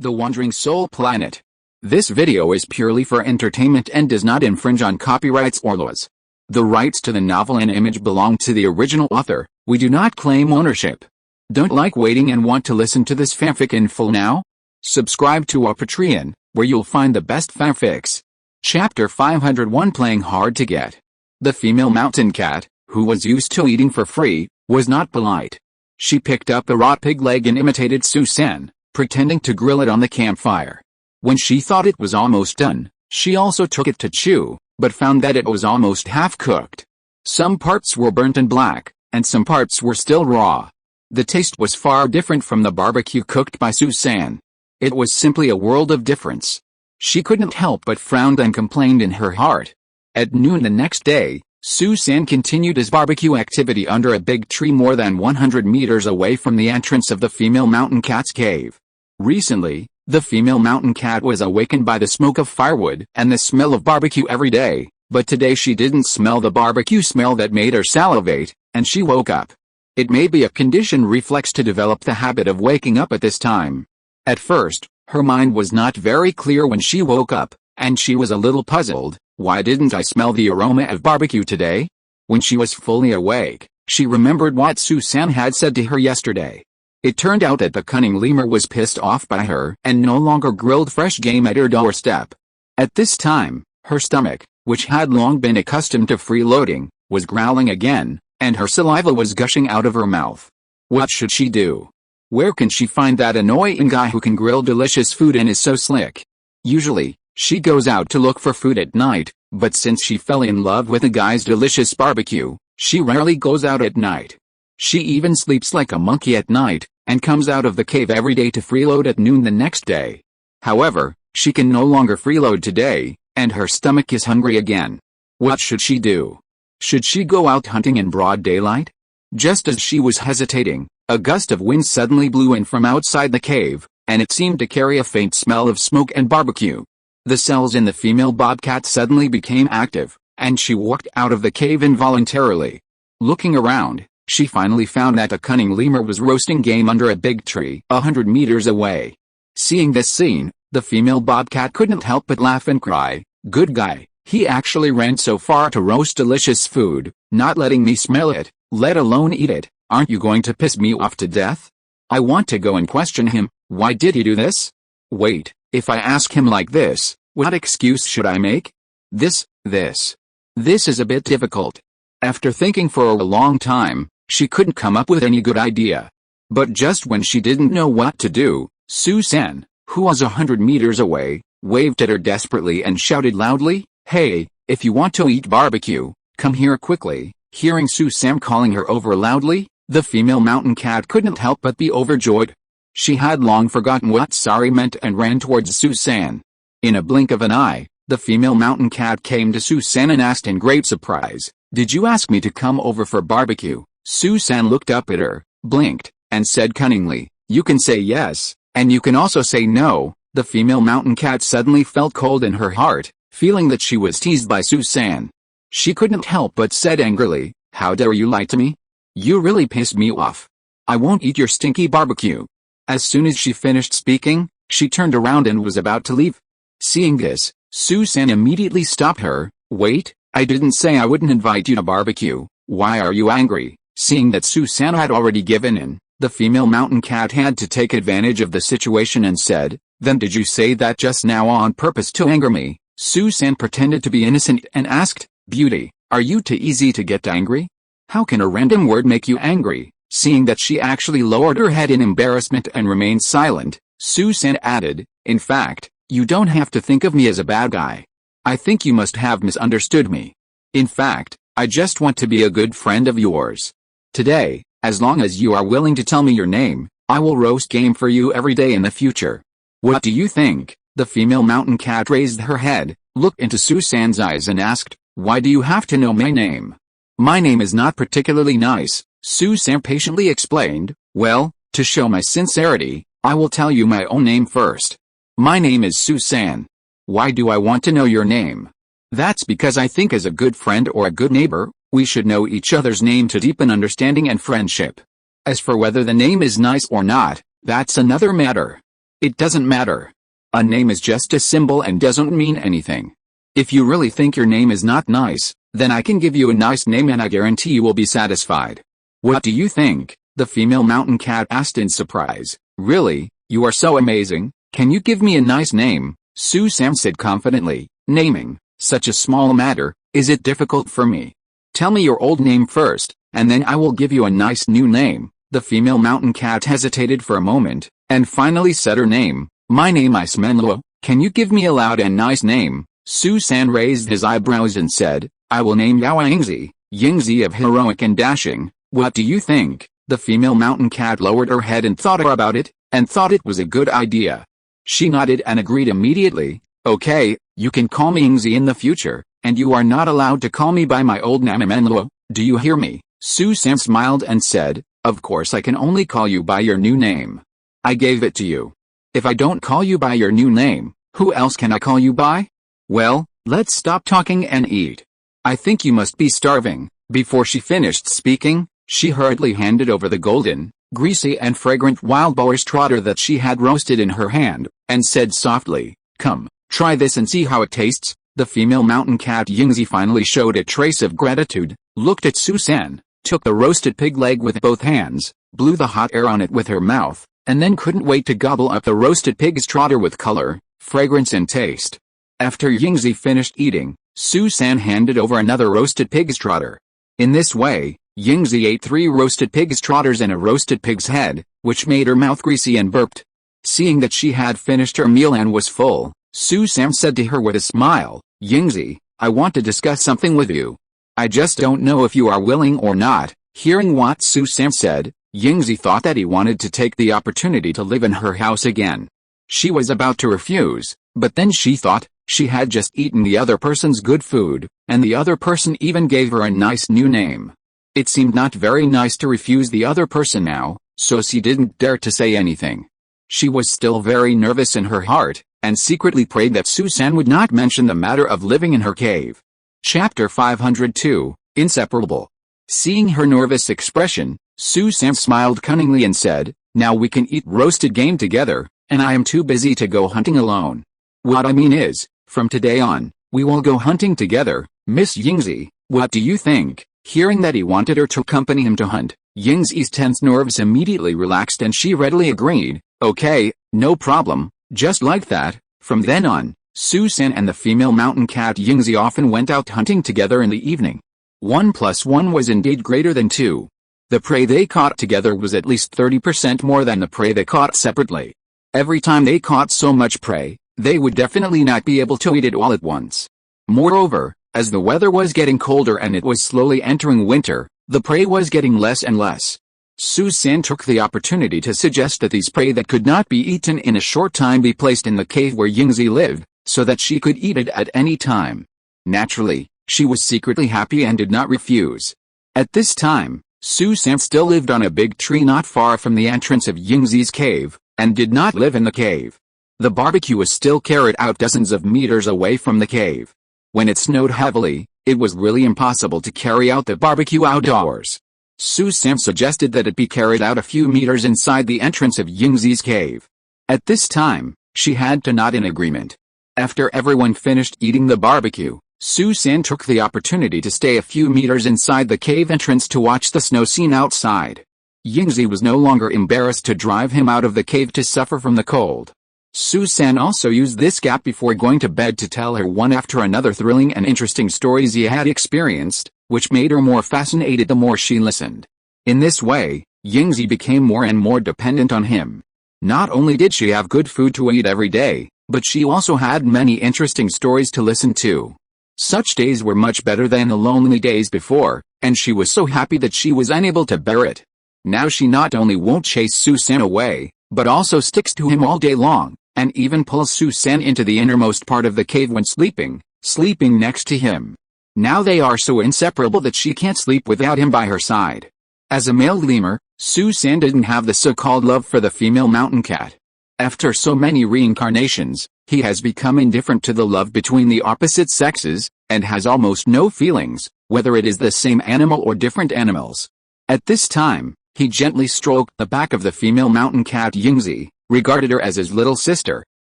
The Wandering Soul Planet. This video is purely for entertainment and does not infringe on copyrights or laws. The rights to the novel and image belong to the original author. We do not claim ownership. Don't like waiting and want to listen to this fanfic in full now? Subscribe to our Patreon, where you'll find the best fanfics. Chapter 501 Playing Hard to Get. The female mountain cat, who was used to eating for free, was not polite. She picked up a raw pig leg and imitated Susan, pretending to grill it on the campfire. When she thought it was almost done, she also took it to chew, but found that it was almost half-cooked. Some parts were burnt and black, and some parts were still raw. The taste was far different from the barbecue cooked by Susan. It was simply a world of difference. She couldn't help but frown and complained in her heart. At noon the next day, Susan continued his barbecue activity under a big tree more than 100 meters away from the entrance of the female mountain cat's cave. Recently, the female mountain cat was awakened by the smoke of firewood and the smell of barbecue every day, but today she didn't smell the barbecue smell that made her salivate, and she woke up. It may be a conditioned reflex to develop the habit of waking up at this time. At first, her mind was not very clear when she woke up, and she was a little puzzled. Why didn't I smell the aroma of barbecue today? When she was fully awake, she remembered what Susan had said to her yesterday. It turned out that the cunning lemur was pissed off by her and no longer grilled fresh game at her doorstep. At this time, her stomach, which had long been accustomed to freeloading, was growling again, and her saliva was gushing out of her mouth. What should she do? Where can she find that annoying guy who can grill delicious food and is so slick? Usually, she goes out to look for food at night, but since she fell in love with the guy's delicious barbecue, she rarely goes out at night. She even sleeps like a monkey at night, and comes out of the cave every day to freeload at noon the next day. However, she can no longer freeload today, and her stomach is hungry again. What should she do? Should she go out hunting in broad daylight? Just as she was hesitating, a gust of wind suddenly blew in from outside the cave, and it seemed to carry a faint smell of smoke and barbecue. The cells in the female bobcat suddenly became active, and she walked out of the cave involuntarily. Looking around, she finally found that the cunning lemur was roasting game under a big tree 100 meters away. Seeing this scene, the female bobcat couldn't help but laugh and cry, "Good guy, he actually ran so far to roast delicious food, not letting me smell it, let alone eat it. Aren't you going to piss me off to death? I want to go and question him. Why did he do this? Wait, if I ask him like this, what excuse should I make? This is a bit difficult." After thinking for a long time, she couldn't come up with any good idea. But just when she didn't know what to do, Susan, who was 100 meters away, waved at her desperately and shouted loudly, "Hey, if you want to eat barbecue, come here quickly." Hearing Susan calling her over loudly, the female mountain cat couldn't help but be overjoyed. She had long forgotten what sorry meant and ran towards Susan. In a blink of an eye, the female mountain cat came to Susan and asked in great surprise, "Did you ask me to come over for barbecue?" Susan looked up at her, blinked, and said cunningly, "You can say yes, and you can also say no." The female mountain cat suddenly felt cold in her heart, feeling that she was teased by Susan. She couldn't help but said angrily, "How dare you lie to me? You really pissed me off. I won't eat your stinky barbecue." As soon as she finished speaking, she turned around and was about to leave. Seeing this, Susan immediately stopped her. "Wait, I didn't say I wouldn't invite you to barbecue. Why are you angry?" Seeing that Susan had already given in, the female mountain cat had to take advantage of the situation and said, "Then did you say that just now on purpose to anger me?" Susan pretended to be innocent and asked, "Beauty, are you too easy to get angry? How can a random word make you angry?" Seeing that she actually lowered her head in embarrassment and remained silent, Susan added, "In fact, you don't have to think of me as a bad guy. I think you must have misunderstood me. In fact, I just want to be a good friend of yours. Today, as long as you are willing to tell me your name, I will roast game for you every day in the future. What do you think?" The female mountain cat raised her head, looked into Susan's eyes and asked, "Why do you have to know my name?" "My name is not particularly nice," Susan patiently explained. "Well, to show my sincerity, I will tell you my own name first. My name is Susan." "Why do I want to know your name?" "That's because I think as a good friend or a good neighbor, we should know each other's name to deepen understanding and friendship. As for whether the name is nice or not, that's another matter." It doesn't matter. A name is just a symbol and doesn't mean anything. If you really think your name is not nice, then I can give you a nice name and I guarantee you will be satisfied. What do you think? The female mountain cat asked in surprise. Really? You are so amazing. Can you give me a nice name? Susan said confidently. Naming, such a small matter, is it difficult for me? Tell me your old name first, and then I will give you a nice new name. The female mountain cat hesitated for a moment, and finally said her name. My name is Menlo. Can you give me a loud and nice name? Susan raised his eyebrows and said, I will name Yao Yingzi, Yingzi of heroic and dashing. What do you think? The female mountain cat lowered her head and thought about it, and thought it was a good idea. She nodded and agreed immediately. Okay, you can call me Yingzi in the future, and you are not allowed to call me by my old name Menlo. Do you hear me? Susan smiled and said, Of course I can only call you by your new name. I gave it to you. If I don't call you by your new name, who else can I call you by? Well, let's stop talking and eat. I think you must be starving. Before she finished speaking, she hurriedly handed over the golden, greasy and fragrant wild boar's trotter that she had roasted in her hand, and said softly, Come, try this and see how it tastes. The female mountain cat Yingzi finally showed a trace of gratitude, looked at Susan, took the roasted pig leg with both hands, blew the hot air on it with her mouth, and then couldn't wait to gobble up the roasted pig's trotter with color, fragrance and taste. After Yingzi finished eating, Susan handed over another roasted pig's trotter. In this way, Yingzi ate 3 roasted pig's trotters and a roasted pig's head, which made her mouth greasy and burped. Seeing that she had finished her meal and was full, Susan said to her with a smile, Yingzi, I want to discuss something with you. I just don't know if you are willing or not. Hearing what Susan said, Yingzi thought that he wanted to take the opportunity to live in her house again. She was about to refuse, but then she thought, she had just eaten the other person's good food, and the other person even gave her a nice new name. It seemed not very nice to refuse the other person now, so she didn't dare to say anything. She was still very nervous in her heart, and secretly prayed that Susan would not mention the matter of living in her cave. Chapter 502, Inseparable. Seeing her nervous expression, Susan smiled cunningly and said, Now we can eat roasted game together, and I am too busy to go hunting alone. What I mean is, from today on, we will go hunting together, Miss Yingzi. What do you think? Hearing that he wanted her to accompany him to hunt, Yingzi's tense nerves immediately relaxed and she readily agreed. Okay, no problem, just like that. From then on, Susan and the female mountain cat Yingzi often went out hunting together in the evening. 1 + 1 was indeed greater than 2. The prey they caught together was at least 30% more than the prey they caught separately. Every time they caught so much prey, they would definitely not be able to eat it all at once. Moreover, as the weather was getting colder and it was slowly entering winter, the prey was getting less and less. Susan took the opportunity to suggest that these prey that could not be eaten in a short time be placed in the cave where Yingzi lived, so that she could eat it at any time. Naturally, she was secretly happy and did not refuse. At this time, Susan still lived on a big tree not far from the entrance of Yingzi's cave, and did not live in the cave. The barbecue was still carried out dozens of meters away from the cave. When it snowed heavily, it was really impossible to carry out the barbecue outdoors. Susan suggested that it be carried out a few meters inside the entrance of Yingzi's cave. At this time, she had to nod in agreement. After everyone finished eating the barbecue, Susan took the opportunity to stay a few meters inside the cave entrance to watch the snow scene outside. Yingzi was no longer embarrassed to drive him out of the cave to suffer from the cold. Susan also used this gap before going to bed to tell her one after another thrilling and interesting stories he had experienced, which made her more fascinated the more she listened. In this way, Yingzi became more and more dependent on him. Not only did she have good food to eat every day, but she also had many interesting stories to listen to. Such days were much better than the lonely days before, and she was so happy that she was unable to bear it. Now she not only won't chase Susan away, but also sticks to him all day long, and even pulls Susan into the innermost part of the cave when sleeping next to him. Now they are so inseparable that she can't sleep without him by her side. As a male lemur, Susan didn't have the so-called love for the female mountain cat. After so many reincarnations, he has become indifferent to the love between the opposite sexes, and has almost no feelings, whether it is the same animal or different animals. At this time, he gently stroked the back of the female mountain cat Yingzi, regarded her as his little sister,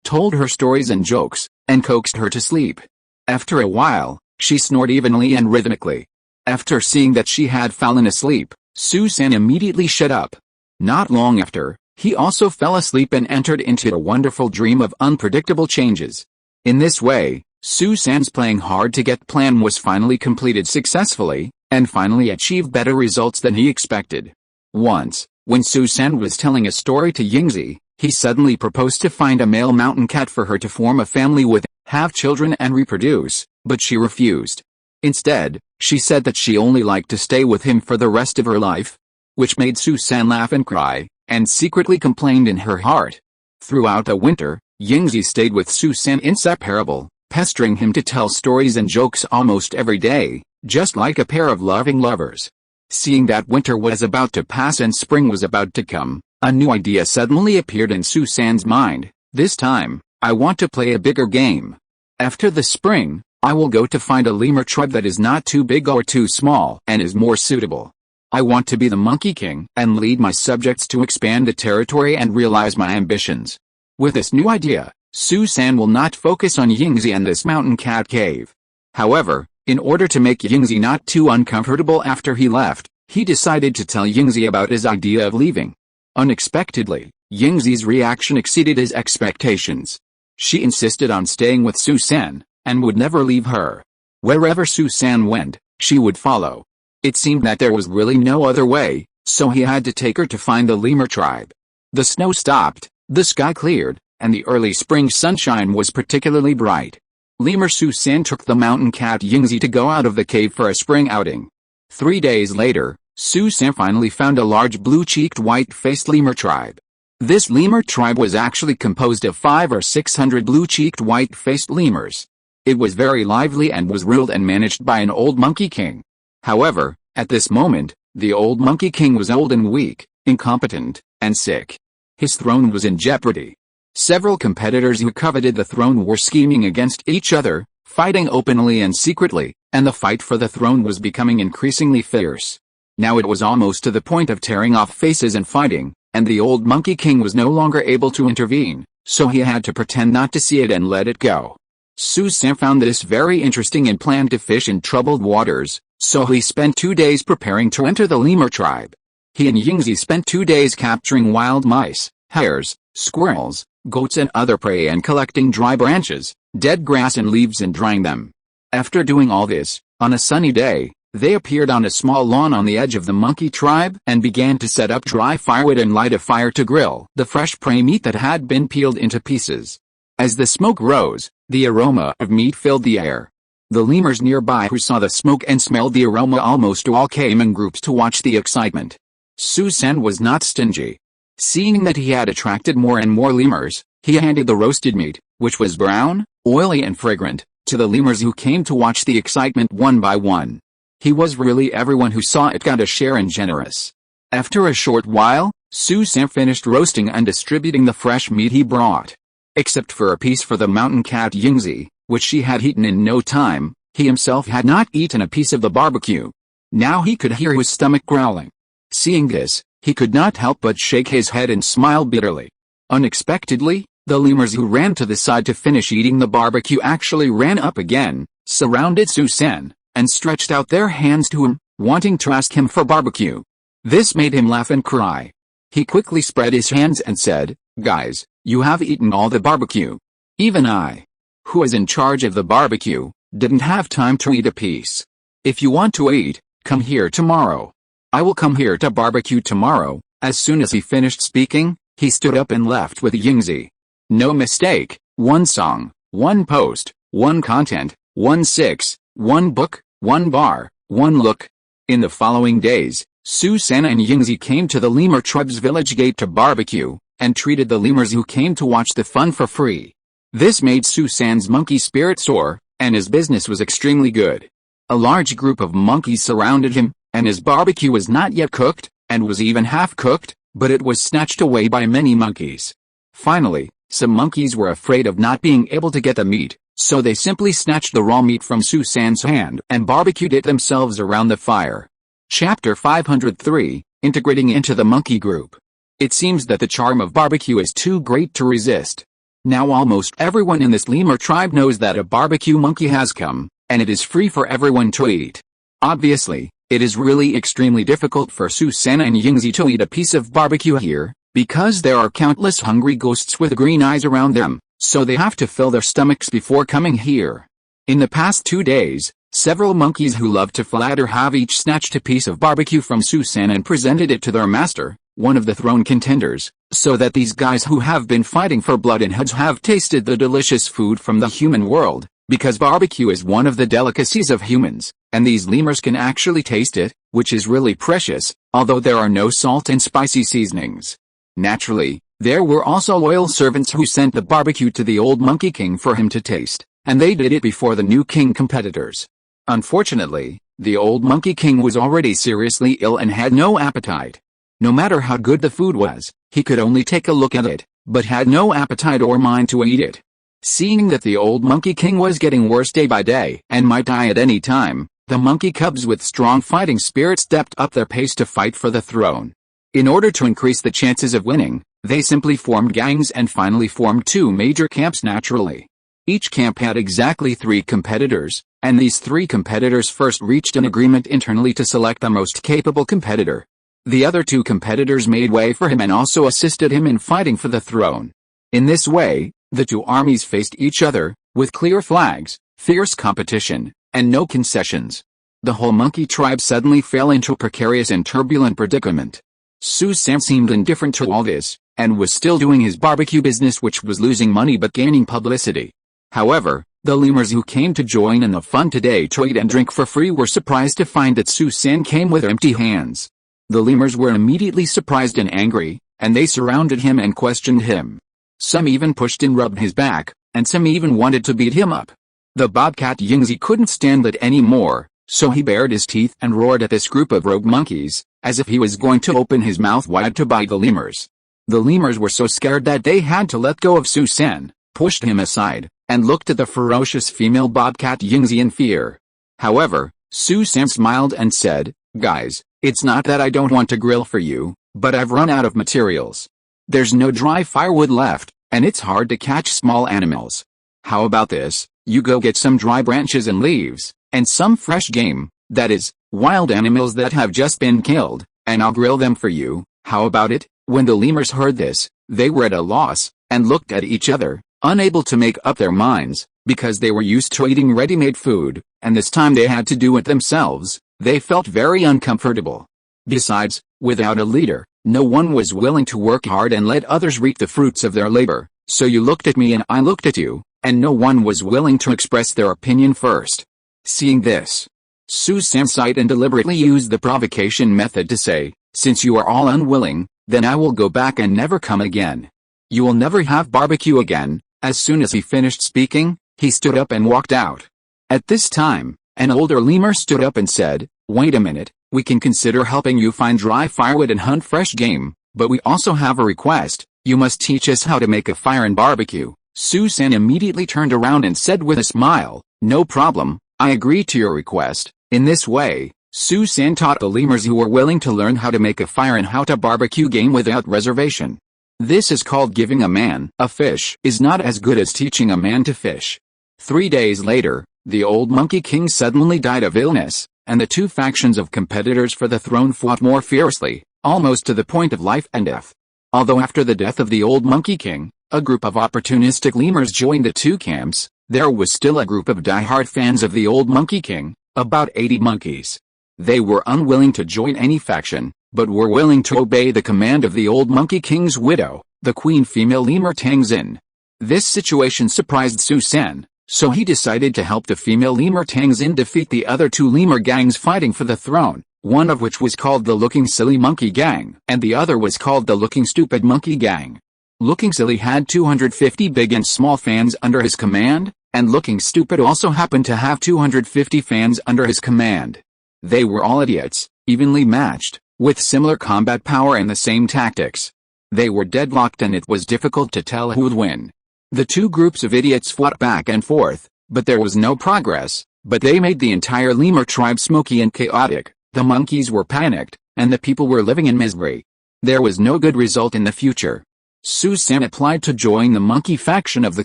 told her stories and jokes, and coaxed her to sleep. After a while, she snored evenly and rhythmically. After seeing that she had fallen asleep, Susan immediately shut up. Not long after, he also fell asleep and entered into a wonderful dream of unpredictable changes. In this way, Susan's playing hard to get plan was finally completed successfully, and finally achieved better results than he expected. Once, when Susan was telling a story to Yingzi, he suddenly proposed to find a male mountain cat for her to form a family with, have children and reproduce, but she refused. Instead, she said that she only liked to stay with him for the rest of her life, which made Susan laugh and cry, and secretly complained in her heart. Throughout the winter, Yingzi stayed with Susan inseparable, pestering him to tell stories and jokes almost every day, just like a pair of loving lovers. Seeing that winter was about to pass and spring was about to come, a new idea suddenly appeared in Susan's mind. This time, I want to play a bigger game. After the spring, I will go to find a lemur tribe that is not too big or too small and is more suitable. I want to be the Monkey King and lead my subjects to expand the territory and realize my ambitions. With this new idea, Susan will not focus on Yingzi and this mountain cat cave. However, in order to make Yingzi not too uncomfortable after he left, he decided to tell Yingzi about his idea of leaving. Unexpectedly, Yingzi's reaction exceeded his expectations. She insisted on staying with Susan, and would never leave her. Wherever Susan went, she would follow. It seemed that there was really no other way, so he had to take her to find the lemur tribe. The snow stopped, the sky cleared, and the early spring sunshine was particularly bright. Lemur Susan took the mountain cat Yingzi to go out of the cave for a spring outing. 3 days later, Susan finally found a large blue-cheeked white-faced lemur tribe. This lemur tribe was actually composed of 500 or 600 blue-cheeked white-faced lemurs. It was very lively and was ruled and managed by an old Monkey King. However, at this moment, the old Monkey King was old and weak, incompetent, and sick. His throne was in jeopardy. Several competitors who coveted the throne were scheming against each other, fighting openly and secretly, and the fight for the throne was becoming increasingly fierce. Now it was almost to the point of tearing off faces and fighting, and the old Monkey King was no longer able to intervene, so he had to pretend not to see it and let it go. Susan found this very interesting and planned to fish in troubled waters, so he spent 2 days preparing to enter the lemur tribe. He and Yingzi spent 2 days capturing wild mice, hares, squirrels, goats and other prey and collecting dry branches, dead grass and leaves and drying them. After doing all this, on a sunny day, they appeared on a small lawn on the edge of the monkey tribe and began to set up dry firewood and light a fire to grill the fresh prey meat that had been peeled into pieces. As the smoke rose, the aroma of meat filled the air. The lemurs nearby who saw the smoke and smelled the aroma almost all came in groups to watch the excitement. Susan was not stingy. Seeing that he had attracted more and more lemurs, he handed the roasted meat, which was brown, oily and fragrant, to the lemurs who came to watch the excitement one by one. He was really everyone who saw it got a share and generous. After a short while, Susan finished roasting and distributing the fresh meat he brought. Except for a piece for the mountain cat Yingzi, which she had eaten in no time, he himself had not eaten a piece of the barbecue. Now he could hear his stomach growling. Seeing this, he could not help but shake his head and smile bitterly. Unexpectedly, the lemurs who ran to the side to finish eating the barbecue actually ran up again, surrounded Susan, and stretched out their hands to him, wanting to ask him for barbecue. This made him laugh and cry. He quickly spread his hands and said, "Guys, you have eaten all the barbecue. Even I, who is in charge of the barbecue, didn't have time to eat a piece. If you want to eat, come here tomorrow. I will come here to barbecue tomorrow." As soon as he finished speaking, he stood up and left with Yingzi. No mistake, 1 song, 1 post, 1 content, 1 six, 1 book, 1 bar, 1 look. In the following days, Susan and Yingzi came to the lemur tribe's village gate to barbecue, and treated the lemurs who came to watch the fun for free. This made Susan's monkey spirit soar, and his business was extremely good. A large group of monkeys surrounded him, and his barbecue was not yet cooked, and was even half cooked, but it was snatched away by many monkeys. Finally, some monkeys were afraid of not being able to get the meat, so they simply snatched the raw meat from Susan's hand and barbecued it themselves around the fire. Chapter 503, Integrating into the Monkey Group. It seems that the charm of barbecue is too great to resist. Now almost everyone in this lemur tribe knows that a barbecue monkey has come, and it is free for everyone to eat. Obviously, it is really extremely difficult for Susanna and Yingzi to eat a piece of barbecue here, because there are countless hungry ghosts with green eyes around them, so they have to fill their stomachs before coming here. In the past 2 days, several monkeys who love to flatter have each snatched a piece of barbecue from Susanna and presented it to their master, one of the throne contenders, so that these guys who have been fighting for blood and heads have tasted the delicious food from the human world, because barbecue is one of the delicacies of humans, and these lemurs can actually taste it, which is really precious, although there are no salt and spicy seasonings. Naturally, there were also loyal servants who sent the barbecue to the old Monkey King for him to taste, and they did it before the new king competitors. Unfortunately, the old Monkey King was already seriously ill and had no appetite. No matter how good the food was, he could only take a look at it, but had no appetite or mind to eat it. Seeing that the old Monkey King was getting worse day by day and might die at any time, the monkey cubs with strong fighting spirit stepped up their pace to fight for the throne. In order to increase the chances of winning, they simply formed gangs and finally formed 2 major camps naturally. Each camp had exactly 3 competitors, and these 3 competitors first reached an agreement internally to select the most capable competitor. The other 2 competitors made way for him and also assisted him in fighting for the throne. In this way, the 2 armies faced each other, with clear flags, fierce competition, and no concessions. The whole monkey tribe suddenly fell into a precarious and turbulent predicament. Susan seemed indifferent to all this, and was still doing his barbecue business, which was losing money but gaining publicity. However, the lemurs who came to join in the fun today to eat and drink for free were surprised to find that Susan came with empty hands. The lemurs were immediately surprised and angry, and they surrounded him and questioned him. Some even pushed and rubbed his back, and some even wanted to beat him up. The bobcat Yingzi couldn't stand that anymore, so he bared his teeth and roared at this group of rogue monkeys, as if he was going to open his mouth wide to bite the lemurs. The lemurs were so scared that they had to let go of Susan, pushed him aside, and looked at the ferocious female bobcat Yingzi in fear. However, Susan smiled and said, "Guys, it's not that I don't want to grill for you, but I've run out of materials. There's no dry firewood left, and it's hard to catch small animals. How about this, you go get some dry branches and leaves, and some fresh game, that is, wild animals that have just been killed, and I'll grill them for you. How about it?" When the lemurs heard this, they were at a loss, and looked at each other, unable to make up their minds, because they were used to eating ready-made food, and this time they had to do it themselves. They felt very uncomfortable. Besides, without a leader, no one was willing to work hard and let others reap the fruits of their labor, so you looked at me and I looked at you, and no one was willing to express their opinion first. Seeing this, Susan sighed and deliberately used the provocation method to say, "Since you are all unwilling, then I will go back and never come again. You will never have barbecue again." As soon as he finished speaking, he stood up and walked out. At this time, an older lemur stood up and said, "Wait a minute, we can consider helping you find dry firewood and hunt fresh game, but we also have a request. You must teach us how to make a fire and barbecue." Susan immediately turned around and said with a smile, "No problem, I agree to your request." In this way, Susan taught the lemurs who were willing to learn how to make a fire and how to barbecue game without reservation. This is called giving a man a fish is not as good as teaching a man to fish. 3 days later, the old Monkey King suddenly died of illness, and the 2 factions of competitors for the throne fought more fiercely, almost to the point of life and death. Although after the death of the old Monkey King, a group of opportunistic lemurs joined the 2 camps, there was still a group of die-hard fans of the old Monkey King, about 80 monkeys. They were unwilling to join any faction, but were willing to obey the command of the old Monkey King's widow, the queen female lemur Tangzin. This situation surprised Susan, so he decided to help the female lemur Tangzin defeat the other 2 lemur gangs fighting for the throne, one of which was called the Looking Silly Monkey Gang, and the other was called the Looking Stupid Monkey Gang. Looking Silly had 250 big and small fans under his command, and Looking Stupid also happened to have 250 fans under his command. They were all idiots, evenly matched, with similar combat power and the same tactics. They were deadlocked and it was difficult to tell who would win. The 2 groups of idiots fought back and forth, but there was no progress, but they made the entire lemur tribe smoky and chaotic. The monkeys were panicked, and the people were living in misery. There was no good result in the future. Su San applied to join the monkey faction of the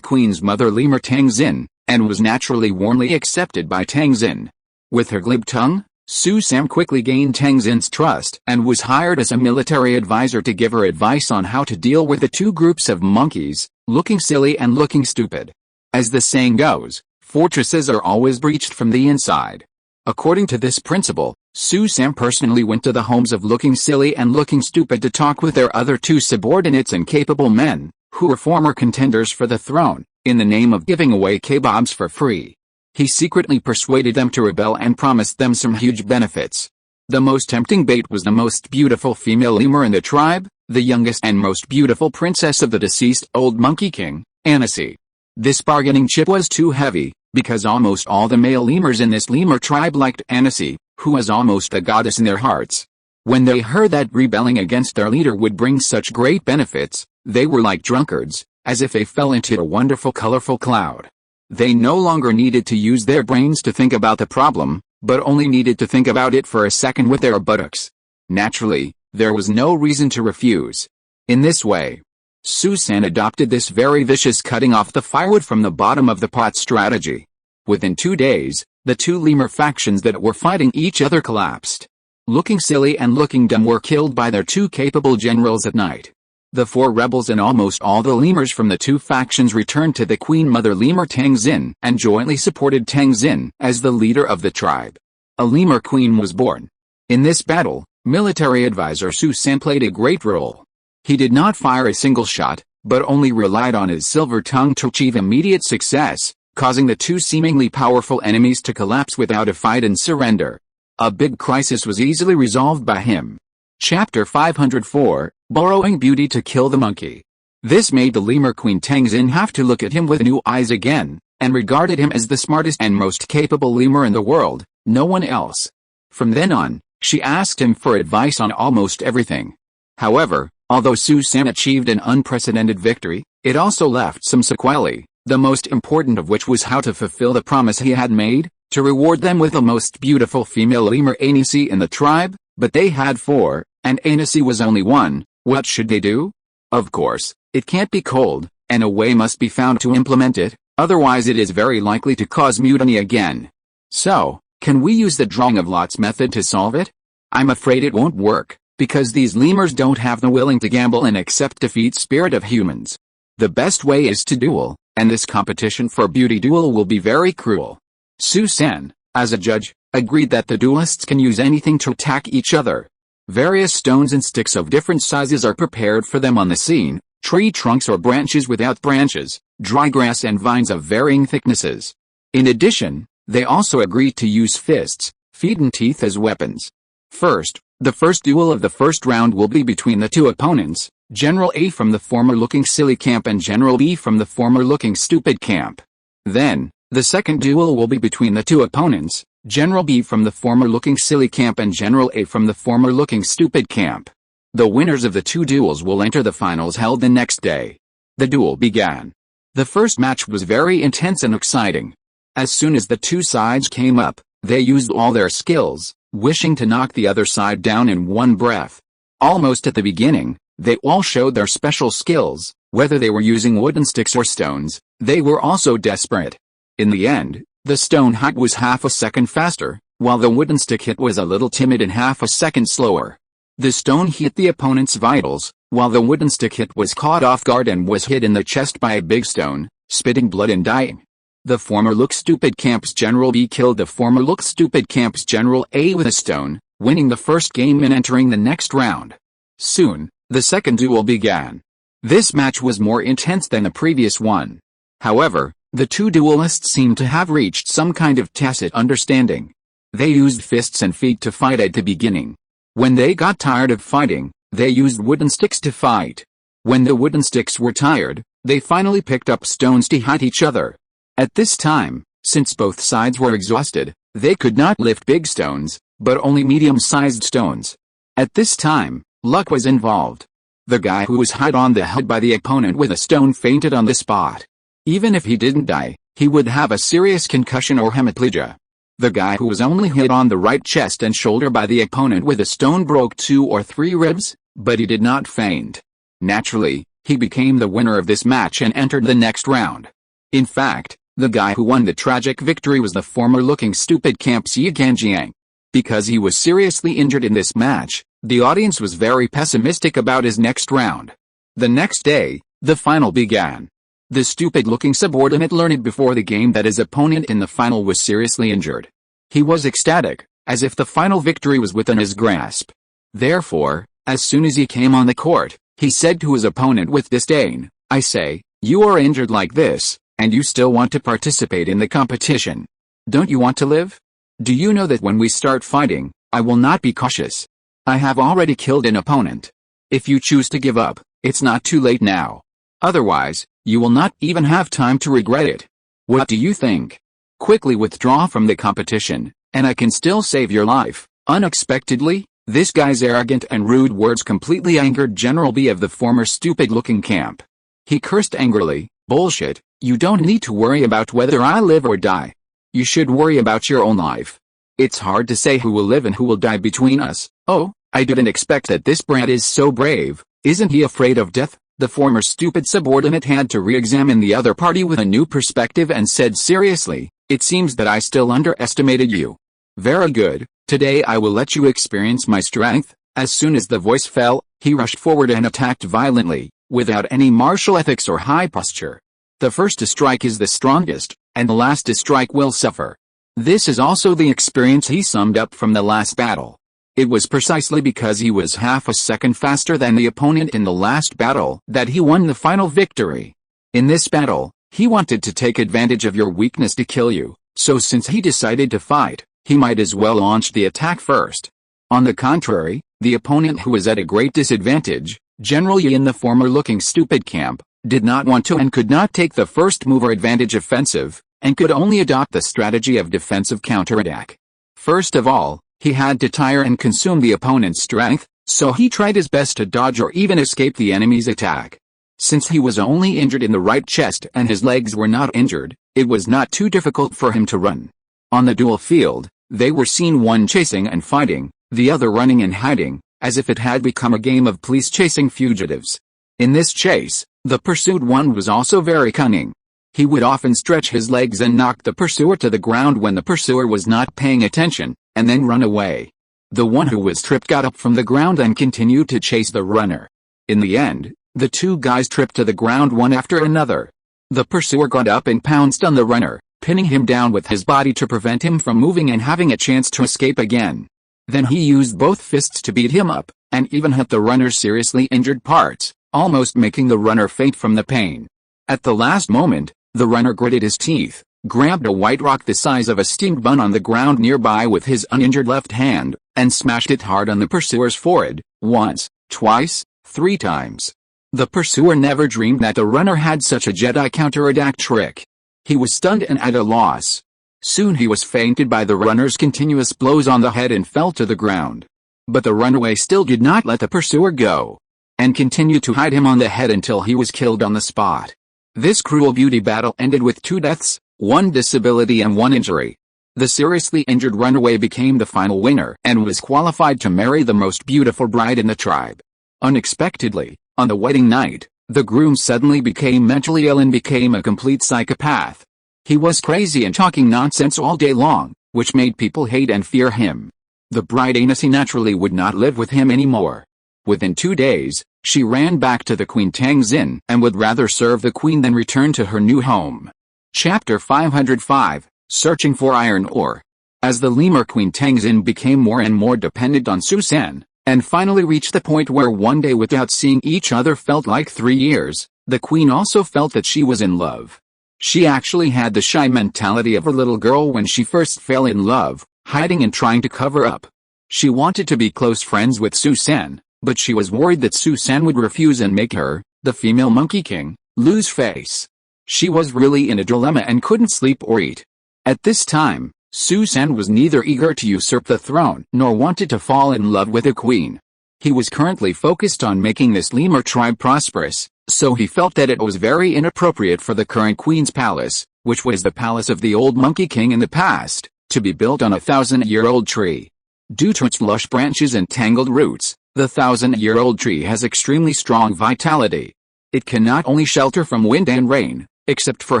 queen's mother lemur Tang Xin, and was naturally warmly accepted by Tang Xin. With her glib tongue, Su San quickly gained Tang Xin's trust and was hired as a military advisor to give her advice on how to deal with the two groups of monkeys, looking silly and looking stupid. As the saying goes, fortresses are always breached from the inside. According to this principle, Su San personally went to the homes of looking silly and looking stupid to talk with their other two subordinates and capable men, who were former contenders for the throne, in the name of giving away kebabs for free. He secretly persuaded them to rebel and promised them some huge benefits. The most tempting bait was the most beautiful female lemur in the tribe, the youngest and most beautiful princess of the deceased old monkey king, Annecy. This bargaining chip was too heavy, because almost all the male lemurs in this lemur tribe liked Annecy, who was almost a goddess in their hearts. When they heard that rebelling against their leader would bring such great benefits, they were like drunkards, as if they fell into a wonderful colorful cloud. They no longer needed to use their brains to think about the problem, but only needed to think about it for a second with their buttocks. Naturally, there was no reason to refuse. In this way, Su San adopted this very vicious cutting off the firewood from the bottom of the pot strategy. Within 2 days, the two lemur factions that were fighting each other collapsed. Looking silly and looking dumb were killed by their two capable generals at night. The 4 rebels and almost all the lemurs from the two factions returned to the queen mother lemur Tang Xin and jointly supported Tang Xin as the leader of the tribe. A lemur queen was born. In this battle, military advisor Su San played a great role. He did not fire a single shot, but only relied on his silver tongue to achieve immediate success, causing the two seemingly powerful enemies to collapse without a fight and surrender. A big crisis was easily resolved by him. Chapter 504, Borrowing Beauty to Kill the Monkey. This made the lemur queen Tang Xin have to look at him with new eyes again, and regarded him as the smartest and most capable lemur in the world, no one else. From then on, she asked him for advice on almost everything. However, although Su San achieved an unprecedented victory, it also left some sequelae, the most important of which was how to fulfill the promise he had made, to reward them with the most beautiful female lemur Annecy in the tribe, but they had 4, and Annecy was only 1. What should they do? Of course, it can't be cold, and a way must be found to implement it, otherwise it is very likely to cause mutiny again. So, can we use the drawing of lots method to solve it? I'm afraid it won't work, because these lemurs don't have the willing to gamble and accept defeat spirit of humans. The best way is to duel, and this competition for beauty duel will be very cruel. Su San, as a judge, agreed that the duelists can use anything to attack each other. Various stones and sticks of different sizes are prepared for them on the scene, tree trunks or branches without branches, dry grass and vines of varying thicknesses. In addition, they also agreed to use fists, feet and teeth as weapons. First, the first duel of the first round will be between the two opponents, General A from the former looking silly camp and General B from the former looking stupid camp. Then, the second duel will be between the two opponents, General B from the former looking silly camp and General A from the former looking stupid camp. The winners of the two duels will enter the finals held the next day. The duel began. The first match was very intense and exciting. As soon as the two sides came up, they used all their skills, wishing to knock the other side down in one breath. Almost at the beginning, they all showed their special skills, whether they were using wooden sticks or stones. They were also desperate. In the end, the stone hit was half a second faster, while the wooden stick hit was a little timid and half a second slower. The stone hit the opponent's vitals, while the wooden stick hit was caught off guard and was hit in the chest by a big stone, spitting blood and dying. The former Look Stupid Camp's General B killed the former Look Stupid Camp's General A with a stone, winning the first game and entering the next round. Soon, the second duel began. This match was more intense than the previous one. However, the two duelists seemed to have reached some kind of tacit understanding. They used fists and feet to fight at the beginning. When they got tired of fighting, they used wooden sticks to fight. When the wooden sticks were tired, they finally picked up stones to hit each other. At this time, since both sides were exhausted, they could not lift big stones, but only medium-sized stones. At this time, luck was involved. The guy who was hit on the head by the opponent with a stone fainted on the spot. Even if he didn't die, he would have a serious concussion or hemiplegia. The guy who was only hit on the right chest and shoulder by the opponent with a stone broke 2 or 3 ribs, but he did not faint. Naturally, he became the winner of this match and entered the next round. In fact, the guy who won the tragic victory was the former-looking stupid camp Jiang. Because he was seriously injured in this match, the audience was very pessimistic about his next round. The next day, the final began. The stupid-looking subordinate learned before the game that his opponent in the final was seriously injured. He was ecstatic, as if the final victory was within his grasp. Therefore, as soon as he came on the court, he said to his opponent with disdain, "I say, you are injured like this, and you still want to participate in the competition. Don't you want to live? Do you know that when we start fighting, I will not be cautious? I have already killed an opponent. If you choose to give up, it's not too late now. Otherwise, you will not even have time to regret it. What do you think? Quickly withdraw from the competition, and I can still save your life." Unexpectedly, this guy's arrogant and rude words completely angered General B of the former stupid-looking camp. He cursed angrily, "Bullshit, you don't need to worry about whether I live or die. You should worry about your own life. It's hard to say who will live and who will die between us." "Oh, I didn't expect that this brat is so brave. Isn't he afraid of death?" The former stupid subordinate had to re-examine the other party with a new perspective and said seriously, "It seems that I still underestimated you. Very good, today I will let you experience my strength." As soon as the voice fell, he rushed forward and attacked violently, without any martial ethics or high posture. The first to strike is the strongest, and the last to strike will suffer. This is also the experience he summed up from the last battle. It was precisely because he was half a second faster than the opponent in the last battle that he won the final victory. In this battle, he wanted to take advantage of your weakness to kill you, so since he decided to fight, he might as well launch the attack first. On the contrary, the opponent who was at a great disadvantage, General Yi in the former-looking stupid camp, did not want to and could not take the first move or advantage offensive, and could only adopt the strategy of defensive counterattack. First of all, he had to tire and consume the opponent's strength, so he tried his best to dodge or even escape the enemy's attack. Since he was only injured in the right chest and his legs were not injured, it was not too difficult for him to run. On the duel field, they were seen one chasing and fighting, the other running and hiding, as if it had become a game of police chasing fugitives. In this chase, the pursued one was also very cunning. He would often stretch his legs and knock the pursuer to the ground when the pursuer was not paying attention, and then run away. The one who was tripped got up from the ground and continued to chase the runner. In the end, the two guys tripped to the ground one after another. The pursuer got up and pounced on the runner, pinning him down with his body to prevent him from moving and having a chance to escape again. Then he used both fists to beat him up, and even hit the runner's seriously injured parts, almost making the runner faint from the pain. At the last moment, the runner gritted his teeth, grabbed a white rock the size of a steamed bun on the ground nearby with his uninjured left hand, and smashed it hard on the pursuer's forehead, once, twice, 3 times. The pursuer never dreamed that the runner had such a Jedi counterattack trick. He was stunned and at a loss. Soon he was fainted by the runner's continuous blows on the head and fell to the ground. But the runaway still did not let the pursuer go, and continued to hit him on the head until he was killed on the spot. This cruel beauty battle ended with 2 deaths, 1 disability and 1 injury. The seriously injured runaway became the final winner and was qualified to marry the most beautiful bride in the tribe. Unexpectedly, on the wedding night, the groom suddenly became mentally ill and became a complete psychopath. He was crazy and talking nonsense all day long, which made people hate and fear him. The bride Anasi naturally would not live with him anymore. Within 2 days, she ran back to the Queen Tangxin and would rather serve the queen than return to her new home. Chapter 505, Searching for Iron Ore. As the lemur Queen Tangxin became more and more dependent on Susan, and finally reached the point where one day without seeing each other felt like 3 years, the queen also felt that she was in love. She actually had the shy mentality of a little girl when she first fell in love, hiding and trying to cover up. She wanted to be close friends with Susan, but she was worried that Susan would refuse and make her, the female monkey king, lose face. She was really in a dilemma and couldn't sleep or eat. At this time, Susan was neither eager to usurp the throne nor wanted to fall in love with a queen. He was currently focused on making this lemur tribe prosperous, so he felt that it was very inappropriate for the current queen's palace, which was the palace of the old monkey king in the past, to be built on a 1,000-year-old tree. Due to its lush branches and tangled roots, the 1,000-year-old tree has extremely strong vitality. It can not only shelter from wind and rain, except for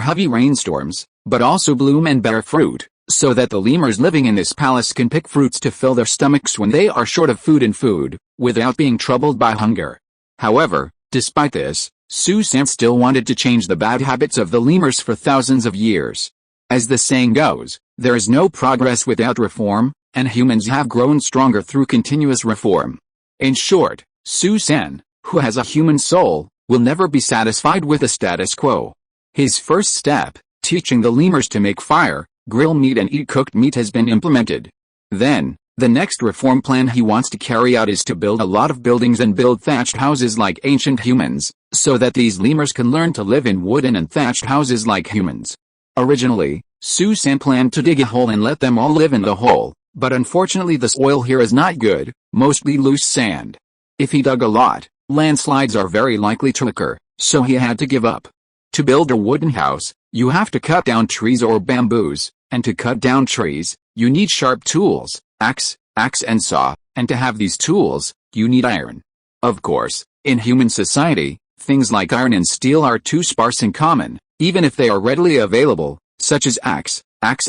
heavy rainstorms, but also bloom and bear fruit, so that the lemurs living in this palace can pick fruits to fill their stomachs when they are short of food, without being troubled by hunger. However, despite this, Susan still wanted to change the bad habits of the lemurs for thousands of years. As the saying goes, there is no progress without reform, and humans have grown stronger through continuous reform. In short, Susan, who has a human soul, will never be satisfied with the status quo. His first step, teaching the lemurs to make fire, grill meat and eat cooked meat, has been implemented. Then, the next reform plan he wants to carry out is to build a lot of buildings and build thatched houses like ancient humans, so that these lemurs can learn to live in wooden and thatched houses like humans. Originally, Susan planned to dig a hole and let them all live in the hole, but unfortunately the soil here is not good, mostly loose sand. If he dug a lot, landslides are very likely to occur, so he had to give up. To build a wooden house, you have to cut down trees or bamboos, and to cut down trees, you need sharp tools, axe and saw, and to have these tools, you need iron. Of course, in human society, things like iron and steel are too sparse and common, even if they are readily available, such as axe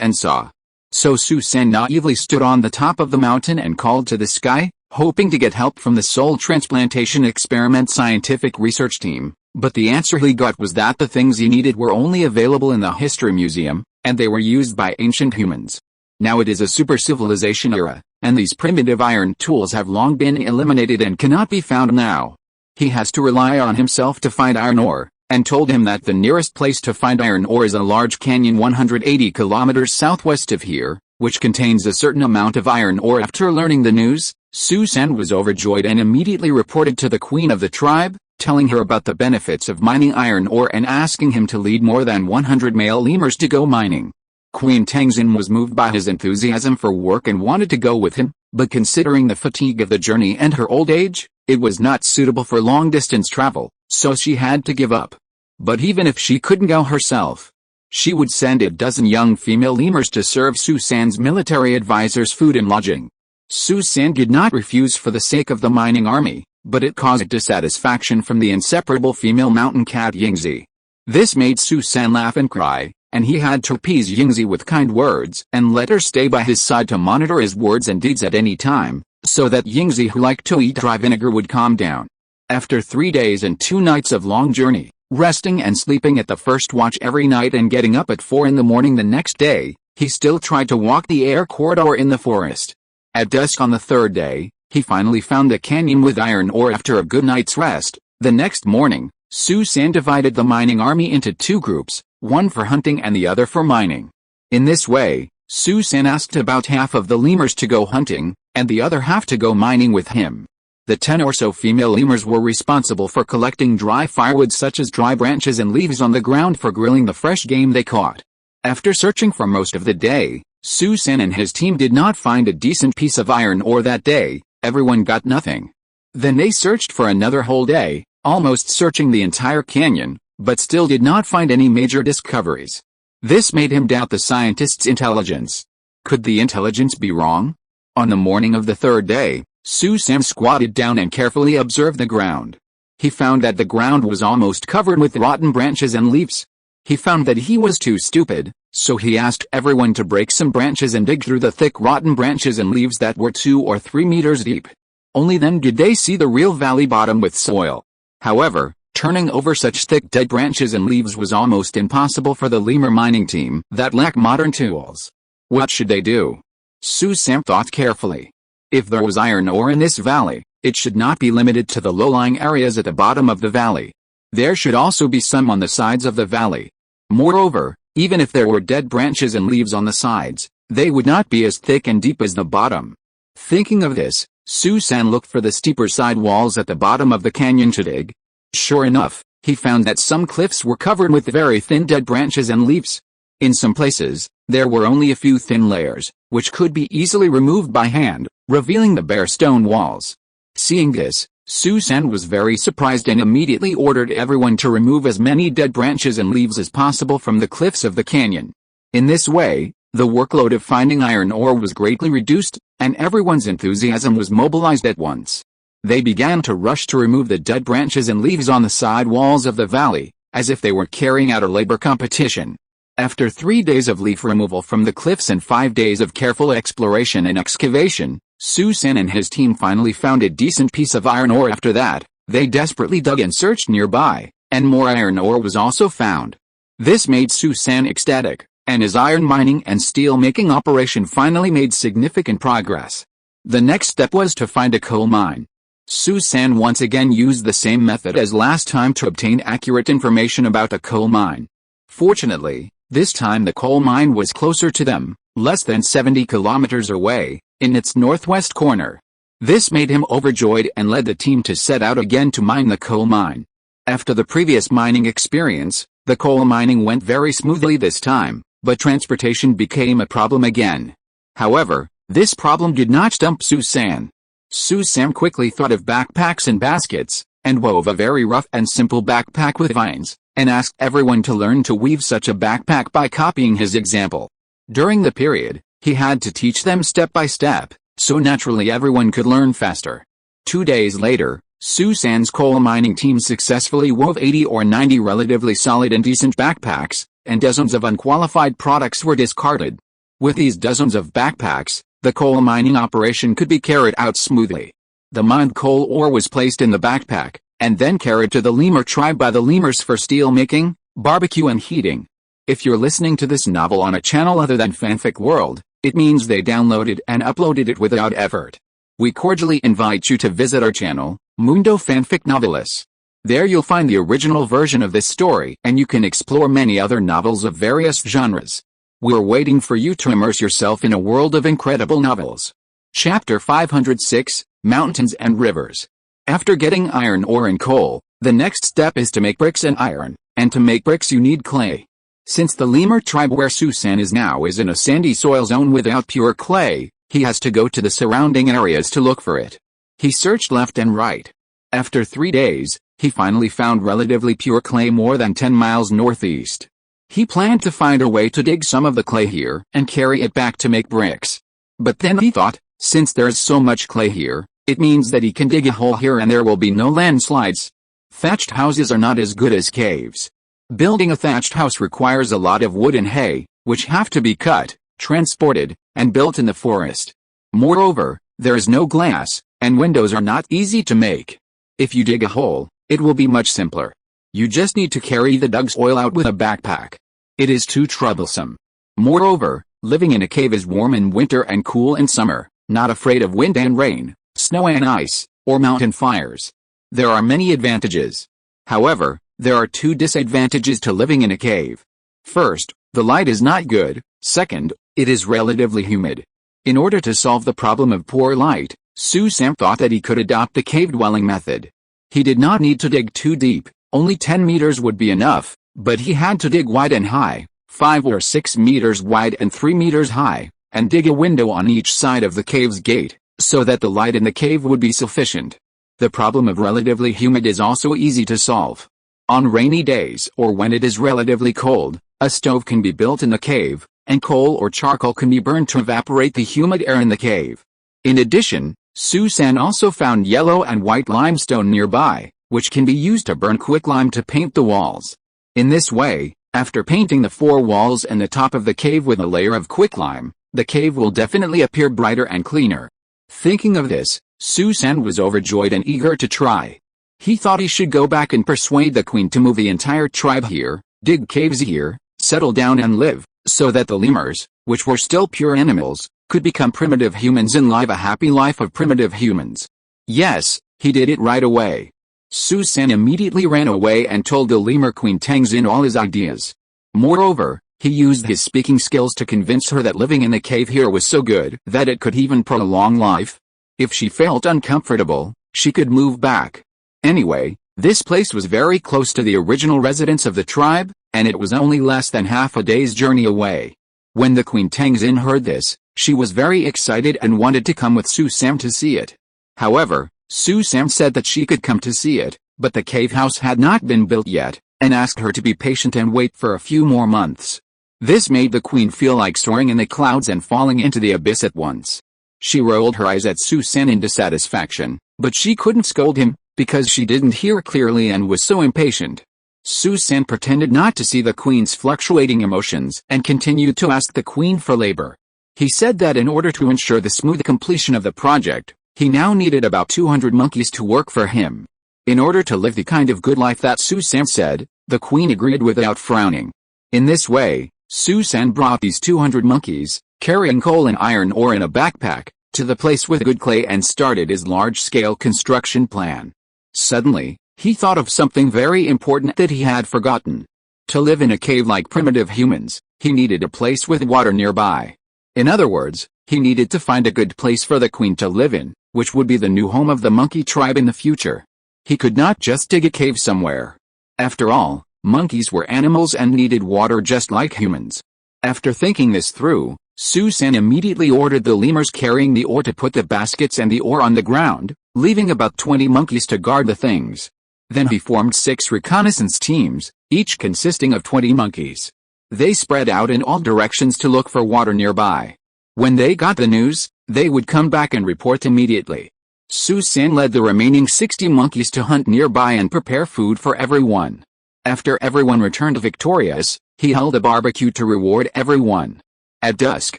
and saw. So Susan naively stood on the top of the mountain and called to the sky, hoping to get help from the soul transplantation experiment scientific research team, but the answer he got was that the things he needed were only available in the History Museum, and they were used by ancient humans. Now it is a super civilization era, and these primitive iron tools have long been eliminated and cannot be found now. He has to rely on himself to find iron ore, and told him that the nearest place to find iron ore is a large canyon 180 kilometers southwest of here, which contains a certain amount of iron ore. After learning the news, Susan was overjoyed and immediately reported to the queen of the tribe, telling her about the benefits of mining iron ore and asking him to lead more than 100 male lemurs to go mining. Queen Tangzin was moved by his enthusiasm for work and wanted to go with him, but considering the fatigue of the journey and her old age, it was not suitable for long-distance travel, so she had to give up. But even if she couldn't go herself, she would send a dozen young female lemurs to serve Susan's military advisors food and lodging. Susan did not refuse for the sake of the mining army, but it caused dissatisfaction from the inseparable female mountain cat Yingzi. This made Susan laugh and cry, and he had to appease Yingzi with kind words and let her stay by his side to monitor his words and deeds at any time, so that Yingzi, who liked to eat dry vinegar, would calm down. After 3 days and 2 nights of long journey, resting and sleeping at the first watch every night and getting up at 4 in the morning the next day, he still tried to walk the air corridor in the forest. At dusk on the 3rd day, he finally found a canyon with iron ore after a good night's rest. The next morning, Susan divided the mining army into 2 groups, one for hunting and the other for mining. In this way, Susan asked about half of the lemurs to go hunting, and the other half to go mining with him. The 10 or so female lemurs were responsible for collecting dry firewood such as dry branches and leaves on the ground for grilling the fresh game they caught. After searching for most of the day, Susan and his team did not find a decent piece of iron ore that day. Everyone got nothing. Then they searched for another whole day, almost searching the entire canyon, but still did not find any major discoveries. This made him doubt the scientists' intelligence. Could the intelligence be wrong? On the morning of the 3rd day, Susan squatted down and carefully observed the ground. He found that the ground was almost covered with rotten branches and leaves. He found that he was too stupid, so he asked everyone to break some branches and dig through the thick rotten branches and leaves that were 2 or 3 meters deep. Only then did they see the real valley bottom with soil. However, turning over such thick dead branches and leaves was almost impossible for the lemur mining team that lacked modern tools. What should they do? Susan thought carefully. If there was iron ore in this valley, it should not be limited to the low-lying areas at the bottom of the valley. There should also be some on the sides of the valley. Moreover, even if there were dead branches and leaves on the sides, they would not be as thick and deep as the bottom. Thinking of this, Susan looked for the steeper side walls at the bottom of the canyon to dig. Sure enough, he found that some cliffs were covered with very thin dead branches and leaves. In some places, there were only a few thin layers, which could be easily removed by hand, revealing the bare stone walls. Seeing this, Susan was very surprised and immediately ordered everyone to remove as many dead branches and leaves as possible from the cliffs of the canyon. In this way, The workload of finding iron ore was greatly reduced, and everyone's enthusiasm was mobilized at once. They began to rush to remove the dead branches and leaves on the side walls of the valley, as if they were carrying out a labor competition. After 3 days of leaf removal from the cliffs and 5 days of careful exploration and excavation, Susan and his team finally found a decent piece of iron ore. After that, they desperately dug and searched nearby, and more iron ore was also found. This made Susan ecstatic, and his iron mining and steel-making operation finally made significant progress. The next step was to find a coal mine. Susan once again used the same method as last time to obtain accurate information about a coal mine. Fortunately, this time the coal mine was closer to them, less than 70 kilometers away, in its northwest corner. This made him overjoyed and led the team to set out again to mine the coal mine. After the previous mining experience, the coal mining went very smoothly this time, but transportation became a problem again. However, this problem did not stump Susan. Susan quickly thought of backpacks and baskets, and wove a very rough and simple backpack with vines, and asked everyone to learn to weave such a backpack by copying his example. During the period, he had to teach them step by step, so naturally everyone could learn faster. 2 days later, Susan's coal mining team successfully wove 80 or 90 relatively solid and decent backpacks, and dozens of unqualified products were discarded. With these dozens of backpacks, the coal mining operation could be carried out smoothly. The mined coal ore was placed in the backpack, and then carried to the lemur tribe by the lemurs for steel making, barbecue and heating. If you're listening to this novel on a channel other than Fanfic World, it means they downloaded and uploaded it without effort. We cordially invite you to visit our channel, Mundo Fanfic Novelis. There you'll find the original version of this story, and you can explore many other novels of various genres. We're waiting for you to immerse yourself in a world of incredible novels. Chapter 506, Mountains and Rivers. After getting iron ore and coal, the next step is to make bricks and iron, and to make bricks you need clay. Since the lemur tribe where Susan is now is in a sandy soil zone without pure clay, he has to go to the surrounding areas to look for it. He searched left and right. After 3 days, he finally found relatively pure clay more than 10 miles northeast. He planned to find a way to dig some of the clay here and carry it back to make bricks. But then he thought, since there's so much clay here, it means that he can dig a hole here and there will be no landslides. Thatched houses are not as good as caves. Building a thatched house requires a lot of wood and hay, which have to be cut, transported, and built in the forest. Moreover, there is no glass, and windows are not easy to make. If you dig a hole, it will be much simpler. You just need to carry the dug soil out with a backpack. It is too troublesome. Moreover, living in a cave is warm in winter and cool in summer, not afraid of wind and rain, snow and ice, or mountain fires. There are many advantages. However, there are 2 disadvantages to living in a cave. First, the light is not good. Second, it is relatively humid. In order to solve the problem of poor light, Susan thought that he could adopt the cave dwelling method. He did not need to dig too deep, only 10 meters would be enough, but he had to dig wide and high, 5 or 6 meters wide and 3 meters high, and dig a window on each side of the cave's gate, so that the light in the cave would be sufficient. The problem of relatively humid is also easy to solve. On rainy days or when it is relatively cold, a stove can be built in the cave, and coal or charcoal can be burned to evaporate the humid air in the cave. In addition, Susan also found yellow and white limestone nearby, which can be used to burn quicklime to paint the walls. In this way, after painting the 4 walls and the top of the cave with a layer of quicklime, the cave will definitely appear brighter and cleaner. Thinking of this, Susan was overjoyed and eager to try. He thought he should go back and persuade the queen to move the entire tribe here, dig caves here, settle down and live, so that the lemurs, which were still pure animals, could become primitive humans and live a happy life of primitive humans. Yes, he did it right away. Susan immediately ran away and told the lemur queen Tenzin all his ideas. Moreover, he used his speaking skills to convince her that living in the cave here was so good that it could even prolong life. If she felt uncomfortable, she could move back. Anyway, this place was very close to the original residence of the tribe, and it was only less than half a day's journey away. When the Queen Tenzin heard this, she was very excited and wanted to come with Susan to see it. However, Susan said that she could come to see it, but the cave house had not been built yet, and asked her to be patient and wait for a few more months. This made the queen feel like soaring in the clouds and falling into the abyss at once. She rolled her eyes at Su-san in dissatisfaction, but she couldn't scold him, because she didn't hear clearly and was so impatient. Su-san pretended not to see the queen's fluctuating emotions and continued to ask the queen for labor. He said that in order to ensure the smooth completion of the project, he now needed about 200 monkeys to work for him. In order to live the kind of good life that Su-san said, the queen agreed without frowning. In this way, Su-san brought these 200 monkeys, carrying coal and iron ore in a backpack, to the place with good clay and started his large-scale construction plan. Suddenly, he thought of something very important that he had forgotten. To live in a cave like primitive humans, he needed a place with water nearby. In other words, he needed to find a good place for the queen to live in, which would be the new home of the monkey tribe in the future. He could not just dig a cave somewhere. After all, monkeys were animals and needed water just like humans. After thinking this through, Su-san immediately ordered the lemurs carrying the ore to put the baskets and the ore on the ground, leaving about 20 monkeys to guard the things. Then he formed 6 reconnaissance teams, each consisting of 20 monkeys. They spread out in all directions to look for water nearby. When they got the news, they would come back and report immediately. Su-san led the remaining 60 monkeys to hunt nearby and prepare food for everyone. After everyone returned victorious, he held a barbecue to reward everyone. At dusk,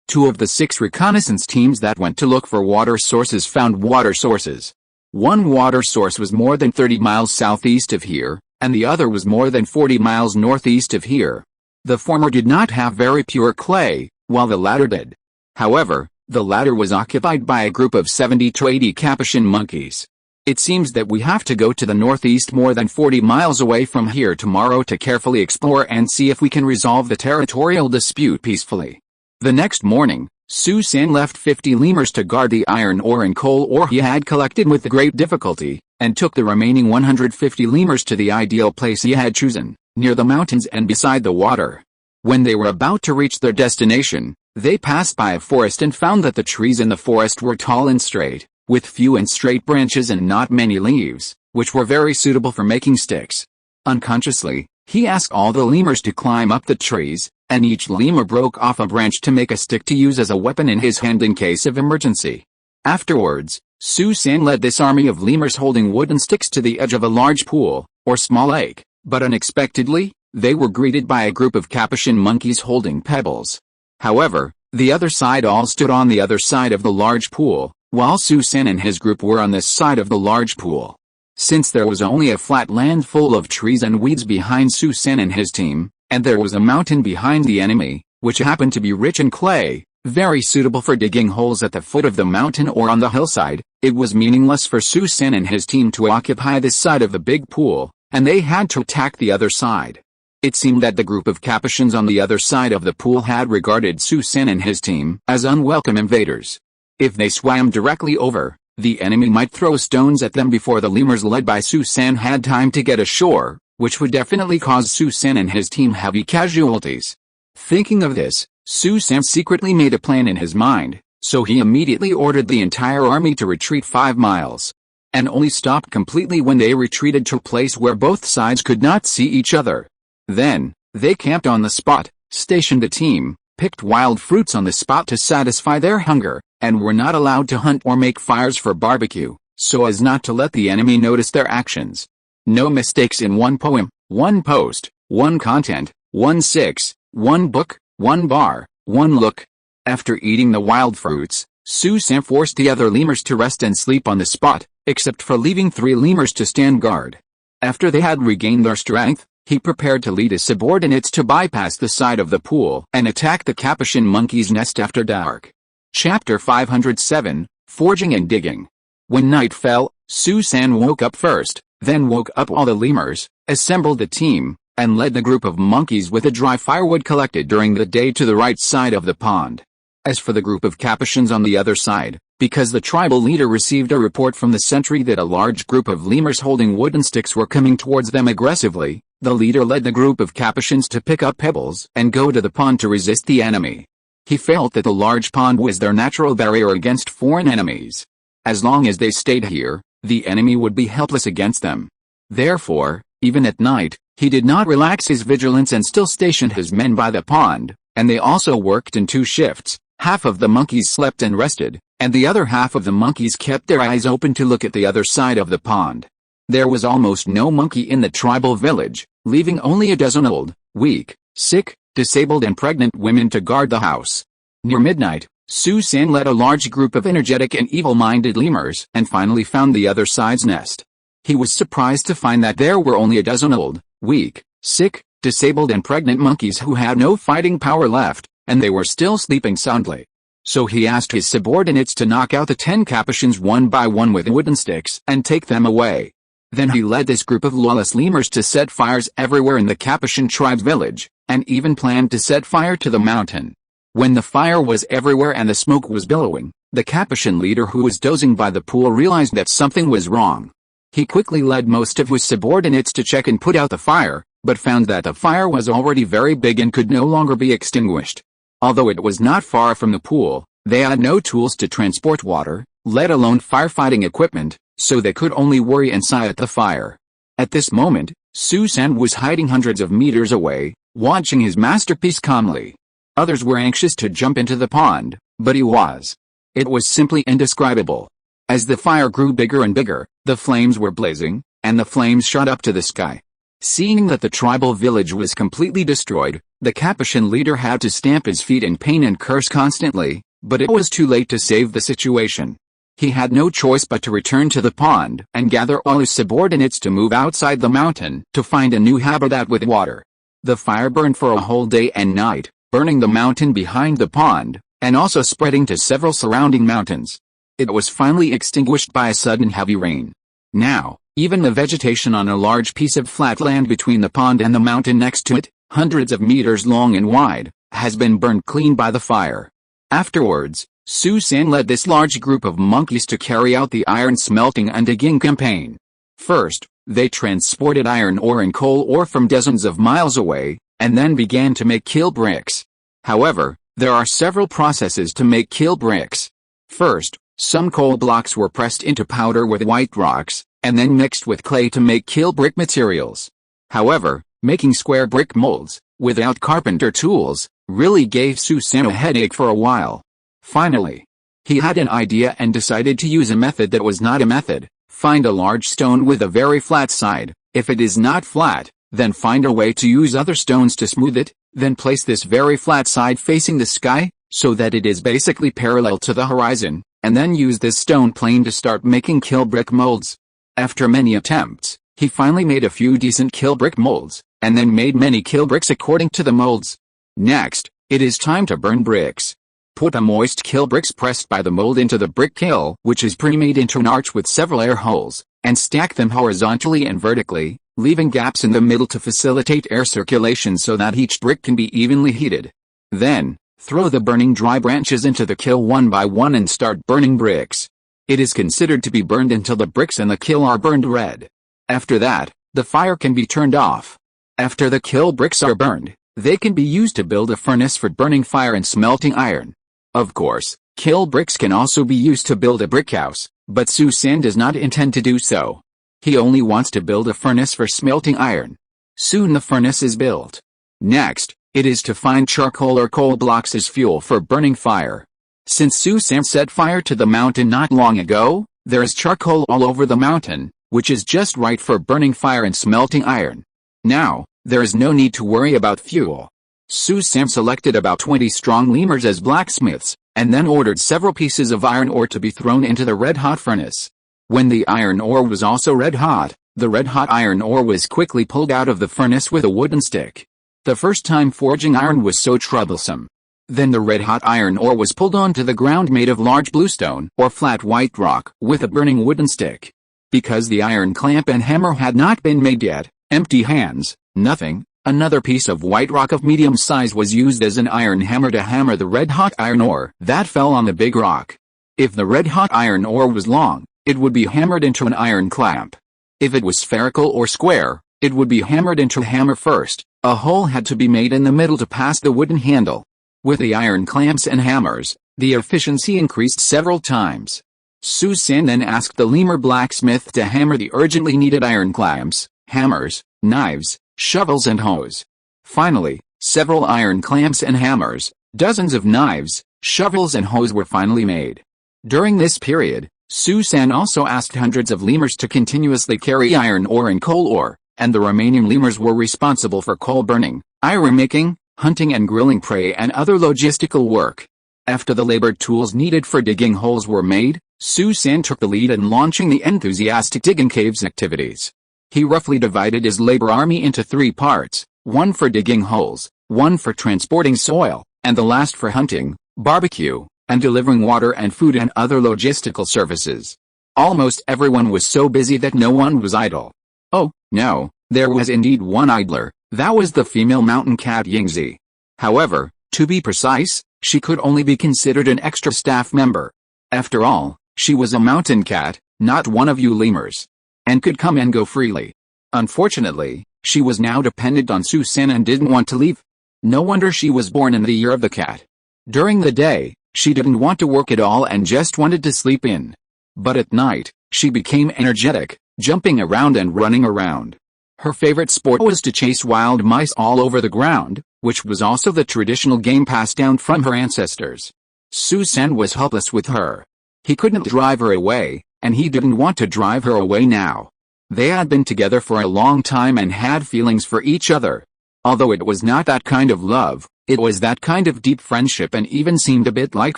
2 of the 6 reconnaissance teams that went to look for water sources found water sources. One water source was more than 30 miles southeast of here, and the other was more than 40 miles northeast of here. The former did not have very pure clay, while the latter did. However, the latter was occupied by a group of 70 to 80 Capuchin monkeys. It seems that we have to go to the northeast more than 40 miles away from here tomorrow to carefully explore and see if we can resolve the territorial dispute peacefully. The next morning, Su-san left 50 lemurs to guard the iron ore and coal ore he had collected with great difficulty, and took the remaining 150 lemurs to the ideal place he had chosen, near the mountains and beside the water. When they were about to reach their destination, they passed by a forest and found that the trees in the forest were tall and straight, with few and straight branches and not many leaves, which were very suitable for making sticks. Unconsciously, he asked all the lemurs to climb up the trees, and each lemur broke off a branch to make a stick to use as a weapon in his hand in case of emergency. Afterwards, Su-san led this army of lemurs holding wooden sticks to the edge of a large pool, or small lake, but unexpectedly, they were greeted by a group of Capuchin monkeys holding pebbles. However, the other side all stood on the other side of the large pool, while Su-san and his group were on this side of the large pool. Since there was only a flat land full of trees and weeds behind Su-san and his team, and there was a mountain behind the enemy, which happened to be rich in clay, very suitable for digging holes at the foot of the mountain or on the hillside, it was meaningless for Su-san and his team to occupy this side of the big pool, and they had to attack the other side. It seemed that the group of Capuchins on the other side of the pool had regarded Su-san and his team as unwelcome invaders. If they swam directly over, the enemy might throw stones at them before the lemurs led by Su-san had time to get ashore, which would definitely cause Su-san and his team heavy casualties. Thinking of this, Su-san secretly made a plan in his mind, so he immediately ordered the entire army to retreat 5 miles. And only stopped completely when they retreated to a place where both sides could not see each other. Then, they camped on the spot, stationed a team, picked wild fruits on the spot to satisfy their hunger, and were not allowed to hunt or make fires for barbecue, so as not to let the enemy notice their actions. No mistakes in one poem, one post, one content, 1/6, one book, one bar, one look. After eating the wild fruits, Su-san forced the other lemurs to rest and sleep on the spot, except for leaving 3 lemurs to stand guard. After they had regained their strength, he prepared to lead his subordinates to bypass the side of the pool and attack the Capuchin monkey's nest after dark. Chapter 507, Forging and Digging. When night fell, Su-san woke up first, then woke up all the lemurs, assembled the team, and led the group of monkeys with the dry firewood collected during the day to the right side of the pond. As for the group of Capuchins on the other side, because the tribal leader received a report from the sentry that a large group of lemurs holding wooden sticks were coming towards them aggressively, the leader led the group of Capuchins to pick up pebbles and go to the pond to resist the enemy. He felt that the large pond was their natural barrier against foreign enemies. As long as they stayed here, the enemy would be helpless against them. Therefore, even at night, he did not relax his vigilance and still stationed his men by the pond, and they also worked in 2 shifts. Half of the monkeys slept and rested, and the other half of the monkeys kept their eyes open to look at the other side of the pond. There was almost no monkey in the tribal village, leaving only a dozen old, weak, sick, disabled and pregnant women to guard the house. Near midnight, Su-san led a large group of energetic and evil-minded lemurs and finally found the other side's nest. He was surprised to find that there were only a dozen old, weak, sick, disabled and pregnant monkeys who had no fighting power left, and they were still sleeping soundly. So he asked his subordinates to knock out the 10 Capuchins one by one with wooden sticks and take them away. Then he led this group of lawless lemurs to set fires everywhere in the Capuchin tribe's village, and even planned to set fire to the mountain. When the fire was everywhere and the smoke was billowing, the Capuchin leader who was dozing by the pool realized that something was wrong. He quickly led most of his subordinates to check and put out the fire, but found that the fire was already very big and could no longer be extinguished. Although it was not far from the pool, they had no tools to transport water, let alone firefighting equipment, so they could only worry and sigh at the fire. At this moment, Su-san was hiding hundreds of meters away, watching his masterpiece calmly. Others were anxious to jump into the pond, but he was. It was simply indescribable. As the fire grew bigger and bigger, the flames were blazing, and the flames shot up to the sky. Seeing that the tribal village was completely destroyed, the Capuchin leader had to stamp his feet in pain and curse constantly, but it was too late to save the situation. He had no choice but to return to the pond and gather all his subordinates to move outside the mountain to find a new habitat with water. The fire burned for a whole day and night, burning the mountain behind the pond, and also spreading to several surrounding mountains. It was finally extinguished by a sudden heavy rain. Now, even the vegetation on a large piece of flat land between the pond and the mountain next to it, hundreds of meters long and wide, has been burned clean by the fire. Afterwards, Su-san led this large group of monkeys to carry out the iron smelting and digging campaign. First, they transported iron ore and coal ore from dozens of miles away, and then began to make kill bricks. However, there are several processes to make kill bricks. First, some coal blocks were pressed into powder with white rocks, and then mixed with clay to make kill brick materials. However, making square brick molds, without carpenter tools, really gave Su-san a headache for a while. Finally, he had an idea and decided to use a method that was not a method. Find a large stone with a very flat side. If it is not flat, then find a way to use other stones to smooth it, then place this very flat side facing the sky, so that it is basically parallel to the horizon, and then use this stone plane to start making kill brick molds. After many attempts, he finally made a few decent kill brick molds, and then made many kill bricks according to the molds. Next, it is time to burn bricks. Put a moist kill bricks pressed by the mold into the brick kiln, which is pre-made into an arch with several air holes, and stack them horizontally and vertically, leaving gaps in the middle to facilitate air circulation so that each brick can be evenly heated. Then, throw the burning dry branches into the kiln one by one and start burning bricks. It is considered to be burned until the bricks in the kiln are burned red. After that, the fire can be turned off. After the kiln bricks are burned, they can be used to build a furnace for burning fire and smelting iron. Of course, kiln bricks can also be used to build a brick house, but Su-san does not intend to do so. He only wants to build a furnace for smelting iron. Soon the furnace is built. Next, it is to find charcoal or coal blocks as fuel for burning fire. Since Su-san set fire to the mountain not long ago, there is charcoal all over the mountain, which is just right for burning fire and smelting iron. Now, there is no need to worry about fuel. Su-san selected about 20 strong lemurs as blacksmiths, and then ordered several pieces of iron ore to be thrown into the red-hot furnace. When the iron ore was also red-hot, the red-hot iron ore was quickly pulled out of the furnace with a wooden stick. The first time forging iron was so troublesome. Then the red-hot iron ore was pulled onto the ground made of large bluestone or flat white rock with a burning wooden stick. Because the iron clamp and hammer had not been made yet, empty hands, nothing. Another piece of white rock of medium size was used as an iron hammer to hammer the red-hot iron ore that fell on the big rock. If the red-hot iron ore was long, it would be hammered into an iron clamp. If it was spherical or square, it would be hammered into a hammer first. A hole had to be made in the middle to pass the wooden handle. With the iron clamps and hammers, the efficiency increased several times. Su-san then asked the lemur blacksmith to hammer the urgently needed iron clamps, hammers, knives, shovels and hoes. Finally, Several iron clamps and hammers, dozens of knives, shovels and hoes were finally made. During this period, Susan also asked hundreds of lemurs to continuously carry iron ore and coal ore, and the remaining lemurs were responsible for coal burning, iron making, hunting and grilling prey and other logistical work. After the labored tools needed for digging holes were made, Susan took the lead in launching the enthusiastic digging caves activities. He roughly divided his labor army into 3 parts, one for digging holes, one for transporting soil, and the last for hunting, barbecue, and delivering water and food and other logistical services. Almost everyone was so busy that no one was idle. Oh, no, there was indeed one idler, that was the female mountain cat Yingzi. However, to be precise, she could only be considered an extra staff member. After all, she was a mountain cat, not one of you lemurs, and could come and go freely. Unfortunately, she was now dependent on Susan and didn't want to leave. No wonder she was born in the year of the cat. During the day, she didn't want to work at all and just wanted to sleep in. But at night, she became energetic, jumping around and running around. Her favorite sport was to chase wild mice all over the ground, which was also the traditional game passed down from her ancestors. Susan was helpless with her. He couldn't drive her away, and he didn't want to drive her away now. They had been together for a long time and had feelings for each other. Although it was not that kind of love, it was that kind of deep friendship and even seemed a bit like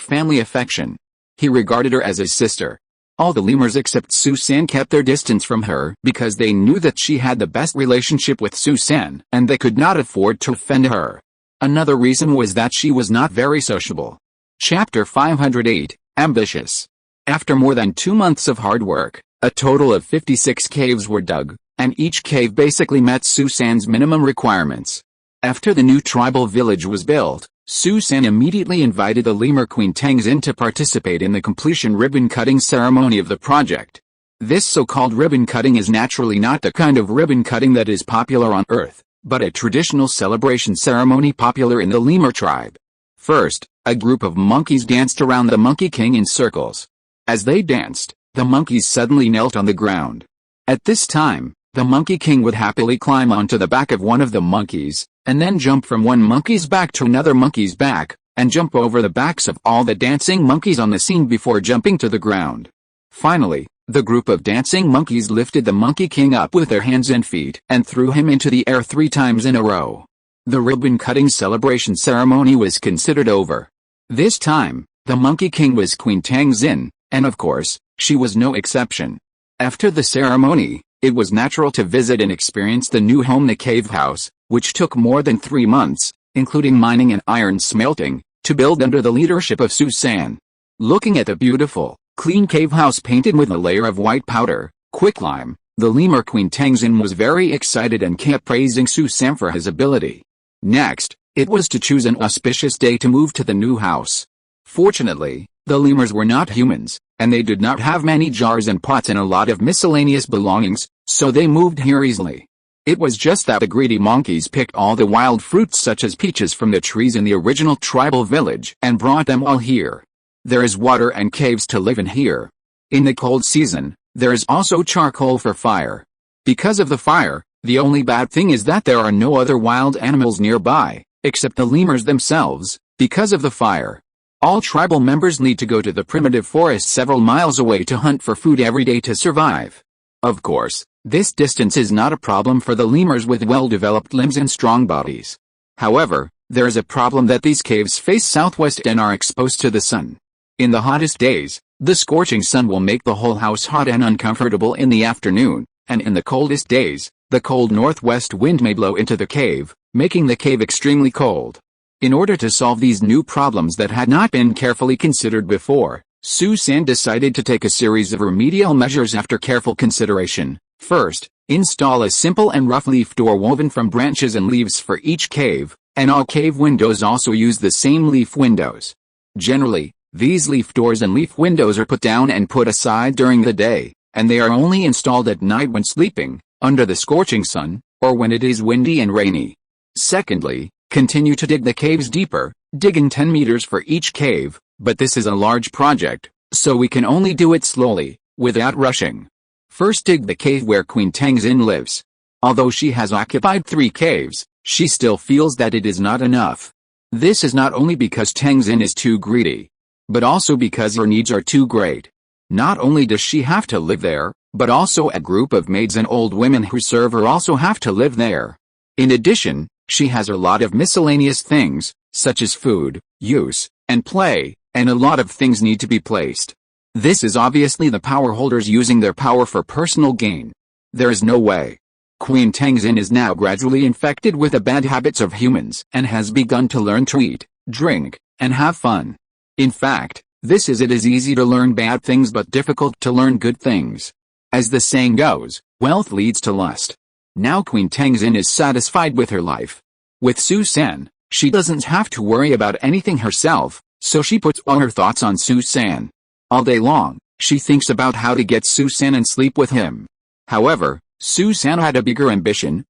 family affection. He regarded her as his sister. All the lemurs except Susan kept their distance from her because they knew that she had the best relationship with Susan and they could not afford to offend her. Another reason was that she was not very sociable. Chapter 508, Ambitious. After more than 2 months of hard work, a total of 56 caves were dug, and each cave basically met Susan's minimum requirements. After the new tribal village was built, Susan immediately invited the lemur queen Tangxin to participate in the completion ribbon-cutting ceremony of the project. This so-called ribbon-cutting is naturally not the kind of ribbon-cutting that is popular on Earth, but a traditional celebration ceremony popular in the lemur tribe. First, a group of monkeys danced around the Monkey King in circles. As they danced, the monkeys suddenly knelt on the ground. At this time, the Monkey King would happily climb onto the back of one of the monkeys, and then jump from one monkey's back to another monkey's back, and jump over the backs of all the dancing monkeys on the scene before jumping to the ground. Finally, the group of dancing monkeys lifted the Monkey King up with their hands and feet and threw him into the air 3 times in a row. The ribbon-cutting celebration ceremony was considered over. This time, the Monkey King was Queen Tangxin, and of course, she was no exception. After the ceremony, it was natural to visit and experience the new home, the cave house, which took more than 3 months, including mining and iron smelting, to build under the leadership of Susan. Looking at the beautiful, clean cave house painted with a layer of white powder, quicklime, the lemur queen Tangxin was very excited and kept praising Susan for his ability. Next, it was to choose an auspicious day to move to the new house. Fortunately, the lemurs were not humans, and they did not have many jars and pots and a lot of miscellaneous belongings, so they moved here easily. It was just that the greedy monkeys picked all the wild fruits such as peaches from the trees in the original tribal village and brought them all here. There is water and caves to live in here. In the cold season, there is also charcoal for fire. Because of the fire, the only bad thing is that there are no other wild animals nearby, except the lemurs themselves, because of the fire. All tribal members need to go to the primitive forest several miles away to hunt for food every day to survive. Of course, this distance is not a problem for the lemurs with well-developed limbs and strong bodies. However, there is a problem that these caves face southwest and are exposed to the sun. In the hottest days, the scorching sun will make the whole house hot and uncomfortable in the afternoon, and in the coldest days, the cold northwest wind may blow into the cave, making the cave extremely cold. In order to solve these new problems that had not been carefully considered before, Susan decided to take a series of remedial measures after careful consideration. First, install a simple and rough leaf door woven from branches and leaves for each cave, and all cave windows also use the same leaf windows. Generally, these leaf doors and leaf windows are put down and put aside during the day, and they are only installed at night when sleeping, under the scorching sun, or when it is windy and rainy. Secondly, continue to dig the caves deeper, digging 10 meters for each cave, but this is a large project, so we can only do it slowly, without rushing. First dig the cave where Queen Tangxin lives. Although she has occupied 3 caves, she still feels that it is not enough. This is not only because Tenzin is too greedy, but also because her needs are too great. Not only does she have to live there, but also a group of maids and old women who serve her also have to live there. In addition, she has a lot of miscellaneous things, such as food, use, and play, and a lot of things need to be placed. This is obviously the power holders using their power for personal gain. There is no way. Queen Tenzin is now gradually infected with the bad habits of humans and has begun to learn to eat, drink, and have fun. In fact, it is easy to learn bad things but difficult to learn good things. As the saying goes, wealth leads to lust. Now Queen Tenzin is satisfied with her life. With Su-san, she doesn't have to worry about anything herself, so she puts all her thoughts on Su-san. All day long, she thinks about how to get Su-san and sleep with him. However, Su-san had a bigger ambition,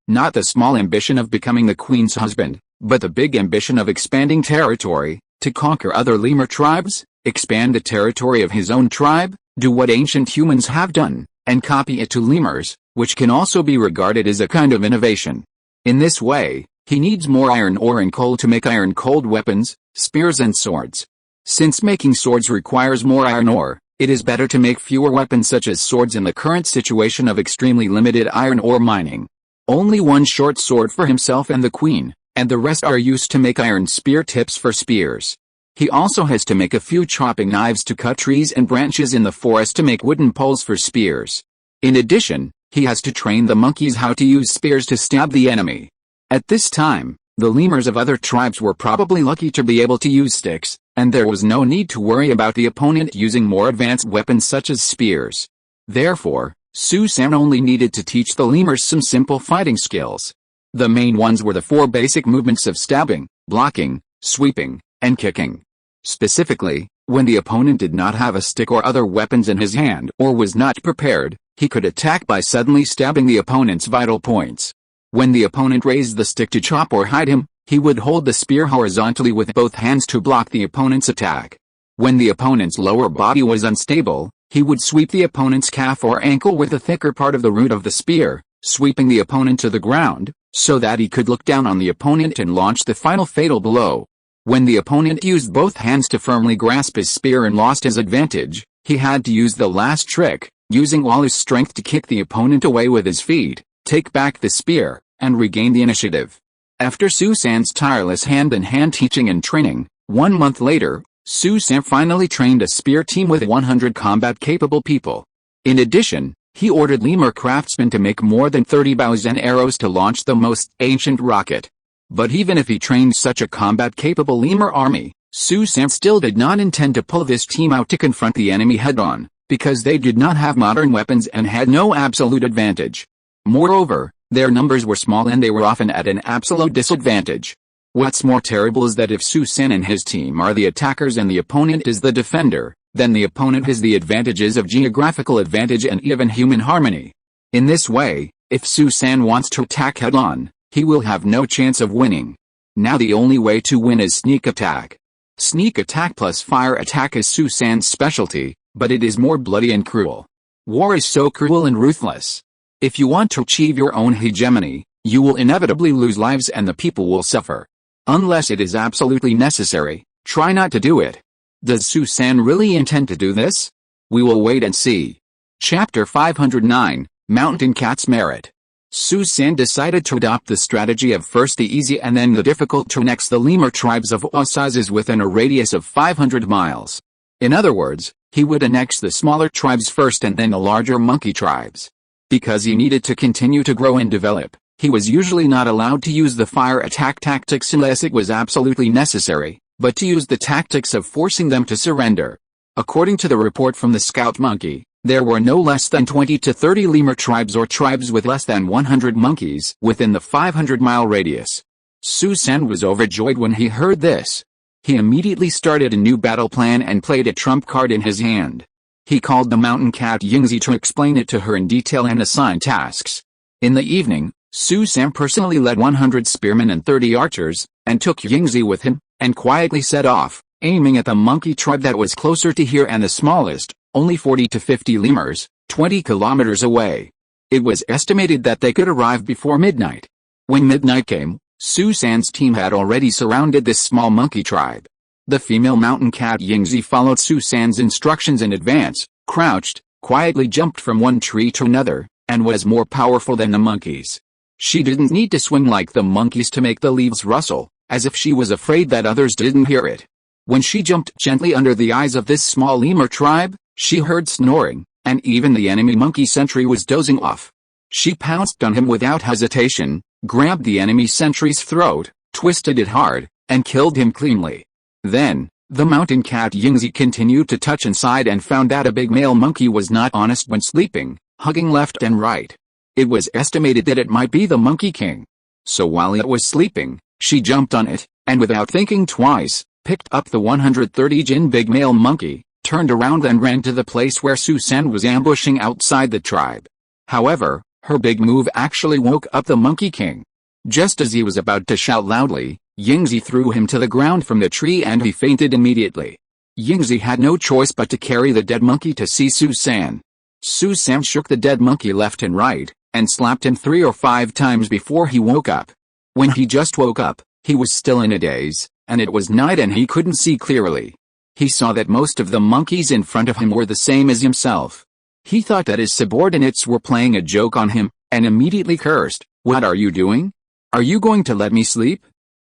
not the small ambition of becoming the queen's husband, but the big ambition of expanding territory, to conquer other lemur tribes, expand the territory of his own tribe, do what ancient humans have done, and copy it to lemurs, which can also be regarded as a kind of innovation. In this way, he needs more iron ore and coal to make iron-cold weapons, spears and swords. Since making swords requires more iron ore, it is better to make fewer weapons such as swords in the current situation of extremely limited iron ore mining. Only one short sword for himself and the queen, and the rest are used to make iron spear tips for spears. He also has to make a few chopping knives to cut trees and branches in the forest to make wooden poles for spears. In addition, he has to train the monkeys how to use spears to stab the enemy. At this time, the lemurs of other tribes were probably lucky to be able to use sticks, and there was no need to worry about the opponent using more advanced weapons such as spears. Therefore, Su-san only needed to teach the lemurs some simple fighting skills. The main ones were the 4 basic movements of stabbing, blocking, sweeping, and kicking. Specifically, when the opponent did not have a stick or other weapons in his hand or was not prepared, he could attack by suddenly stabbing the opponent's vital points. When the opponent raised the stick to chop or hide him, he would hold the spear horizontally with both hands to block the opponent's attack. When the opponent's lower body was unstable, he would sweep the opponent's calf or ankle with the thicker part of the root of the spear, sweeping the opponent to the ground, so that he could look down on the opponent and launch the final fatal blow. When the opponent used both hands to firmly grasp his spear and lost his advantage, he had to use the last trick, using all his strength to kick the opponent away with his feet, take back the spear, and regain the initiative. After Su-san's tireless hand-in-hand teaching and training, 1 month later, Su-san finally trained a spear team with 100 combat-capable people. In addition, he ordered lemur craftsmen to make more than 30 bows and arrows to launch the most ancient rocket. But even if he trained such a combat-capable lemur army, Su-san still did not intend to pull this team out to confront the enemy head-on, because they did not have modern weapons and had no absolute advantage. Moreover, their numbers were small and they were often at an absolute disadvantage. What's more terrible is that if Su-san and his team are the attackers and the opponent is the defender, then the opponent has the advantages of geographical advantage and even human harmony. In this way, if Su-san wants to attack head-on, he will have no chance of winning. Now the only way to win is sneak attack. Sneak attack plus fire attack is Su-san's specialty, but it is more bloody and cruel. War is so cruel and ruthless. If you want to achieve your own hegemony, you will inevitably lose lives and the people will suffer. Unless it is absolutely necessary, try not to do it. Does Su-san really intend to do this? We will wait and see. Chapter 509, Mountain Cat's Merit. Su-san decided to adopt the strategy of first the easy and then the difficult to annex the lemur tribes of all sizes within a radius of 500 miles. In other words, he would annex the smaller tribes first and then the larger monkey tribes. Because he needed to continue to grow and develop, he was usually not allowed to use the fire attack tactics unless it was absolutely necessary, but to use the tactics of forcing them to surrender. According to the report from the scout monkey, there were no less than 20 to 30 lemur tribes or tribes with less than 100 monkeys within the 500-mile radius. Su-san was overjoyed when he heard this. He immediately started a new battle plan and played a trump card in his hand. He called the mountain cat Yingzi to explain it to her in detail and assign tasks. In the evening, Su-san personally led 100 spearmen and 30 archers, and took Yingzi with him, and quietly set off, aiming at the monkey tribe that was closer to here and the smallest, only 40 to 50 lemurs, 20 kilometers away. It was estimated that they could arrive before midnight. When midnight came, Susan's team had already surrounded this small monkey tribe. The female mountain cat Yingzi followed Susan's instructions in advance, crouched, quietly jumped from one tree to another, and was more powerful than the monkeys. She didn't need to swing like the monkeys to make the leaves rustle, as if she was afraid that others didn't hear it. When she jumped gently under the eyes of this small lemur tribe, she heard snoring, and even the enemy monkey sentry was dozing off. She pounced on him without hesitation, grabbed the enemy sentry's throat, twisted it hard, and killed him cleanly. Then, the mountain cat Yingzi continued to touch inside and found that a big male monkey was not honest when sleeping, hugging left and right. It was estimated that it might be the Monkey King. So while it was sleeping, she jumped on it, and without thinking twice, picked up the 130-jin big male monkey, turned around and ran to the place where Susan was ambushing outside the tribe. However, her big move actually woke up the Monkey King. Just as he was about to shout loudly, Yingzi threw him to the ground from the tree and he fainted immediately. Yingzi had no choice but to carry the dead monkey to see Susan. Susan shook the dead monkey left and right, and slapped him 3 or 5 times before he woke up. When he just woke up, he was still in a daze, and it was night and he couldn't see clearly. He saw that most of the monkeys in front of him were the same as himself. He thought that his subordinates were playing a joke on him, and immediately cursed, "What are you doing? Are you going to let me sleep?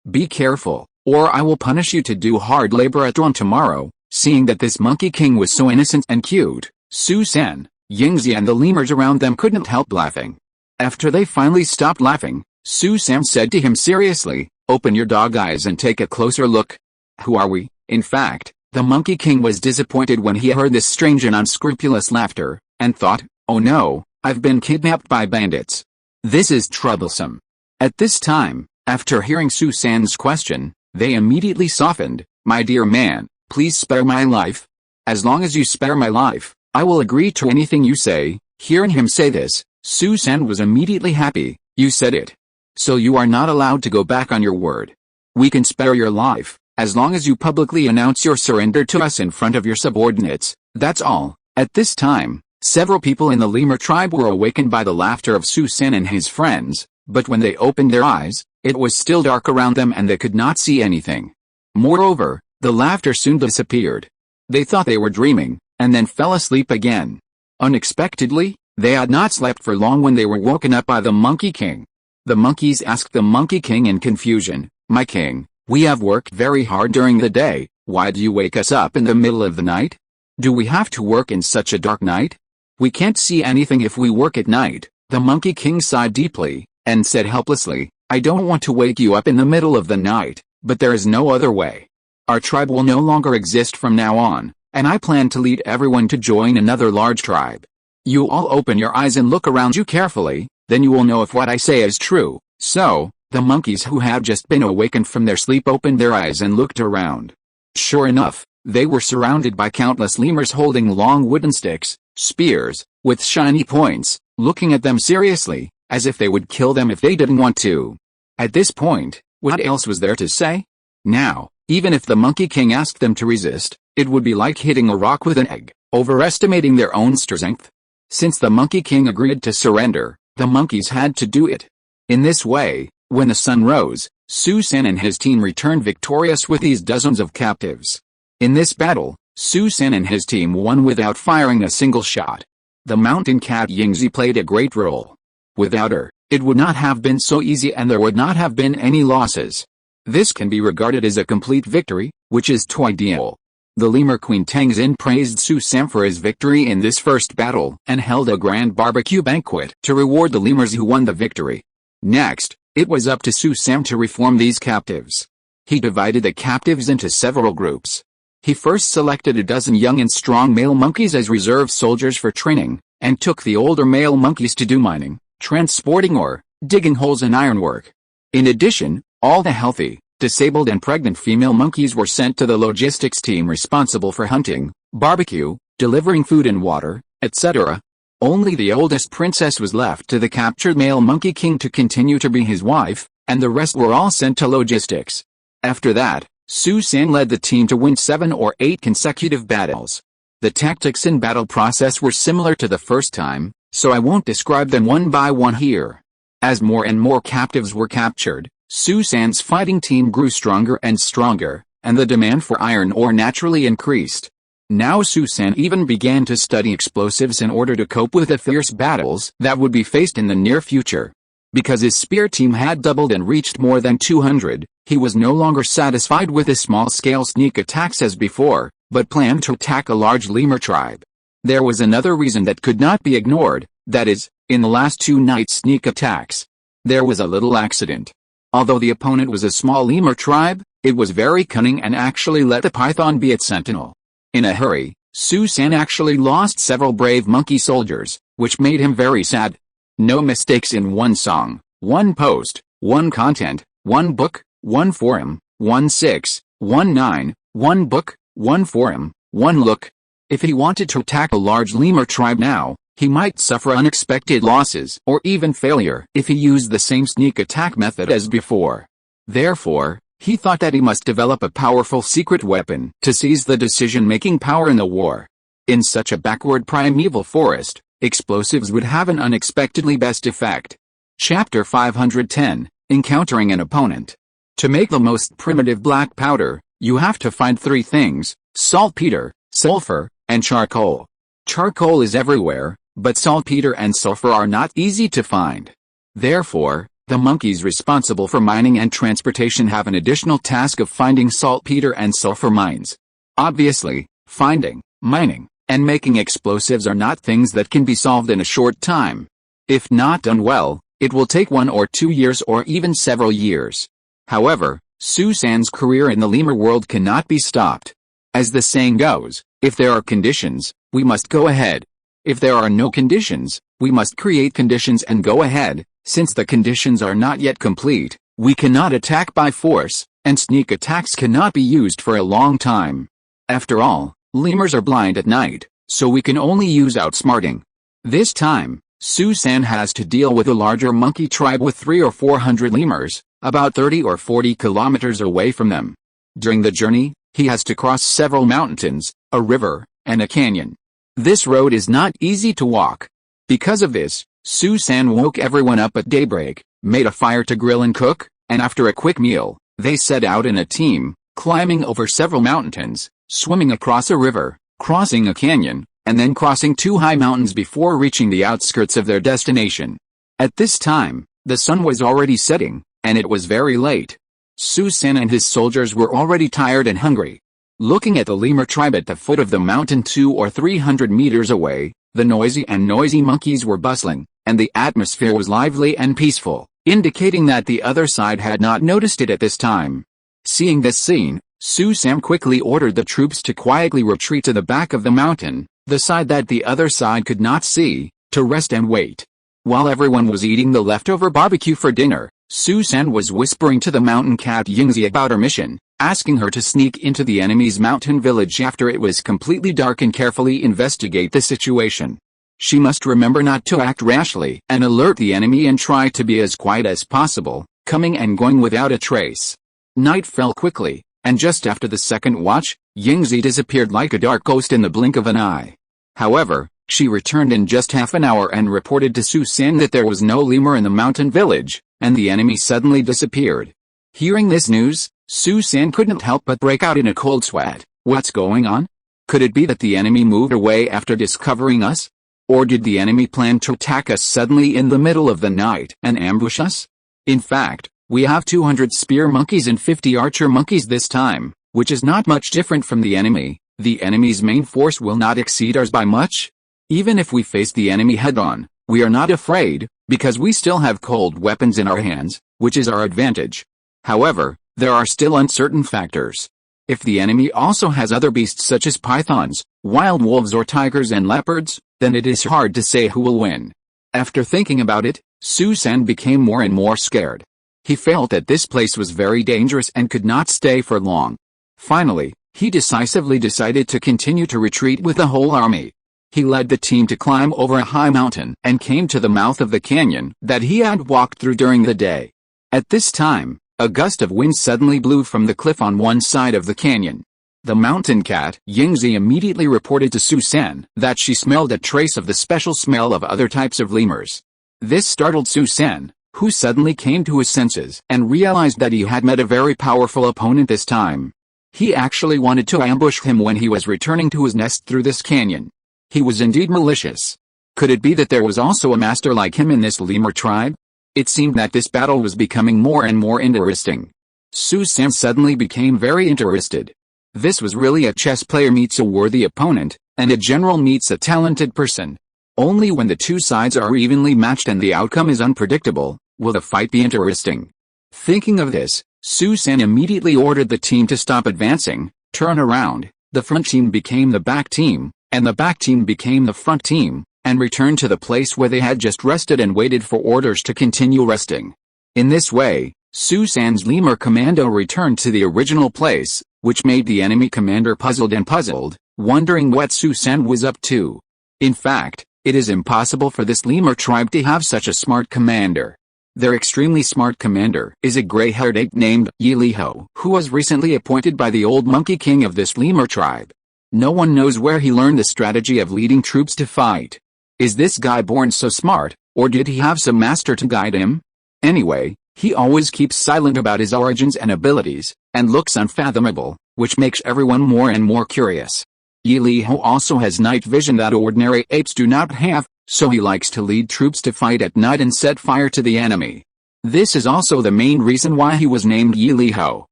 Be careful, or I will punish you to do hard labor at dawn tomorrow." Seeing that this Monkey King was so innocent and cute, Susan, Yingzi and the lemurs around them couldn't help laughing. After they finally stopped laughing, Susan said to him seriously, "Open your dog eyes and take a closer look. Who are we?" In fact, the Monkey King was disappointed when he heard this strange and unscrupulous laughter, and thought, "Oh no, I've been kidnapped by bandits. This is troublesome." At this time, after hearing Susan's question, they immediately softened. "My dear man, please spare my life. As long as you spare my life, I will agree to anything you say." Hearing him say this, Susan was immediately happy. "You said it. So you are not allowed to go back on your word. We can spare your life, as long as you publicly announce your surrender to us in front of your subordinates, that's all." At this time, several people in the lemur tribe were awakened by the laughter of Susan and his friends, but when they opened their eyes, it was still dark around them and they could not see anything. Moreover, the laughter soon disappeared. They thought they were dreaming, and then fell asleep again. Unexpectedly, they had not slept for long when they were woken up by the Monkey King. The monkeys asked the Monkey King in confusion, "My king, we have worked very hard during the day, why do you wake us up in the middle of the night? Do we have to work in such a dark night? We can't see anything if we work at night." The Monkey King sighed deeply, and said helplessly, "I don't want to wake you up in the middle of the night, but there is no other way. Our tribe will no longer exist from now on, and I plan to lead everyone to join another large tribe. You all open your eyes and look around you carefully, then you will know if what I say is true." So, the monkeys who had just been awakened from their sleep opened their eyes and looked around. Sure enough, they were surrounded by countless lemurs holding long wooden sticks, spears, with shiny points, looking at them seriously, as if they would kill them if they didn't want to. At this point, what else was there to say? Now, even if the Monkey King asked them to resist, it would be like hitting a rock with an egg, overestimating their own strength. Since the Monkey King agreed to surrender, the monkeys had to do it. In this way, when the sun rose, Susan and his team returned victorious with these dozens of captives. In this battle, Susan and his team won without firing a single shot. The mountain cat Yingzi played a great role. Without her, it would not have been so easy and there would not have been any losses. This can be regarded as a complete victory, which is too ideal. The lemur queen Tangxin praised Susan for his victory in this first battle and held a grand barbecue banquet to reward the lemurs who won the victory. Next, it was up to Susan to reform these captives. He divided the captives into several groups. He first selected a dozen young and strong male monkeys as reserve soldiers for training, and took the older male monkeys to do mining, transporting ore, digging holes and ironwork. In addition, all the healthy, disabled and pregnant female monkeys were sent to the logistics team responsible for hunting, barbecue, delivering food and water, etc. Only the oldest princess was left to the captured male Monkey King to continue to be his wife, and the rest were all sent to logistics. After that, Susan led the team to win 7 or 8 consecutive battles. The tactics and battle process were similar to the first time, so I won't describe them one by one here. As more and more captives were captured, Su San's fighting team grew stronger and stronger, and the demand for iron ore naturally increased. Now Su San even began to study explosives in order to cope with the fierce battles that would be faced in the near future. Because his spear team had doubled and reached more than 200, he was no longer satisfied with the small-scale sneak attacks as before, but planned to attack a large lemur tribe. There was another reason that could not be ignored, that is, in the last 2 night sneak attacks, there was a little accident. Although the opponent was a small lemur tribe, it was very cunning and actually let the python be its sentinel. In a hurry, Su San actually lost several brave monkey soldiers, which made him very sad. No mistakes in one song, one post, one content, one book, one forum, 1619, one book, one forum, one look. If he wanted to attack a large lemur tribe now, he might suffer unexpected losses or even failure if he used the same sneak attack method as before. Therefore, he thought that he must develop a powerful secret weapon to seize the decision-making power in the war. In such a backward primeval forest, explosives would have an unexpectedly best effect. Chapter 510, Encountering an Opponent. To make the most primitive black powder, you have to find 3 things: saltpeter, sulfur, and charcoal. Charcoal is everywhere, but saltpeter and sulfur are not easy to find. Therefore, the monkeys responsible for mining and transportation have an additional task of finding saltpeter and sulfur mines. Obviously, finding, mining, and making explosives are not things that can be solved in a short time. If not done well, it will take 1 or 2 years or even several years. However, Su San's career in the lemur world cannot be stopped. As the saying goes, if there are conditions, we must go ahead. If there are no conditions, we must create conditions and go ahead. Since the conditions are not yet complete, we cannot attack by force, and sneak attacks cannot be used for a long time. After all, lemurs are blind at night, so we can only use outsmarting. This time, Su San has to deal with a larger monkey tribe with 300 or 400 lemurs, about 30 or 40 kilometers away from them. During the journey, he has to cross several mountains, a river, and a canyon. This road is not easy to walk. Because of this, Su San woke everyone up at daybreak, made a fire to grill and cook, and after a quick meal, they set out in a team, climbing over several mountains, swimming across a river, crossing a canyon, and then crossing 2 high mountains before reaching the outskirts of their destination. At this time, the sun was already setting, and it was very late. Su San and his soldiers were already tired and hungry. Looking at the lemur tribe at the foot of the mountain 200 or 300 meters away, the noisy monkeys were bustling, and the atmosphere was lively and peaceful, indicating that the other side had not noticed it at this time. Seeing this scene, Su San quickly ordered the troops to quietly retreat to the back of the mountain, the side that the other side could not see, to rest and wait. While everyone was eating the leftover barbecue for dinner, Su San was whispering to the mountain cat Yingzi about her mission, asking her to sneak into the enemy's mountain village after it was completely dark and carefully investigate the situation. She must remember not to act rashly and alert the enemy and try to be as quiet as possible, coming and going without a trace. Night fell quickly, and just after the second watch, Yingzi disappeared like a dark ghost in the blink of an eye. However, she returned in just half an hour and reported to Su San that there was no lemur in the mountain village, and the enemy suddenly disappeared. Hearing this news, Su San couldn't help but break out in a cold sweat. What's going on? Could it be that the enemy moved away after discovering us? Or did the enemy plan to attack us suddenly in the middle of the night and ambush us? In fact, we have 200 spear monkeys and 50 archer monkeys this time, which is not much different from the enemy. The enemy's main force will not exceed ours by much. Even if we face the enemy head-on, we are not afraid, because we still have cold weapons in our hands, which is our advantage. However, there are still uncertain factors. If the enemy also has other beasts such as pythons, wild wolves or tigers and leopards, then it is hard to say who will win. After thinking about it, Su San became more and more scared. He felt that this place was very dangerous and could not stay for long. Finally, he decisively decided to continue to retreat with the whole army. He led the team to climb over a high mountain and came to the mouth of the canyon that he had walked through during the day. At this time, a gust of wind suddenly blew from the cliff on one side of the canyon. The mountain cat, Yingzi, immediately reported to Su San that she smelled a trace of the special smell of other types of lemurs. This startled Su San, who suddenly came to his senses and realized that he had met a very powerful opponent this time. He actually wanted to ambush him when he was returning to his nest through this canyon. He was indeed malicious. Could it be that there was also a master like him in this lemur tribe? It seemed that this battle was becoming more and more interesting. Su-san suddenly became very interested. This was really a chess player meets a worthy opponent, and a general meets a talented person. Only when the two sides are evenly matched and the outcome is unpredictable, will the fight be interesting. Thinking of this, Su-san immediately ordered the team to stop advancing, turn around. The front team became the back team, and the back team became the front team, and returned to the place where they had just rested and waited for orders to continue resting. In this way, Su-san's lemur commando returned to the original place, which made the enemy commander puzzled, wondering what Su-san was up to. In fact, it is impossible for this lemur tribe to have such a smart commander. Their extremely smart commander is a gray-haired ape named Yiliho, who was recently appointed by the old monkey king of this lemur tribe. No one knows where he learned the strategy of leading troops to fight. Is this guy born so smart, or did he have some master to guide him? Anyway, he always keeps silent about his origins and abilities, and looks unfathomable, which makes everyone more and more curious. Yiliho also has night vision that ordinary apes do not have, so he likes to lead troops to fight at night and set fire to the enemy. This is also the main reason why he was named Yiliho.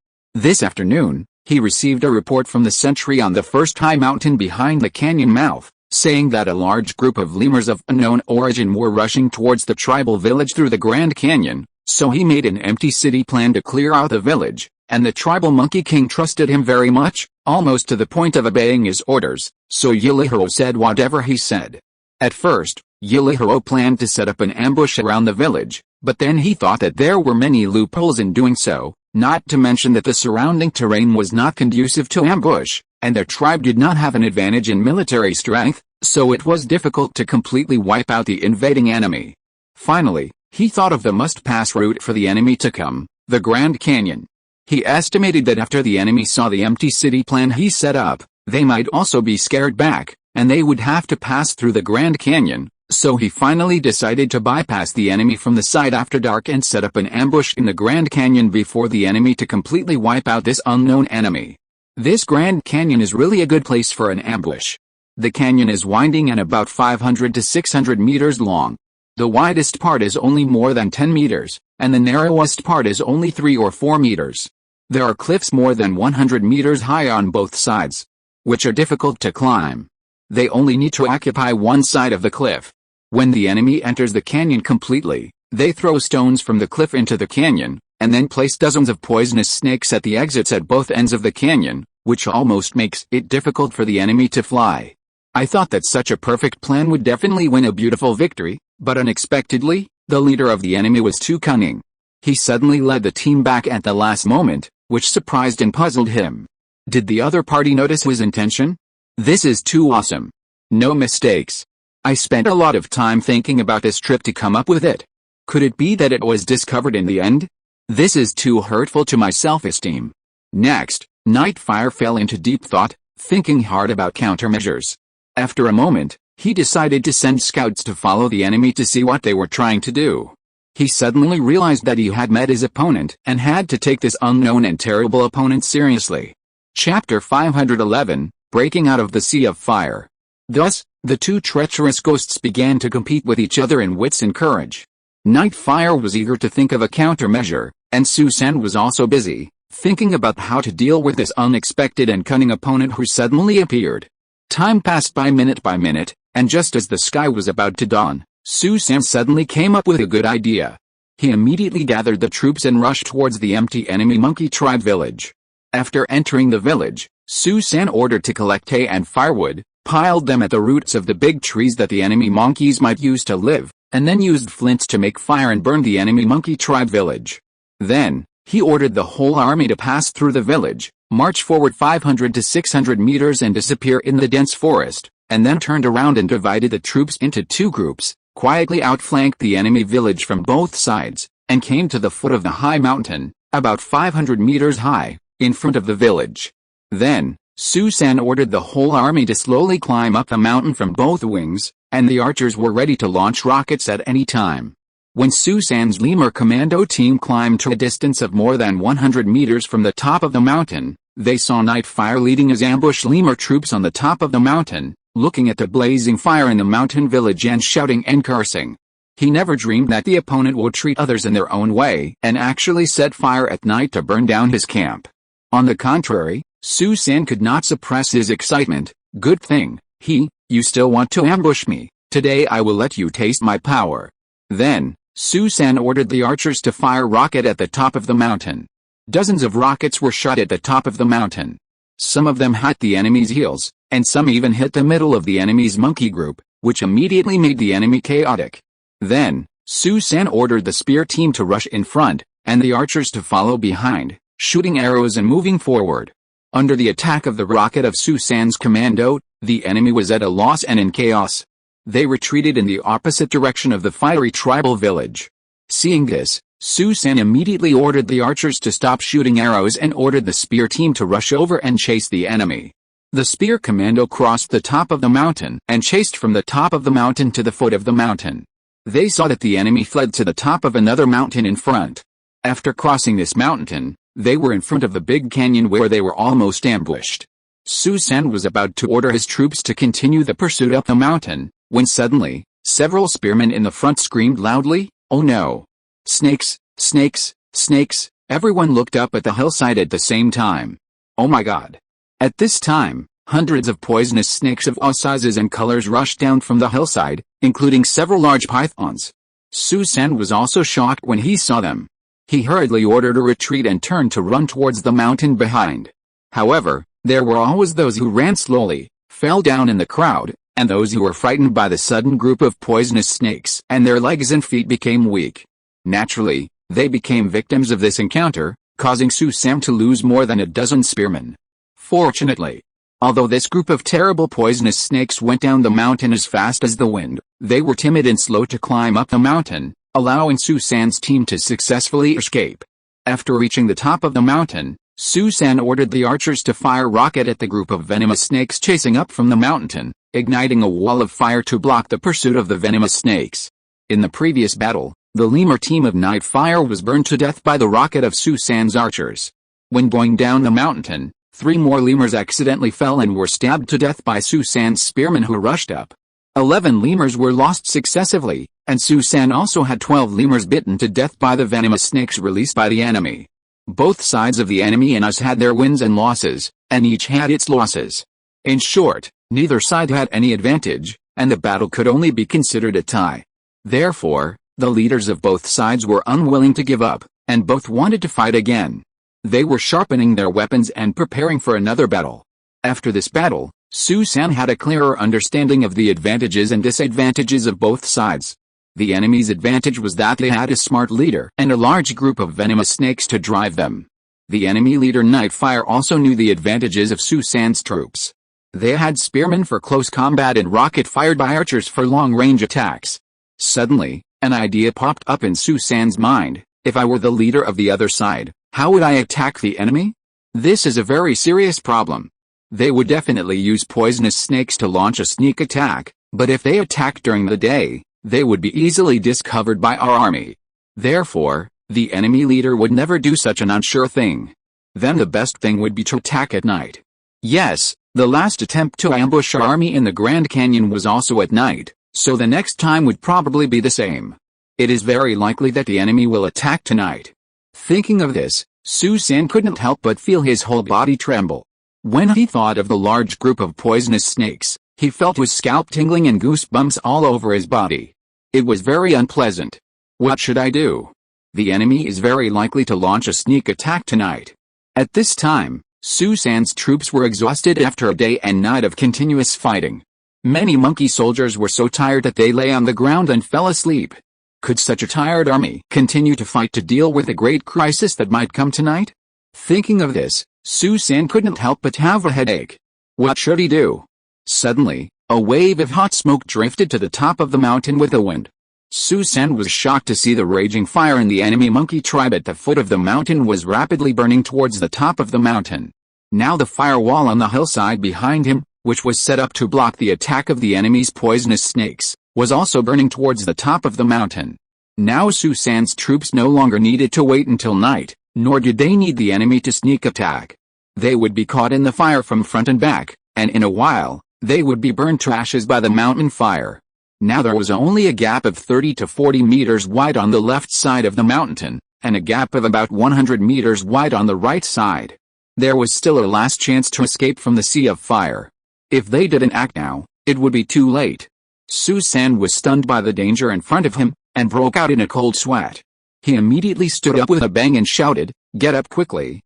This afternoon, he received a report from the sentry on the first high mountain behind the canyon mouth, saying that a large group of lemurs of unknown origin were rushing towards the tribal village through the Grand Canyon, so he made an empty city plan to clear out the village, and the tribal monkey king trusted him very much, almost to the point of obeying his orders, so Yiliho said whatever he said. At first, Yiliho planned to set up an ambush around the village, but then he thought that there were many loopholes in doing so, not to mention that the surrounding terrain was not conducive to ambush, and their tribe did not have an advantage in military strength, so it was difficult to completely wipe out the invading enemy. Finally, he thought of the must-pass route for the enemy to come, the Grand Canyon. He estimated that after the enemy saw the empty city plan he set up, they might also be scared back, and they would have to pass through the Grand Canyon, so he finally decided to bypass the enemy from the side after dark and set up an ambush in the Grand Canyon before the enemy to completely wipe out this unknown enemy. This Grand Canyon is really a good place for an ambush. The canyon is winding and about 500 to 600 meters long. The widest part is only more than 10 meters, and the narrowest part is only 3 or 4 meters. There are cliffs more than 100 meters high on both sides, which are difficult to climb. They only need to occupy one side of the cliff. When the enemy enters the canyon completely, they throw stones from the cliff into the canyon, and then place dozens of poisonous snakes at the exits at both ends of the canyon, which almost makes it difficult for the enemy to fly. I thought that such a perfect plan would definitely win a beautiful victory, but unexpectedly, the leader of the enemy was too cunning. He suddenly led the team back at the last moment, which surprised and puzzled him. Did the other party notice his intention? This is too awesome. No mistakes. I spent a lot of time thinking about this trip to come up with it. Could it be that it was discovered in the end? This is too hurtful to my self-esteem. Next, Nightfire fell into deep thought, thinking hard about countermeasures. After a moment, he decided to send scouts to follow the enemy to see what they were trying to do. He suddenly realized that he had met his opponent and had to take this unknown and terrible opponent seriously. Chapter 511, Breaking Out of the Sea of Fire. Thus, the two treacherous ghosts began to compete with each other in wits and courage. Nightfire was eager to think of a countermeasure, and Su-san was also busy, thinking about how to deal with this unexpected and cunning opponent who suddenly appeared. Time passed by minute, and just as the sky was about to dawn, Su-san suddenly came up with a good idea. He immediately gathered the troops and rushed towards the empty enemy monkey tribe village. After entering the village, Su-san ordered to collect hay and firewood, piled them at the roots of the big trees that the enemy monkeys might use to live, and then used flints to make fire and burn the enemy monkey tribe village. Then, he ordered the whole army to pass through the village, march forward 500 to 600 meters and disappear in the dense forest, and then turned around and divided the troops into two groups, quietly outflanked the enemy village from both sides, and came to the foot of the high mountain, about 500 meters high, in front of the village. Then, Su-san ordered the whole army to slowly climb up the mountain from both wings, and the archers were ready to launch rockets at any time. When Susan's lemur commando team climbed to a distance of more than 100 meters from the top of the mountain, they saw Nightfire leading his ambushed lemur troops on the top of the mountain, looking at the blazing fire in the mountain village and shouting and cursing. He never dreamed that the opponent would treat others in their own way and actually set fire at night to burn down his camp. On the contrary, Susan could not suppress his excitement. Good thing, you still want to ambush me. Today I will let you taste my power. Then, Susan ordered the archers to fire rocket at the top of the mountain. Dozens of rockets were shot at the top of the mountain. Some of them hit the enemy's heels, and some even hit the middle of the enemy's monkey group, which immediately made the enemy chaotic. Then, Susan ordered the spear team to rush in front, and the archers to follow behind, shooting arrows and moving forward. Under the attack of the rocket of Susan's commando, the enemy was at a loss and in chaos. They retreated in the opposite direction of the fiery tribal village. Seeing this, Susan immediately ordered the archers to stop shooting arrows and ordered the spear team to rush over and chase the enemy. The spear commando crossed the top of the mountain and chased from the top of the mountain to the foot of the mountain. They saw that the enemy fled to the top of another mountain in front. After crossing this mountain, they were in front of the big canyon where they were almost ambushed. Susan was about to order his troops to continue the pursuit up the mountain, when suddenly, several spearmen in the front screamed loudly, "Oh no! Snakes! Snakes! Snakes!" Everyone looked up at the hillside at the same time. Oh my God! At this time, hundreds of poisonous snakes of all sizes and colors rushed down from the hillside, including several large pythons. Susan was also shocked when he saw them. He hurriedly ordered a retreat and turned to run towards the mountain behind. However, there were always those who ran slowly, fell down in the crowd, and those who were frightened by the sudden group of poisonous snakes, and their legs and feet became weak. Naturally, they became victims of this encounter, causing Susan to lose more than a dozen spearmen. Fortunately, although this group of terrible poisonous snakes went down the mountain as fast as the wind, they were timid and slow to climb up the mountain, allowing Susan's team to successfully escape. After reaching the top of the mountain, Susan ordered the archers to fire rocket at the group of venomous snakes chasing up from the mountain, igniting a wall of fire to block the pursuit of the venomous snakes. In the previous battle, the lemur team of Nightfire was burned to death by the rocket of Susan's archers. When going down the mountain, 3 more lemurs accidentally fell and were stabbed to death by Susan's spearmen who rushed up. 11 lemurs were lost successively, and Susan also had 12 lemurs bitten to death by the venomous snakes released by the enemy. Both sides of the enemy and us had their wins and losses, and each had its losses. In short, neither side had any advantage, and the battle could only be considered a tie. Therefore, the leaders of both sides were unwilling to give up, and both wanted to fight again. They were sharpening their weapons and preparing for another battle. After this battle, Susan had a clearer understanding of the advantages and disadvantages of both sides. The enemy's advantage was that they had a smart leader and a large group of venomous snakes to drive them. The enemy leader Nightfire also knew the advantages of Susan's troops. They had spearmen for close combat and rocket fired by archers for long-range attacks. Suddenly, an idea popped up in Susan's mind. If I were the leader of the other side, how would I attack the enemy? This is a very serious problem. They would definitely use poisonous snakes to launch a sneak attack, but if they attacked during the day, they would be easily discovered by our army. Therefore, the enemy leader would never do such an unsure thing. Then the best thing would be to attack at night. Yes, the last attempt to ambush our army in the Grand Canyon was also at night, so the next time would probably be the same. It is very likely that the enemy will attack tonight. Thinking of this, Susan couldn't help but feel his whole body tremble. When he thought of the large group of poisonous snakes, he felt his scalp tingling and goosebumps all over his body. It was very unpleasant. What should I do? The enemy is very likely to launch a sneak attack tonight. At this time, Susan's troops were exhausted after a day and night of continuous fighting. Many monkey soldiers were so tired that they lay on the ground and fell asleep. Could such a tired army continue to fight to deal with the great crisis that might come tonight? Thinking of this, Susan couldn't help but have a headache. What should he do? Suddenly, a wave of hot smoke drifted to the top of the mountain with the wind. Susan was shocked to see the raging fire in the enemy monkey tribe at the foot of the mountain was rapidly burning towards the top of the mountain. Now the firewall on the hillside behind him, which was set up to block the attack of the enemy's poisonous snakes, was also burning towards the top of the mountain. Now Su San's troops no longer needed to wait until night, nor did they need the enemy to sneak attack. They would be caught in the fire from front and back, and in a while, they would be burned to ashes by the mountain fire. Now there was only a gap of 30 to 40 meters wide on the left side of the mountain, and a gap of about 100 meters wide on the right side. There was still a last chance to escape from the sea of fire. If they didn't act now, it would be too late. Su San was stunned by the danger in front of him, and broke out in a cold sweat. He immediately stood up with a bang and shouted, get up quickly,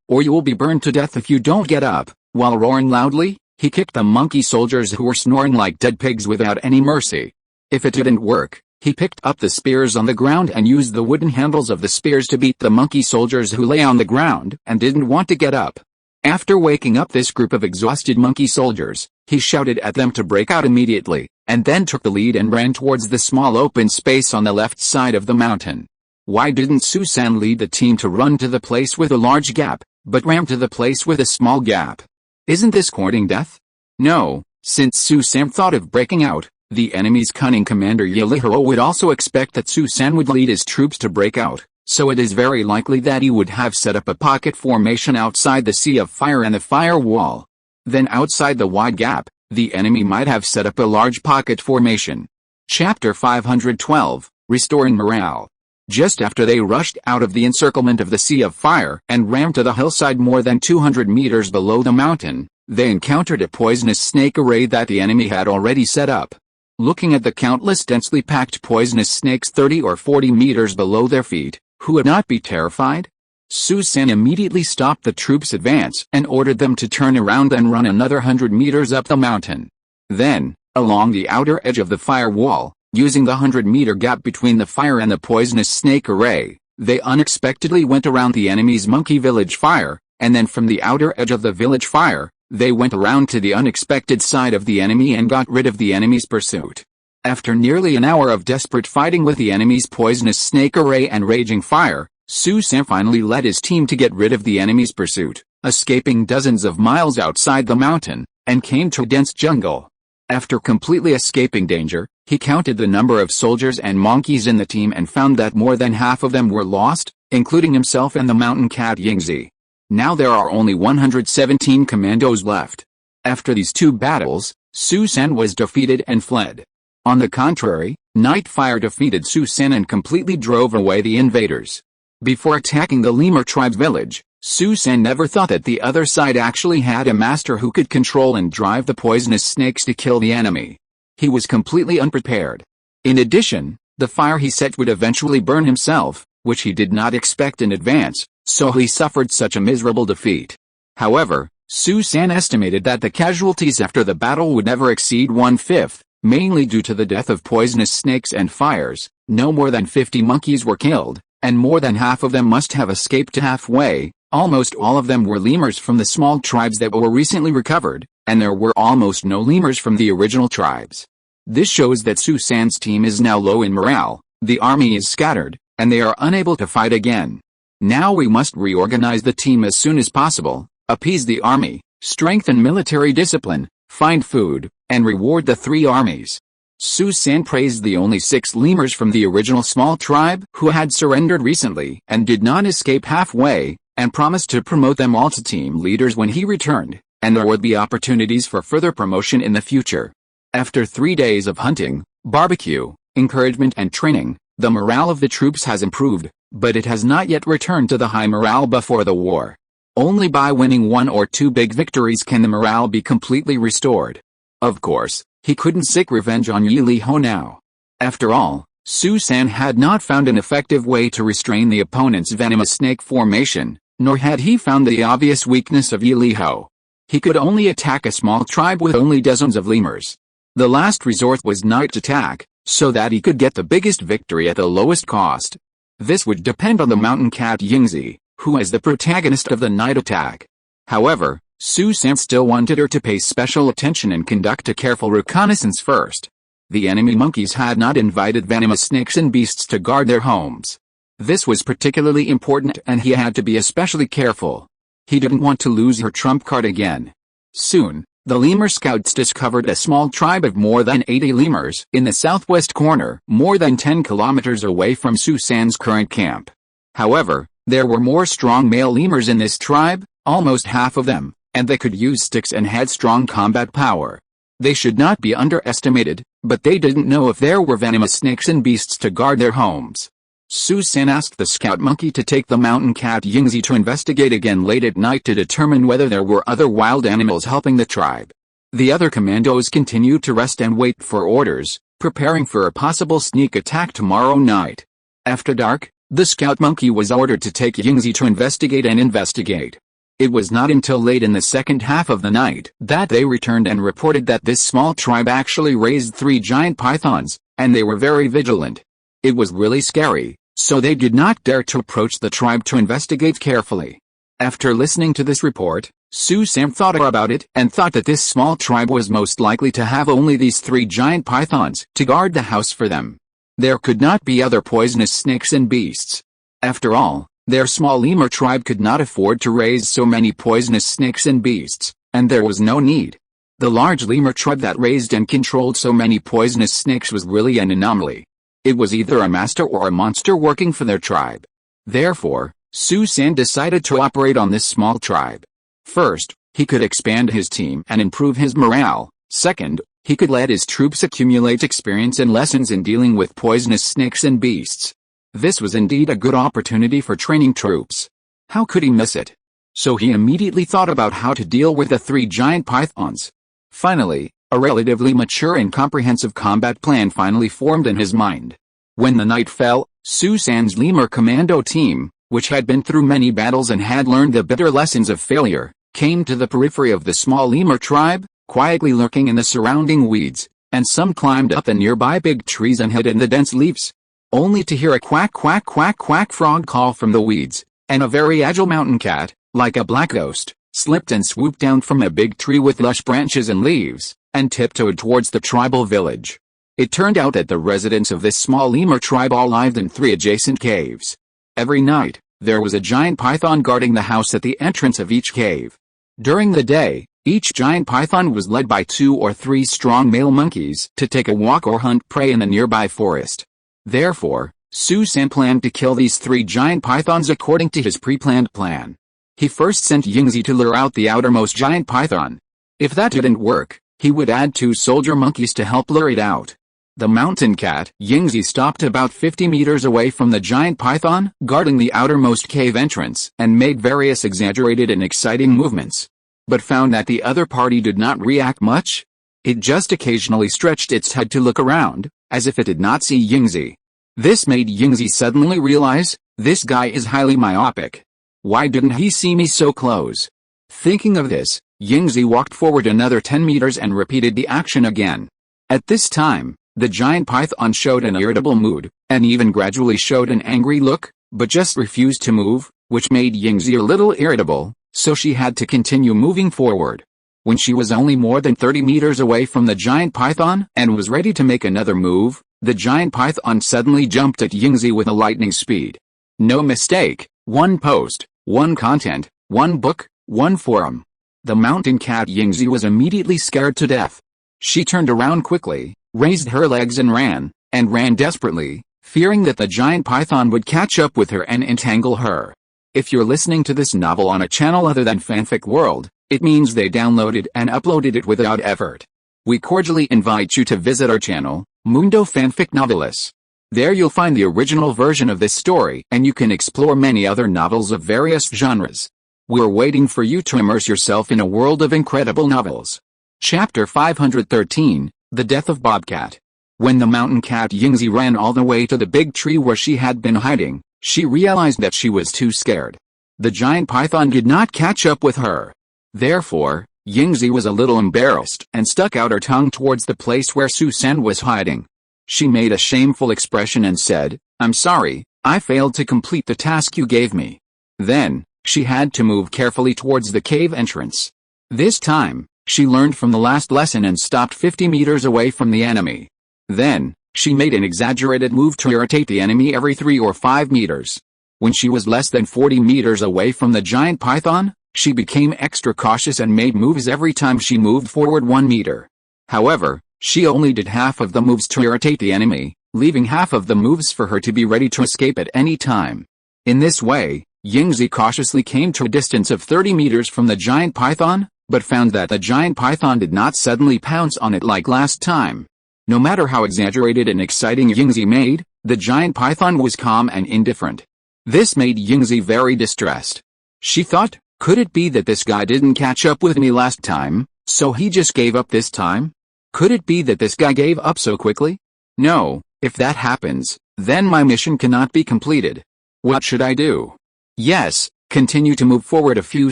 or you will be burned to death if you don't get up." While roaring loudly, he kicked the monkey soldiers who were snoring like dead pigs without any mercy. If it didn't work, he picked up the spears on the ground and used the wooden handles of the spears to beat the monkey soldiers who lay on the ground and didn't want to get up. After waking up this group of exhausted monkey soldiers, he shouted at them to break out immediately, and then took the lead and ran towards the small open space on the left side of the mountain. Why didn't Su San lead the team to run to the place with a large gap, but ran to the place with a small gap? Isn't this courting death? No, since Su San thought of breaking out, the enemy's cunning commander Yilihiro would also expect that Su San would lead his troops to break out, so it is very likely that he would have set up a pocket formation outside the sea of fire and the fire wall. Then outside the wide gap, the enemy might have set up a large pocket formation. Chapter 512, Restoring Morale. Just after they rushed out of the encirclement of the sea of fire and ran to the hillside more than 200 meters below the mountain, they encountered a poisonous snake array that the enemy had already set up. Looking at the countless densely packed poisonous snakes 30 or 40 meters below their feet, who would not be terrified? Su San immediately stopped the troops' advance and ordered them to turn around and run another 100 meters up the mountain. Then, along the outer edge of the fire wall, using the 100-meter gap between the fire and the poisonous snake array, they unexpectedly went around the enemy's monkey village fire, and then from the outer edge of the village fire, they went around to the unexpected side of the enemy and got rid of the enemy's pursuit. After nearly an hour of desperate fighting with the enemy's poisonous snake array and raging fire, Su San finally led his team to get rid of the enemy's pursuit, escaping dozens of miles outside the mountain, and came to a dense jungle. After completely escaping danger, he counted the number of soldiers and monkeys in the team and found that more than half of them were lost, including himself and the mountain cat Yingzi. Now there are only 117 commandos left. After these two battles, Su San was defeated and fled. On the contrary, Nightfire defeated Su San and completely drove away the invaders. Before attacking the lemur tribe's village, Su San never thought that the other side actually had a master who could control and drive the poisonous snakes to kill the enemy. He was completely unprepared. In addition, the fire he set would eventually burn himself, which he did not expect in advance, so he suffered such a miserable defeat. However, Su San estimated that the casualties after the battle would never exceed 1/5, mainly due to the death of poisonous snakes and fires. No more than 50 monkeys were killed, and more than half of them must have escaped halfway. Almost all of them were lemurs from the small tribes that were recently recovered, and there were almost no lemurs from the original tribes. This shows that Su San's team is now low in morale, the army is scattered, and they are unable to fight again. Now we must reorganize the team as soon as possible, appease the army, strengthen military discipline, find food, and reward the three armies. Su San praised the only 6 lemurs from the original small tribe who had surrendered recently and did not escape halfway, and promised to promote them all to team leaders when he returned, and there would be opportunities for further promotion in the future. After 3 days of hunting, barbecue, encouragement and training, the morale of the troops has improved, but it has not yet returned to the high morale before the war. Only by winning 1 or 2 big victories can the morale be completely restored. Of course, he couldn't seek revenge on Yilihiro now. After all, Su San had not found an effective way to restrain the opponent's venomous snake formation, nor had he found the obvious weakness of Yilihiro. He could only attack a small tribe with only dozens of lemurs. The last resort was night attack, so that he could get the biggest victory at the lowest cost. This would depend on the mountain cat Yingzi, who is the protagonist of the night attack. However, Su San still wanted her to pay special attention and conduct a careful reconnaissance first. The enemy monkeys had not invited venomous snakes and beasts to guard their homes. This was particularly important and he had to be especially careful. He didn't want to lose her trump card again. Soon, The lemur scouts discovered a small tribe of more than 80 lemurs in the southwest corner, more than 10 kilometers away from Susan's current camp. However, there were more strong male lemurs in this tribe, almost half of them, and they could use sticks and had strong combat power. They should not be underestimated, but they didn't know if there were venomous snakes and beasts to guard their homes. Susan asked the scout monkey to take the mountain cat Yingzi to investigate again late at night to determine whether there were other wild animals helping the tribe. The other commandos continued to rest and wait for orders, preparing for a possible sneak attack tomorrow night. After dark, the scout monkey was ordered to take Yingzi to investigate. It was not until late in the second half of the night that they returned and reported that this small tribe actually raised 3 giant pythons, and they were very vigilant. It was really scary, so they did not dare to approach the tribe to investigate carefully. After listening to this report, Susan thought about it and thought that this small tribe was most likely to have only these 3 giant pythons to guard the house for them. There could not be other poisonous snakes and beasts. After all, their small lemur tribe could not afford to raise so many poisonous snakes and beasts, and there was no need. The large lemur tribe that raised and controlled so many poisonous snakes was really an anomaly. It was either a master or a monster working for their tribe. Therefore, Susan decided to operate on this small tribe. First, he could expand his team and improve his morale. Second, he could let his troops accumulate experience and lessons in dealing with poisonous snakes and beasts. This was indeed a good opportunity for training troops. How could he miss it? So he immediately thought about how to deal with the 3 giant pythons. Finally, a relatively mature and comprehensive combat plan finally formed in his mind. When the night fell, Susan's lemur commando team, which had been through many battles and had learned the bitter lessons of failure, came to the periphery of the small lemur tribe, quietly lurking in the surrounding weeds, and some climbed up the nearby big trees and hid in the dense leaves. Only to hear a quack quack quack quack frog call from the weeds, and a very agile mountain cat, like a black ghost, slipped and swooped down from a big tree with lush branches and leaves, and tiptoed towards the tribal village. It turned out that the residents of this small lemur tribe all lived in 3 adjacent caves. Every night, there was a giant python guarding the house at the entrance of each cave. During the day, each giant python was led by 2 or 3 strong male monkeys to take a walk or hunt prey in the nearby forest. Therefore, Susan planned to kill these 3 giant pythons according to his pre-planned plan. He first sent Yingzi to lure out the outermost giant python. If that didn't work, he would add 2 soldier monkeys to help lure it out. The mountain cat Yingzi stopped about 50 meters away from the giant python, guarding the outermost cave entrance, and made various exaggerated and exciting movements. But found that the other party did not react much. It just occasionally stretched its head to look around, as if it did not see Yingzi. This made Yingzi suddenly realize, this guy is highly myopic. Why didn't he see me so close? Thinking of this, Yingzi walked forward another 10 meters and repeated the action again. At this time, the giant python showed an irritable mood, and even gradually showed an angry look, but just refused to move, which made Yingzi a little irritable, so she had to continue moving forward. When she was only more than 30 meters away from the giant python and was ready to make another move, the giant python suddenly jumped at Yingzi with a lightning speed. No mistake, 1 post, 1 content, 1 book, 1 forum. The mountain cat Yingzi was immediately scared to death. She turned around quickly, raised her legs and ran desperately, fearing that the giant python would catch up with her and entangle her. If you're listening to this novel on a channel other than Fanfic World, it means they downloaded and uploaded it without effort. We cordially invite you to visit our channel, Mundo Fanfic Novelis. There you'll find the original version of this story and you can explore many other novels of various genres. We're waiting for you to immerse yourself in a world of incredible novels. Chapter 513, The Death of Bobcat. When the mountain cat Yingzi ran all the way to the big tree where she had been hiding, she realized that she was too scared. The giant python did not catch up with her. Therefore, Yingzi was a little embarrassed and stuck out her tongue towards the place where Susan was hiding. She made a shameful expression and said, "I'm sorry, I failed to complete the task you gave me." Then, she had to move carefully towards the cave entrance. This time, she learned from the last lesson and stopped 50 meters away from the enemy. Then, she made an exaggerated move to irritate the enemy every 3 or 5 meters. When she was less than 40 meters away from the giant python, she became extra cautious and made moves every time she moved forward 1 meter. However, she only did half of the moves to irritate the enemy, leaving half of the moves for her to be ready to escape at any time. In this way, Yingzi cautiously came to a distance of 30 meters from the giant python, but found that the giant python did not suddenly pounce on it like last time. No matter how exaggerated and exciting Yingzi made, the giant python was calm and indifferent. This made Yingzi very distressed. She thought, could it be that this guy didn't catch up with me last time, so he just gave up this time? Could it be that this guy gave up so quickly? No, if that happens, then my mission cannot be completed. What should I do? Yes, continue to move forward a few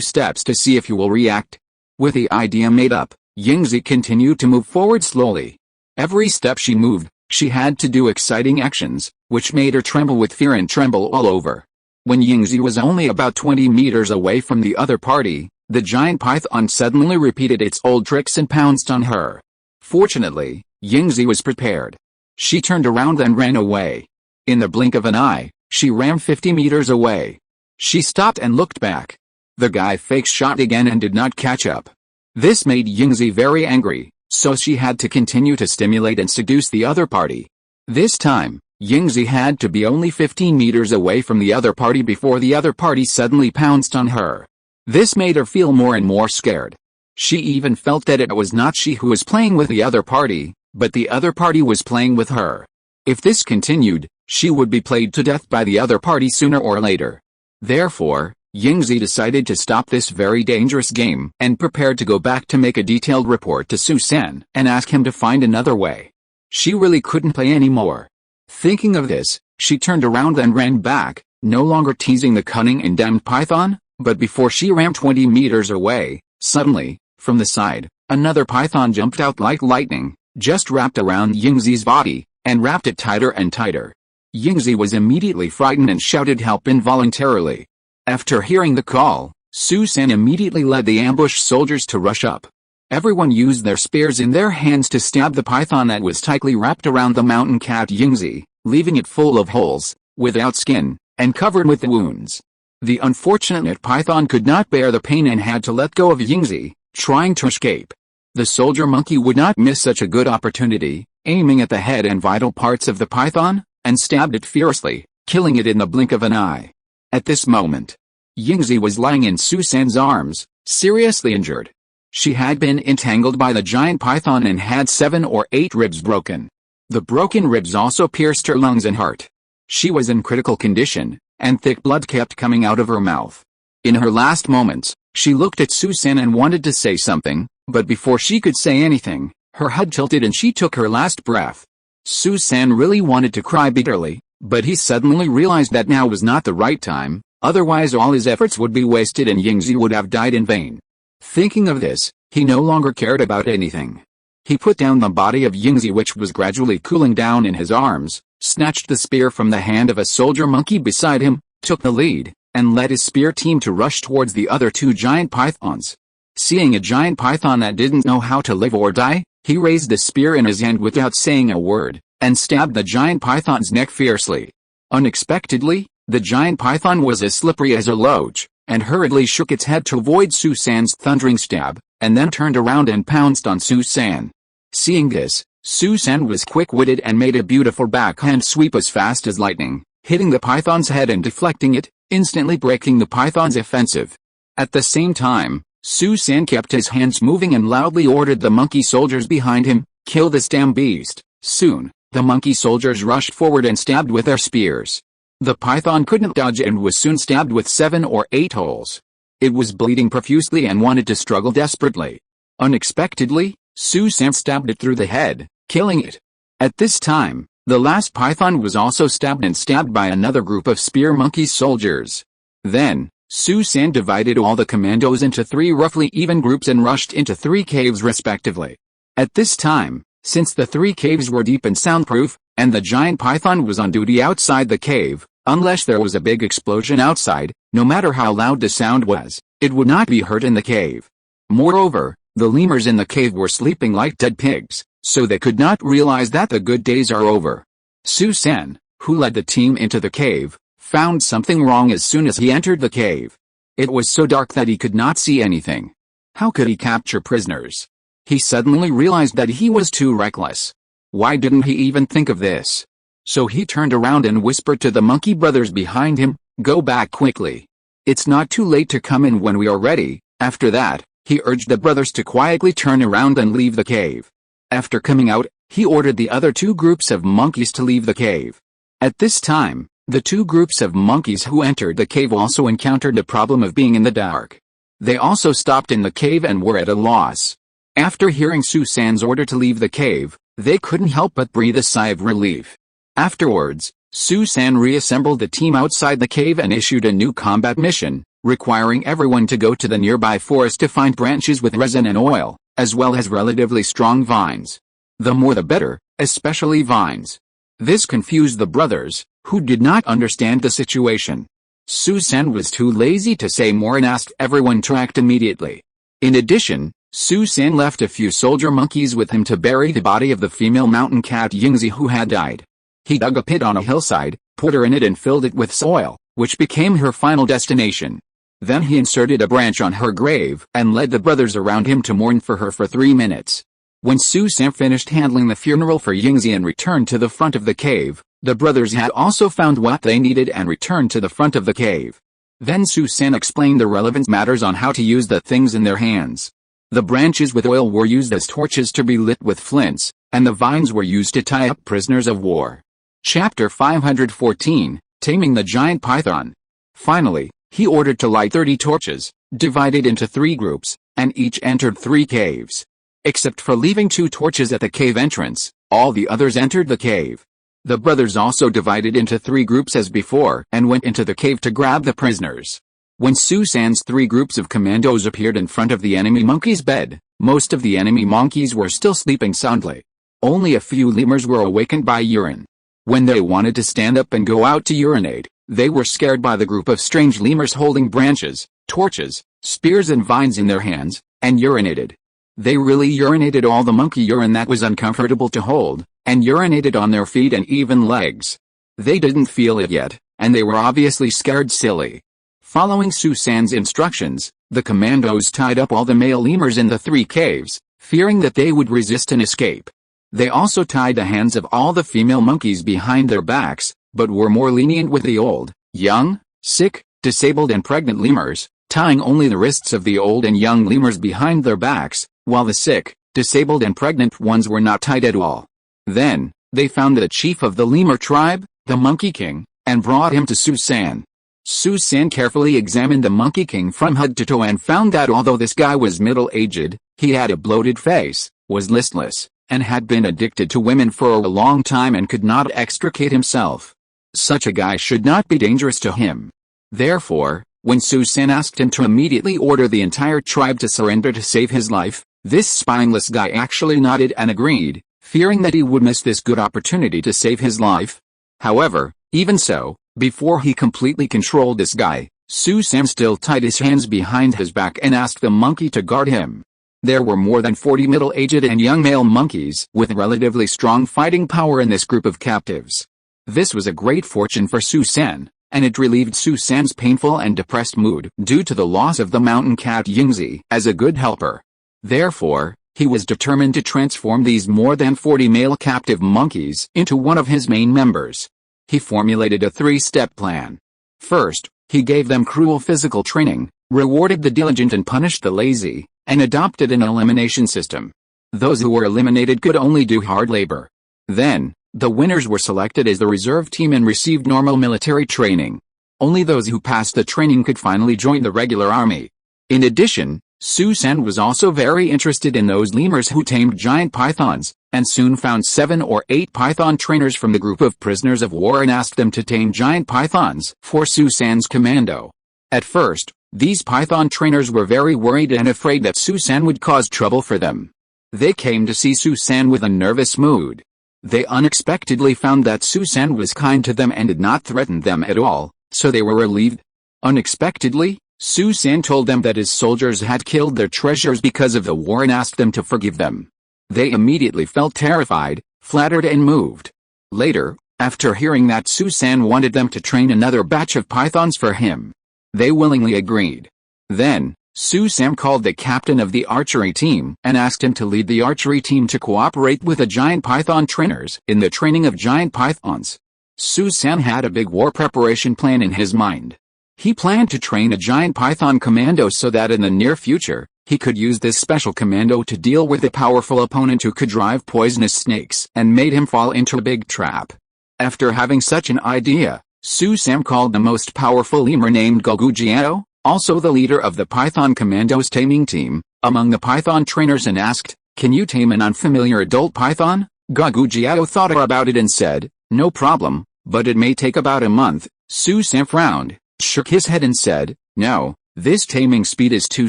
steps to see if you will react. With the idea made up, Yingzi continued to move forward slowly. Every step she moved, she had to do exciting actions, which made her tremble with fear and tremble all over. When Yingzi was only about 20 meters away from the other party, the giant python suddenly repeated its old tricks and pounced on her. Fortunately, Yingzi was prepared. She turned around and ran away. In the blink of an eye, she ran 50 meters away. She stopped and looked back. The Gao Feifei shot again and did not catch up. This made Yingzi very angry, so she had to continue to stimulate and seduce the other party. This time, Yingzi had to be only 15 meters away from the other party before the other party suddenly pounced on her. This made her feel more and more scared. She even felt that it was not she who was playing with the other party, but the other party was playing with her. If this continued, she would be played to death by the other party sooner or later. Therefore, Yingzi decided to stop this very dangerous game and prepared to go back to make a detailed report to Su San and ask him to find another way. She really couldn't play anymore. Thinking of this, she turned around and ran back, no longer teasing the cunning and damned python, but before she ran 20 meters away, suddenly, from the side, another python jumped out like lightning, just wrapped around Yingzi's body, and wrapped it tighter and tighter. Yingzi was immediately frightened and shouted help involuntarily. After hearing the call, Su San immediately led the ambushed soldiers to rush up. Everyone used their spears in their hands to stab the python that was tightly wrapped around the mountain cat Yingzi, leaving it full of holes, without skin, and covered with wounds. The unfortunate python could not bear the pain and had to let go of Yingzi, trying to escape. The soldier monkey would not miss such a good opportunity, aiming at the head and vital parts of the python, and stabbed it fiercely, killing it in the blink of an eye. At this moment, Yingzi was lying in Su San's arms, seriously injured. She had been entangled by the giant python and had 7 or 8 ribs broken. The broken ribs also pierced her lungs and heart. She was in critical condition, and thick blood kept coming out of her mouth. In her last moments, she looked at Su San and wanted to say something, but before she could say anything, her head tilted and she took her last breath. Su San really wanted to cry bitterly, but he suddenly realized that now was not the right time, otherwise all his efforts would be wasted and Yingzi would have died in vain. Thinking of this, he no longer cared about anything. He put down the body of Yingzi, which was gradually cooling down, in his arms, snatched the spear from the hand of a soldier monkey beside him, took the lead, and led his spear team to rush towards the other 2 giant pythons. Seeing a giant python that didn't know how to live or die, he raised the spear in his hand without saying a word, and stabbed the giant python's neck fiercely. Unexpectedly, the giant python was as slippery as a loach, and hurriedly shook its head to avoid Su San's thundering stab, and then turned around and pounced on Su San. Seeing this, Su San was quick-witted and made a beautiful backhand sweep as fast as lightning, hitting the python's head and deflecting it, instantly breaking the python's offensive. At the same time, Su San kept his hands moving and loudly ordered the monkey soldiers behind him, "Kill this damn beast." Soon, the monkey soldiers rushed forward and stabbed with their spears. The python couldn't dodge and was soon stabbed with 7 or 8 holes. It was bleeding profusely and wanted to struggle desperately. Unexpectedly, Su San stabbed it through the head, killing it. At this time, the last python was also stabbed by another group of spear monkey soldiers. Then, Su San divided all the commandos into 3 roughly even groups and rushed into 3 caves respectively. At this time, since the 3 caves were deep and soundproof, and the giant python was on duty outside the cave, unless there was a big explosion outside, no matter how loud the sound was, it would not be heard in the cave. Moreover, the lemurs in the cave were sleeping like dead pigs, so they could not realize that the good days are over. Su San, who led the team into the cave, found something wrong as soon as he entered the cave. It was so dark that he could not see anything. How could he capture prisoners? He suddenly realized that he was too reckless. Why didn't he even think of this? So he turned around and whispered to the monkey brothers behind him, "Go back quickly. It's not too late to come in when we are ready." After that, he urged the brothers to quietly turn around and leave the cave. After coming out, he ordered the other two groups of monkeys to leave the cave. At this time, the two groups of monkeys who entered the cave also encountered the problem of being in the dark. They also stopped in the cave and were at a loss. After hearing Susan's order to leave the cave, they couldn't help but breathe a sigh of relief. Afterwards, Susan reassembled the team outside the cave and issued a new combat mission, requiring everyone to go to the nearby forest to find branches with resin and oil, as well as relatively strong vines. The more the better, especially vines. This confused the brothers, who did not understand the situation. Susan was too lazy to say more and asked everyone to act immediately. In addition, Susan left a few soldier monkeys with him to bury the body of the female mountain cat Yingzi who had died. He dug a pit on a hillside, put her in it and filled it with soil, which became her final destination. Then he inserted a branch on her grave and led the brothers around him to mourn for her for 3 minutes. When Susan finished handling the funeral for Yingzi and returned to the front of the cave, the brothers had also found what they needed and returned to the front of the cave. Then Susan explained the relevant matters on how to use the things in their hands. The branches with oil were used as torches to be lit with flints, and the vines were used to tie up prisoners of war. Chapter 514, Taming the Giant Python. Finally, he ordered to light 30 torches, divided into 3 groups, and each entered 3 caves. Except for leaving 2 torches at the cave entrance, all the others entered the cave. The brothers also divided into 3 groups as before and went into the cave to grab the prisoners. When Susan's 3 groups of commandos appeared in front of the enemy monkey's bed, most of the enemy monkeys were still sleeping soundly. Only a few lemurs were awakened by urine. When they wanted to stand up and go out to urinate, they were scared by the group of strange lemurs holding branches, torches, spears and vines in their hands, and urinated. They really urinated all the monkey urine that was uncomfortable to hold, and urinated on their feet and even legs. They didn't feel it yet, and they were obviously scared silly. Following Susan's instructions, the commandos tied up all the male lemurs in the 3 caves, fearing that they would resist and escape. They also tied the hands of all the female monkeys behind their backs, but were more lenient with the old, young, sick, disabled and pregnant lemurs, tying only the wrists of the old and young lemurs behind their backs, while the sick, disabled and pregnant ones were not tied at all. Then, they found the chief of the lemur tribe, the Monkey King, and brought him to Susan. Susan carefully examined the Monkey King from head to toe and found that although this guy was middle-aged, he had a bloated face, was listless, and had been addicted to women for a long time and could not extricate himself. Such a guy should not be dangerous to him. Therefore, when Susan asked him to immediately order the entire tribe to surrender to save his life, this spineless guy actually nodded and agreed, fearing that he would miss this good opportunity to save his life. However, even so, before he completely controlled this guy, Susan still tied his hands behind his back and asked the monkey to guard him. There were more than 40 middle-aged and young male monkeys with relatively strong fighting power in this group of captives. This was a great fortune for Susan, and it relieved Susan's painful and depressed mood due to the loss of the mountain cat Yingzi as a good helper. Therefore, he was determined to transform these more than 40 male captive monkeys into one of his main members. He formulated a 3-step plan. First, he gave them cruel physical training, rewarded the diligent and punished the lazy, and adopted an elimination system. Those who were eliminated could only do hard labor. Then, the winners were selected as the reserve team and received normal military training. Only those who passed the training could finally join the regular army. In addition, Susan was also very interested in those lemurs who tamed giant pythons, and soon found 7 or 8 python trainers from the group of prisoners of war and asked them to tame giant pythons for Susan's commando. At first, these python trainers were very worried and afraid that Susan would cause trouble for them. They came to see Susan with a nervous mood. They unexpectedly found that Susan was kind to them and did not threaten them at all, so they were relieved. Unexpectedly, Susan told them that his soldiers had killed their treasures because of the war and asked them to forgive them. They immediately felt terrified, flattered and moved. Later, after hearing that Susan wanted them to train another batch of pythons for him, They willingly agreed. Then, Sam called the captain of the archery team and asked him to lead the archery team to cooperate with the giant python trainers in the training of giant pythons. Sam had a big war preparation plan in his mind. He planned to train a giant python commando so that in the near future, he could use this special commando to deal with a powerful opponent who could drive poisonous snakes and made him fall into a big trap. After having such an idea, Sam called the most powerful lemur named Gagujiao, also the leader of the Python Commandos taming team, among the python trainers and asked, "Can you tame an unfamiliar adult python?" Gagujiao thought about it and said, "No problem, but it may take about a month." Sam frowned, shook his head and said, "No, this taming speed is too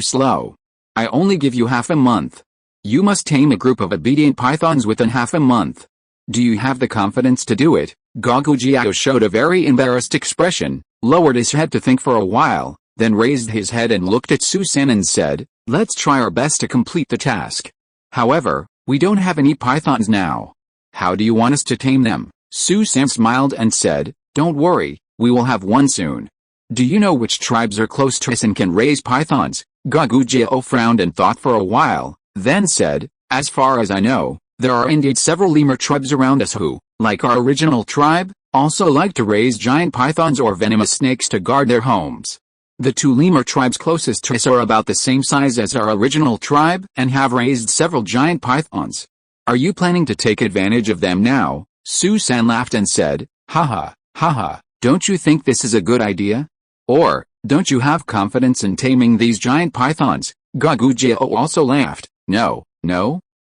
slow. I only give you half a month. You must tame a group of obedient pythons within half a month. Do you have the confidence to do it?" Gagujiao showed a very embarrassed expression, lowered his head to think for a while, then raised his head and looked at Sam and said, "Let's try our best to complete the task. However, we don't have any pythons now. How do you want us to tame them?" Sam smiled and said, "Don't worry, we will have one soon." "Do you know which tribes are close to us and can raise pythons?" Gagujiao frowned and thought for a while, then said, "As far as I know, there are indeed several lemur tribes around us who, like our original tribe, also like to raise giant pythons or venomous snakes to guard their homes. The two lemur tribes closest to us are about the same size as our original tribe and have raised several giant pythons. Are you planning to take advantage of them now?" Sam laughed and said, "Haha, haha, don't you think this is a good idea? Or, don't you have confidence in taming these giant pythons?" Gagujiao also laughed. No,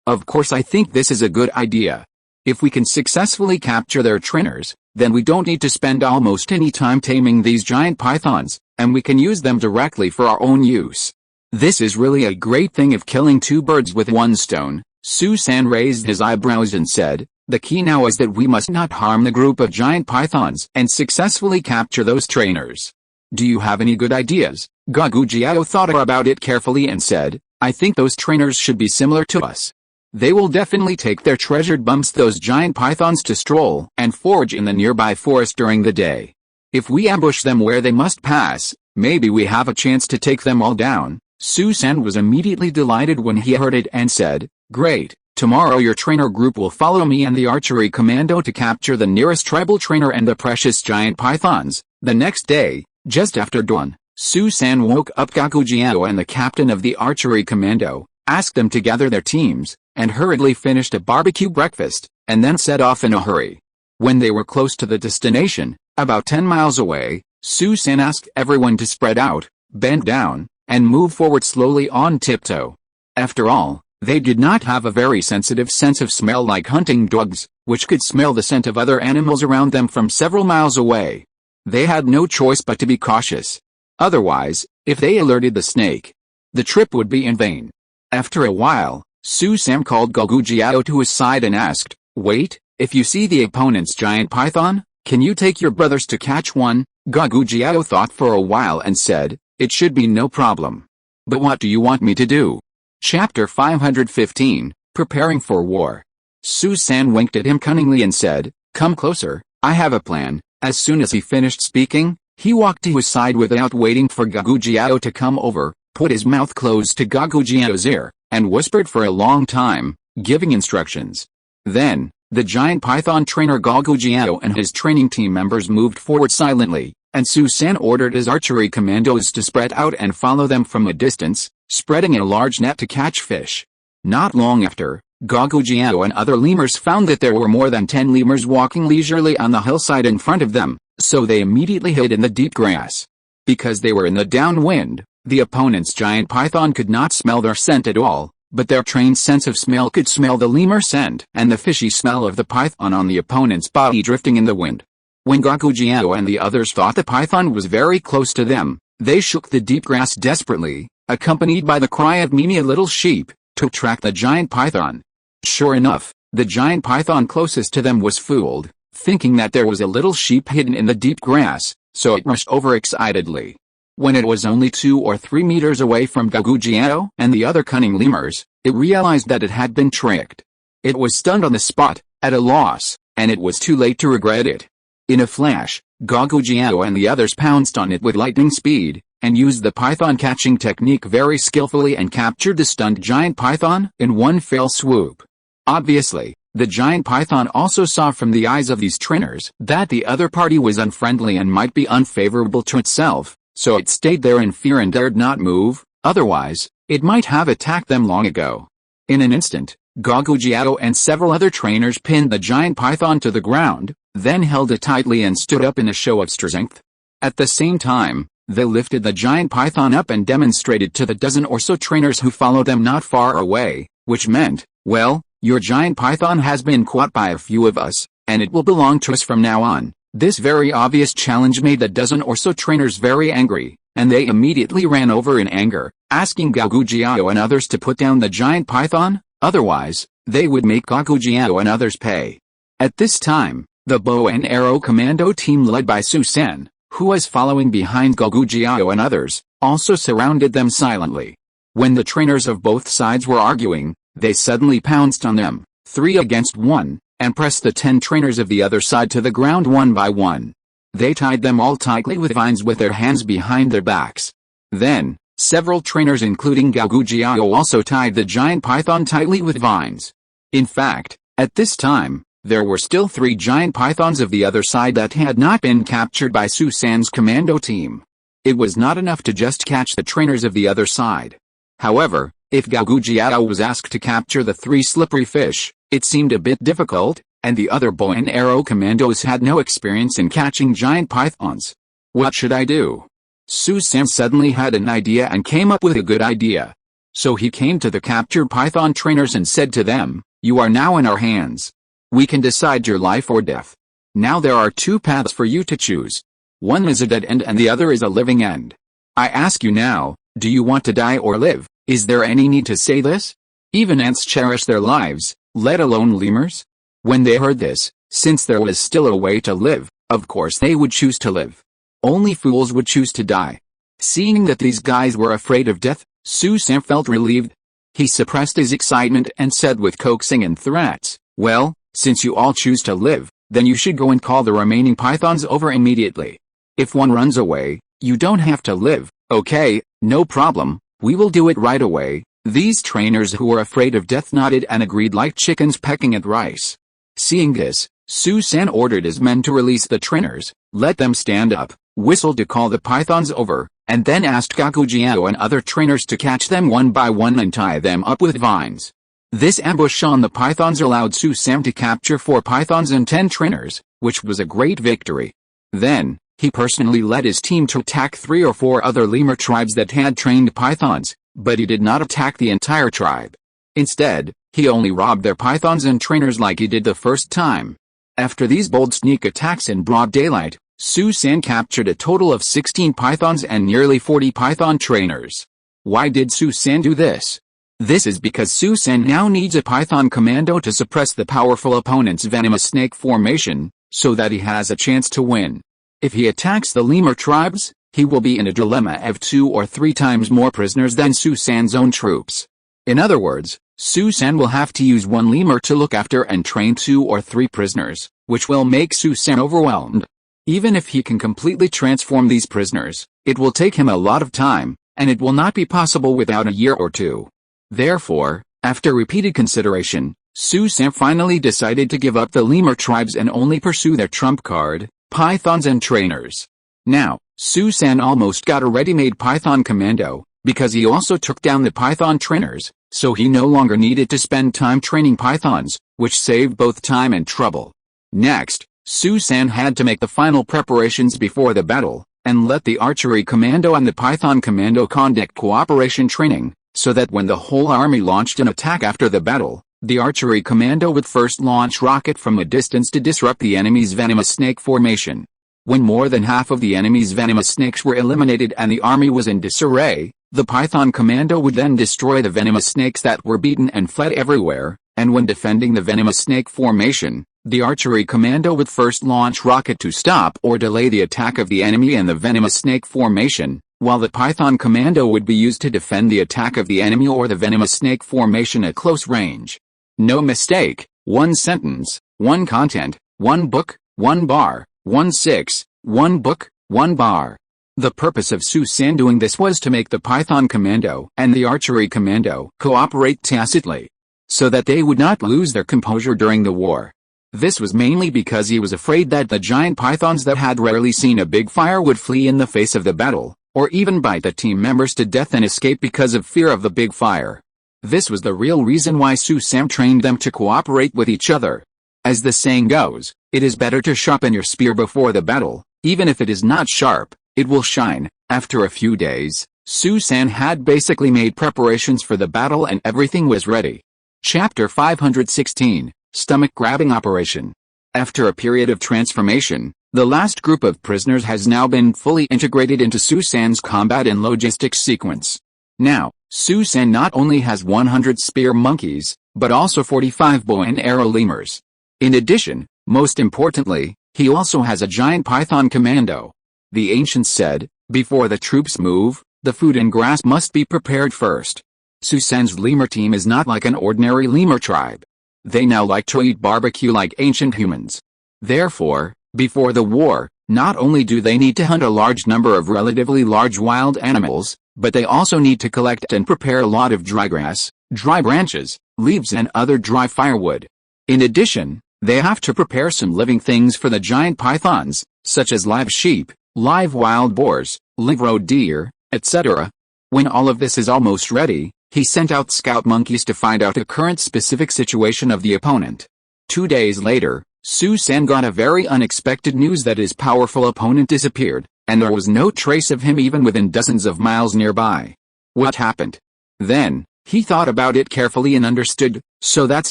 of course I think this is a good idea. If we can successfully capture their trainers, then we don't need to spend almost any time taming these giant pythons, and we can use them directly for our own use. This is really a great thing of killing two birds with one stone." Sam raised his eyebrows and said, "The key now is that we must not harm the group of giant pythons and successfully capture those trainers. Do you have any good ideas?" Gagujiao thought about it carefully and said, "I think those trainers should be similar to us. They will definitely take their treasured bumps those giant pythons to stroll and forage in the nearby forest during the day. If we ambush them where they must pass, maybe we have a chance to take them all down." Sam was immediately delighted when he heard it and said, "Great, tomorrow your trainer group will follow me and the archery commando to capture the nearest tribal trainer and the precious giant pythons." The next day, just after dawn, Sam woke up Gagujiao and the captain of the archery commando, asked them to gather their teams, and hurriedly finished a barbecue breakfast, and then set off in a hurry. When they were close to the destination, about 10 miles away, Sam asked everyone to spread out, bend down, and move forward slowly on tiptoe. After all, they did not have a very sensitive sense of smell like hunting dogs, which could smell the scent of other animals around them from several miles away. They had no choice but to be cautious. Otherwise, if they alerted the snake, the trip would be in vain. After a while, Sam called Gagujiao to his side and asked, "Wait, if you see the opponent's giant python, can you take your brothers to catch one?" Gagujiao thought for a while and said, "It should be no problem. But what do you want me to do?" Chapter 515, Preparing for War. Sam winked at him cunningly and said, "Come closer, I have a plan." As soon as he finished speaking, he walked to his side without waiting for Gagujiao to come over, put his mouth close to Gagujiao's ear, and whispered for a long time, giving instructions. Then, the giant python trainer Gagujiao and his training team members moved forward silently, and Sam ordered his archery commandos to spread out and follow them from a distance, spreading a large net to catch fish. Not long after, Gagujiao and other lemurs found that there were more than 10 lemurs walking leisurely on the hillside in front of them, so they immediately hid in the deep grass. Because they were in the downwind, the opponent's giant python could not smell their scent at all, but their trained sense of smell could smell the lemur scent and the fishy smell of the python on the opponent's body drifting in the wind. When Gagujiao and the others thought the python was very close to them, they shook the deep grass desperately, accompanied by the cry of "Mimi, a little sheep," to track the giant python. Sure enough, the giant python closest to them was fooled, thinking that there was a little sheep hidden in the deep grass, so it rushed over excitedly. When it was only 2 or 3 meters away from Gagujiao and the other cunning lemurs, it realized that it had been tricked. It was stunned on the spot, at a loss, and it was too late to regret it. In a flash, Gao Gujiao and the others pounced on it with lightning speed, and used the python catching technique very skillfully and captured the stunned giant python in one fell swoop. Obviously, the giant python also saw from the eyes of these trainers that the other party was unfriendly and might be unfavorable to itself, so it stayed there in fear and dared not move, otherwise, it might have attacked them long ago. In an instant, Gao Gujiao and several other trainers pinned the giant python to the ground, then held it tightly and stood up in a show of strength. At the same time, they lifted the giant python up and demonstrated to the dozen or so trainers who followed them not far away, which meant, well, your giant python has been caught by a few of us, and it will belong to us from now on. This very obvious challenge made the dozen or so trainers very angry, and they immediately ran over in anger, asking Gao Gujiao and others to put down the giant python, otherwise, they would make Gao Gujiao and others pay. At this time, the bow and arrow commando team led by Su San, who was following behind Gao Gujiao and others, also surrounded them silently. When the trainers of both sides were arguing, they suddenly pounced on them, 3 against 1, and pressed the 10 trainers of the other side to the ground one by one. They tied them all tightly with vines with their hands behind their backs. Then, several trainers including Gao Gujiao also tied the giant python tightly with vines. In fact, at this time, there were still 3 giant pythons of the other side that had not been captured by Su San's commando team. It was not enough to just catch the trainers of the other side. However, if Gao Gujiao was asked to capture the 3 slippery fish, it seemed a bit difficult, and the other bow and arrow commandos had no experience in catching giant pythons. What should I do? Su San suddenly had an idea and came up with a good idea. So he came to the captured python trainers and said to them, "You are now in our hands. We can decide your life or death. Now there are 2 paths for you to choose. One is a dead end and the other is a living end. I ask you now, do you want to die or live?" Is there any need to say this? Even ants cherish their lives, let alone lemurs. When they heard this, since there was still a way to live, of course they would choose to live. Only fools would choose to die. Seeing that these guys were afraid of death, Su San felt relieved. He suppressed his excitement and said with coaxing and threats, "Well, since you all choose to live, then you should go and call the remaining pythons over immediately. If one runs away, you don't have to live, okay? No problem. We will do it right away." These trainers who were afraid of death nodded and agreed like chickens pecking at rice. Seeing this, Su San ordered his men to release the trainers, let them stand up, whistled to call the pythons over, and then asked Gao Gujiao and other trainers to catch them one by one and tie them up with vines. This ambush on the pythons allowed Su San to capture 4 pythons and 10 trainers, which was a great victory. Then, he personally led his team to attack 3 or 4 other lemur tribes that had trained pythons, but he did not attack the entire tribe. Instead, he only robbed their pythons and trainers like he did the first time. After these bold sneak attacks in broad daylight, Su San captured a total of 16 pythons and nearly 40 python trainers. Why did Su San do this? This is because Su San now needs a python commando to suppress the powerful opponent's venomous snake formation, so that he has a chance to win. If he attacks the lemur tribes, he will be in a dilemma of 2 or 3 times more prisoners than Su San's own troops. In other words, Su San will have to use 1 lemur to look after and train 2 or 3 prisoners, which will make Su San overwhelmed. Even if he can completely transform these prisoners, it will take him a lot of time, and it will not be possible without a year or 2. Therefore, after repeated consideration, Su San finally decided to give up the lemur tribes and only pursue their trump card, pythons and trainers. Now, Su San almost got a ready-made python commando, because he also took down the python trainers, so he no longer needed to spend time training pythons, which saved both time and trouble. Next, Su San had to make the final preparations before the battle, and let the archery commando and the python commando conduct cooperation training, so that when the whole army launched an attack after the battle, the archery commando would first launch rocket from a distance to disrupt the enemy's venomous snake formation. When more than half of the enemy's venomous snakes were eliminated and the army was in disarray, the python commando would then destroy the venomous snakes that were beaten and fled everywhere, and when defending the venomous snake formation, the archery commando would first launch rocket to stop or delay the attack of the enemy in the venomous snake formation, while the python commando would be used to defend the attack of the enemy or the venomous snake formation at close range. No mistake, 1 sentence, 1 content, 1 book, 1 bar, 1 6, One book, one bar. The purpose of Su San doing this was to make the Python Commando and the Archery Commando cooperate tacitly, so that they would not lose their composure during the war. This was mainly because he was afraid that the giant pythons that had rarely seen a big fire would flee in the face of the battle, or even bite the team members to death and escape because of fear of the big fire. This was the real reason why Su San trained them to cooperate with each other. As the saying goes, it is better to sharpen your spear before the battle, even if it is not sharp. It will shine. After a few days, Su San had basically made preparations for the battle and everything was ready. Chapter 516, Stomach-Grabbing Operation. After a period of transformation, the last group of prisoners has now been fully integrated into Su San's combat and logistics sequence. Now, Su San not only has 100 spear monkeys, but also 45 bow and arrow lemurs. In addition, most importantly, he also has a giant python commando. The ancients said, before the troops move, the food and grass must be prepared first. Su San's lemur team is not like an ordinary lemur tribe. They now like to eat barbecue like ancient humans. Therefore, before the war, not only do they need to hunt a large number of relatively large wild animals, but they also need to collect and prepare a lot of dry grass, dry branches, leaves and other dry firewood. In addition, they have to prepare some living things for the giant pythons, such as live sheep, live wild boars, live roe deer, etc. When all of this is almost ready, he sent out scout monkeys to find out the current specific situation of the opponent. 2 days later, Su San got a very unexpected news that his powerful opponent disappeared, and there was no trace of him even within dozens of miles nearby. What happened? Then, he thought about it carefully and understood, so that's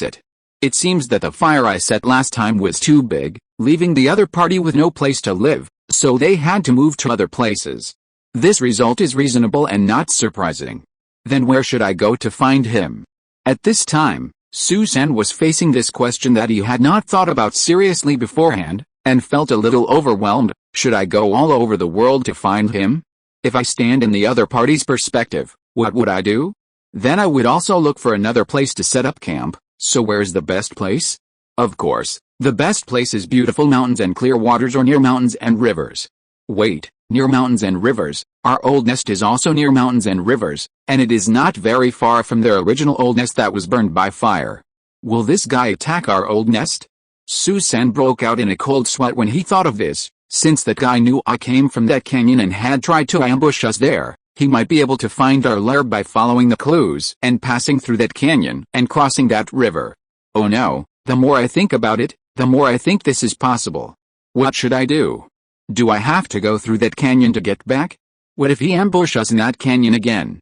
it. It seems that the fire I set last time was too big, leaving the other party with no place to live, so they had to move to other places. This result is reasonable and not surprising. Then where should I go to find him? At this time, Su San was facing this question that he had not thought about seriously beforehand, and felt a little overwhelmed. Should I go all over the world to find him? If I stand in the other party's perspective, what would I do? Then I would also look for another place to set up camp, so where's the best place? Of course, the best place is beautiful mountains and clear waters or near mountains and rivers. Wait, near mountains and rivers, our old nest is also near mountains and rivers, and it is not very far from their original old nest that was burned by fire. Will this guy attack our old nest? Su San broke out in a cold sweat when he thought of this. Since that guy knew I came from that canyon and had tried to ambush us there, he might be able to find our lair by following the clues and passing through that canyon and crossing that river. Oh no, the more I think about it, the more I think this is possible. What should I do? Do I have to go through that canyon to get back? What if he ambushes us in that canyon again?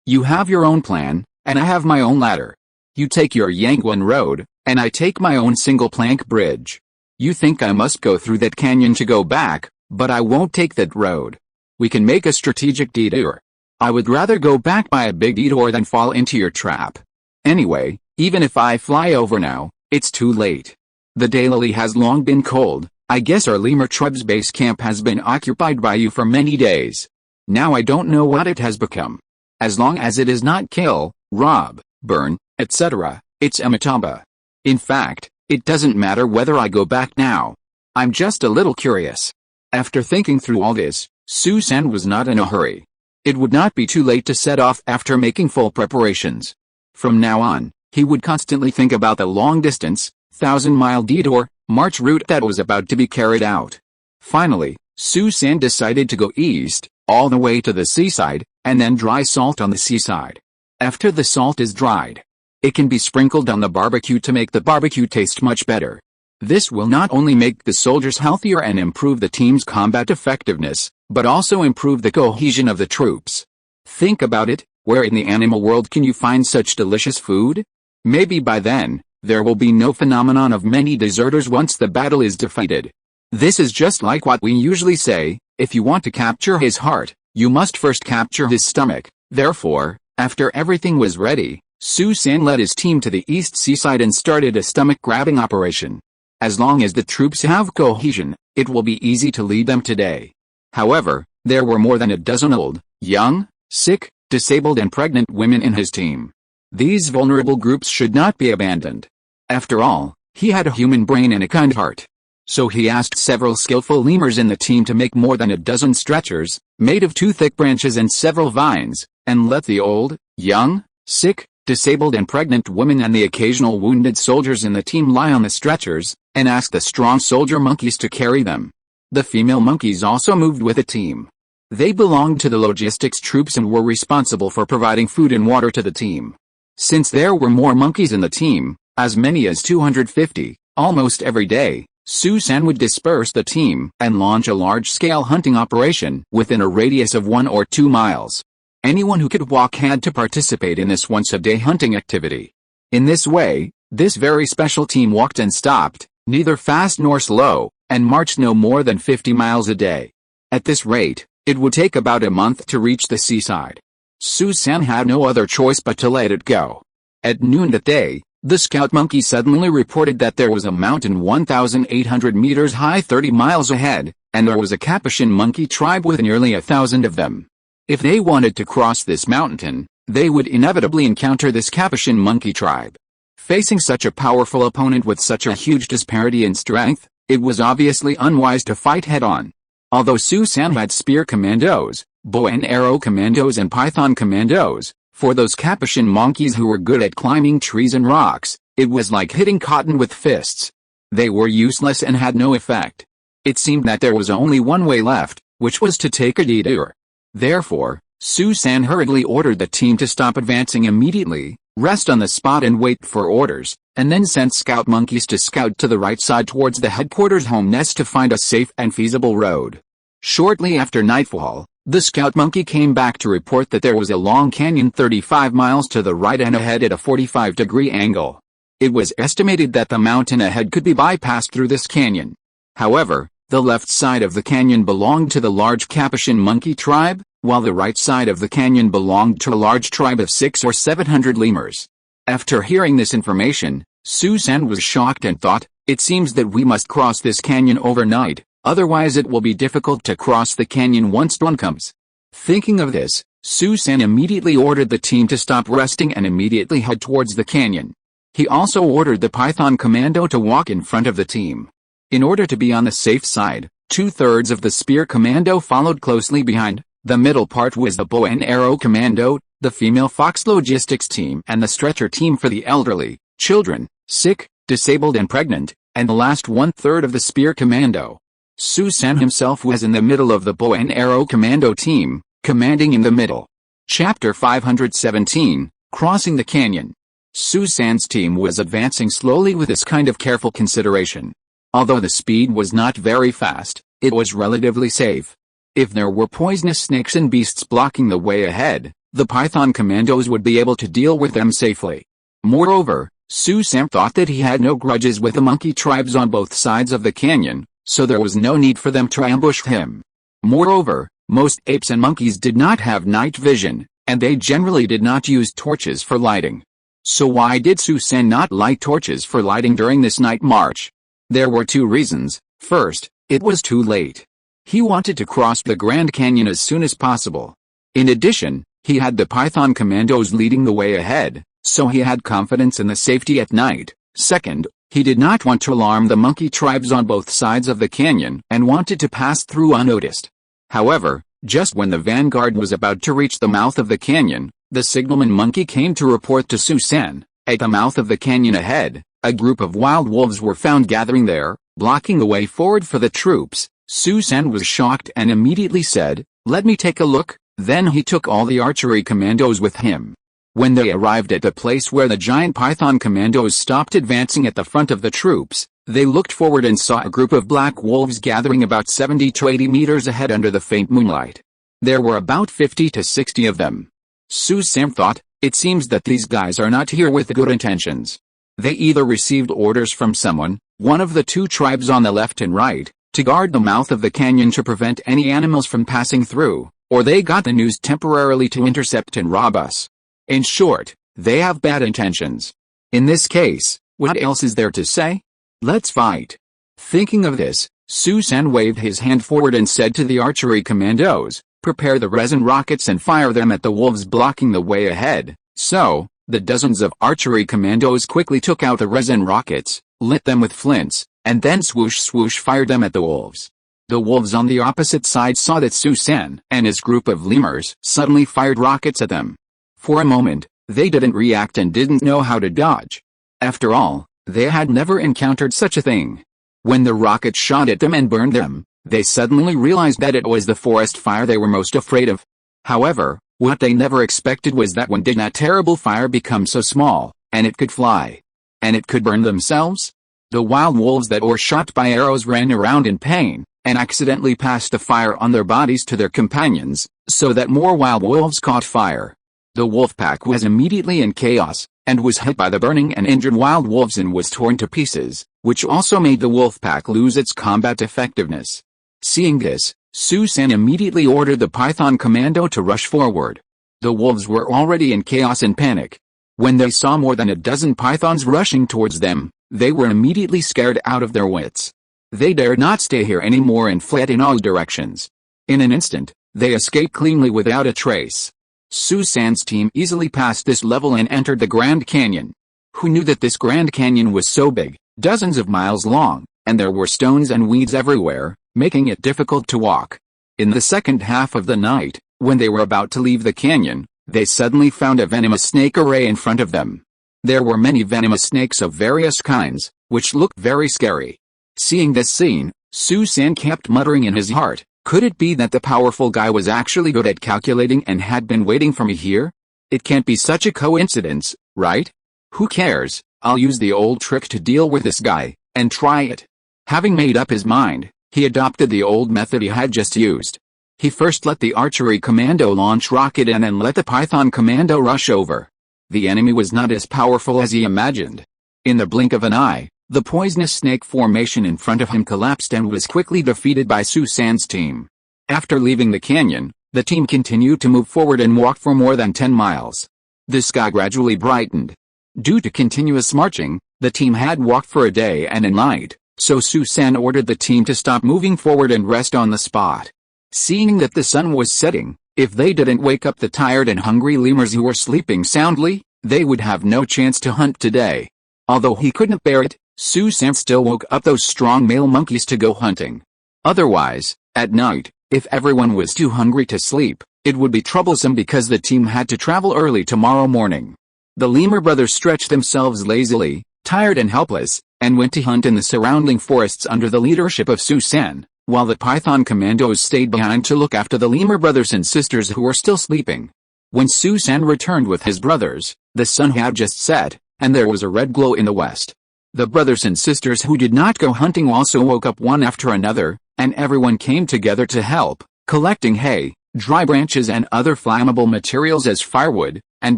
You have your own plan, and I have my own ladder. You take your Yangguan road, and I take my own single-plank bridge. You think I must go through that canyon to go back, but I won't take that road. We can make a strategic detour. I would rather go back by a big detour than fall into your trap. Anyway, even if I fly over now, it's too late. The daylily has long been cold. I guess our lemur tribe's base camp has been occupied by you for many days. Now I don't know what it has become. As long as it is not kill, rob, burn, etc., it's Amitabha. In fact, it doesn't matter whether I go back now. I'm just a little curious. After thinking through all this, Su San was not in a hurry. It would not be too late to set off after making full preparations. From now on, he would constantly think about the long-distance, 1,000-mile detour march route that was about to be carried out. Finally, Su San decided to go east, all the way to the seaside, and then dry salt on the seaside. After the salt is dried, it can be sprinkled on the barbecue to make the barbecue taste much better. This will not only make the soldiers healthier and improve the team's combat effectiveness, but also improve the cohesion of the troops. Think about it, where in the animal world can you find such delicious food? Maybe by then, there will be no phenomenon of many deserters once the battle is defeated. This is just like what we usually say, if you want to capture his heart, you must first capture his stomach. Therefore, after everything was ready, Su San led his team to the east seaside and started a stomach-grabbing operation. As long as the troops have cohesion, it will be easy to lead them today. However, there were more than a dozen old, young, sick, disabled and pregnant women in his team. These vulnerable groups should not be abandoned. After all, he had a human brain and a kind heart. So he asked several skillful lemurs in the team to make more than a dozen stretchers, made of 2 thick branches and several vines, and let the old, young, sick, disabled and pregnant women and the occasional wounded soldiers in the team lie on the stretchers, and asked the strong soldier monkeys to carry them. The female monkeys also moved with the team. They belonged to the logistics troops and were responsible for providing food and water to the team. Since there were more monkeys in the team, as many as 250, almost every day, Susan would disperse the team and launch a large-scale hunting operation within a radius of 1 or 2 miles. Anyone who could walk had to participate in this once-a-day hunting activity. In this way, this very special team walked and stopped, neither fast nor slow, and marched no more than 50 miles a day. At this rate, it would take about a month to reach the seaside. Susan had no other choice but to let it go. At noon that day, the scout monkey suddenly reported that there was a mountain 1,800 meters high 30 miles ahead, and there was a Capuchin monkey tribe with nearly 1,000 of them. If they wanted to cross this mountain, they would inevitably encounter this Capuchin monkey tribe. Facing such a powerful opponent with such a huge disparity in strength, it was obviously unwise to fight head-on. Although Susan had spear commandos, bow and arrow commandos and python commandos, for those Capuchin monkeys who were good at climbing trees and rocks, it was like hitting cotton with fists. They were useless and had no effect. It seemed that there was only one way left, which was to take a detour. Therefore, Susan hurriedly ordered the team to stop advancing immediately, rest on the spot and wait for orders, and then sent scout monkeys to scout to the right side towards the headquarters home nest to find a safe and feasible road. Shortly after nightfall, the scout monkey came back to report that there was a long canyon 35 miles to the right and ahead at a 45-degree angle. It was estimated that the mountain ahead could be bypassed through this canyon. However, the left side of the canyon belonged to the large Capuchin monkey tribe, while the right side of the canyon belonged to a large tribe of 600 or 700 lemurs. After hearing this information, Susan was shocked and thought, "It seems that we must cross this canyon overnight, otherwise it will be difficult to cross the canyon once dawn comes." Thinking of this, Susan immediately ordered the team to stop resting and immediately head towards the canyon. He also ordered the Python Commando to walk in front of the team. In order to be on the safe side, 2/3 of the Spear Commando followed closely behind. The middle part was the Bow and Arrow Commando, the female Fox Logistics team and the stretcher team for the elderly, children, sick, disabled and pregnant, and the last 1/3 of the Spear Commando. Susan himself was in the middle of the Bow and Arrow Commando team, commanding in the middle. Chapter 517, Crossing the Canyon. Susan's team was advancing slowly with this kind of careful consideration. Although the speed was not very fast, it was relatively safe. If there were poisonous snakes and beasts blocking the way ahead, the Python Commandos would be able to deal with them safely. Moreover, Susan thought that he had no grudges with the monkey tribes on both sides of the canyon, so there was no need for them to ambush him. Moreover, most apes and monkeys did not have night vision, and they generally did not use torches for lighting. So why did Susan not light torches for lighting during this night march? There were 2 reasons. First, it was too late. He wanted to cross the Grand Canyon as soon as possible. In addition, he had the Python Commandos leading the way ahead, so he had confidence in the safety at night. Second, he did not want to alarm the monkey tribes on both sides of the canyon and wanted to pass through unnoticed. However, just when the vanguard was about to reach the mouth of the canyon, the signalman monkey came to report to Susan. At the mouth of the canyon ahead, a group of wild wolves were found gathering there, blocking the way forward for the troops. Susan was shocked and immediately said, "Let me take a look." Then he took all the archery commandos with him. When they arrived at the place where the giant Python Commandos stopped advancing at the front of the troops, they looked forward and saw a group of black wolves gathering about 70 to 80 meters ahead under the faint moonlight. There were about 50 to 60 of them. Susan thought, "It seems that these guys are not here with good intentions. They either received orders from someone, one of the 2 tribes on the left and right, to guard the mouth of the canyon to prevent any animals from passing through, or they got the news temporarily to intercept and rob us. In short, they have bad intentions. In this case, what else is there to say? Let's fight." Thinking of this, Susan waved his hand forward and said to the archery commandos, "Prepare the resin rockets and fire them at the wolves blocking the way ahead." So, the dozens of archery commandos quickly took out the resin rockets, lit them with flints, and then swoosh swoosh fired them at the wolves. The wolves on the opposite side saw that Su San and his group of lemurs suddenly fired rockets at them. For a moment, they didn't react and didn't know how to dodge. After all, they had never encountered such a thing. When the rockets shot at them and burned them, they suddenly realized that it was the forest fire they were most afraid of. However, what they never expected was that when did that terrible fire become so small, and it could fly? And it could burn themselves? The wild wolves that were shot by arrows ran around in pain, and accidentally passed the fire on their bodies to their companions, so that more wild wolves caught fire. The wolf pack was immediately in chaos, and was hit by the burning and injured wild wolves and was torn to pieces, which also made the wolf pack lose its combat effectiveness. Seeing this, Su San immediately ordered the Python commando to rush forward. The wolves were already in chaos and panic. When they saw more than a dozen pythons rushing towards them, they were immediately scared out of their wits. They dared not stay here anymore and fled in all directions. In an instant, they escaped cleanly without a trace. Su San's team easily passed this level and entered the Grand Canyon. Who knew that this Grand Canyon was so big, dozens of miles long, and there were stones and weeds everywhere, making it difficult to walk. In the second half of the night, when they were about to leave the canyon, they suddenly found a venomous snake array in front of them. There were many venomous snakes of various kinds, which looked very scary. Seeing this scene, Su San kept muttering in his heart, could it be that the powerful guy was actually good at calculating and had been waiting for me here? It can't be such a coincidence, right? Who cares, I'll use the old trick to deal with this guy, and try it. Having made up his mind, he adopted the old method he had just used. He first let the archery commando launch rocket and then let the Python commando rush over. The enemy was not as powerful as he imagined. In the blink of an eye, the poisonous snake formation in front of him collapsed and was quickly defeated by Su San's team. After leaving the canyon, the team continued to move forward and walked for more than 10 miles. The sky gradually brightened. Due to continuous marching, the team had walked for a day and a night, so Su San ordered the team to stop moving forward and rest on the spot. Seeing that the sun was setting, if they didn't wake up the tired and hungry lemurs who were sleeping soundly, they would have no chance to hunt today. Although he couldn't bear it, Su San still woke up those strong male monkeys to go hunting. Otherwise, at night, if everyone was too hungry to sleep, it would be troublesome because the team had to travel early tomorrow morning. The lemur brothers stretched themselves lazily, tired and helpless, and went to hunt in the surrounding forests under the leadership of Su San, while the Python commandos stayed behind to look after the lemur brothers and sisters who were still sleeping. When Su San returned with his brothers, the sun had just set, and there was a red glow in the west. The brothers and sisters who did not go hunting also woke up one after another, and everyone came together to help, collecting hay, dry branches and other flammable materials as firewood, and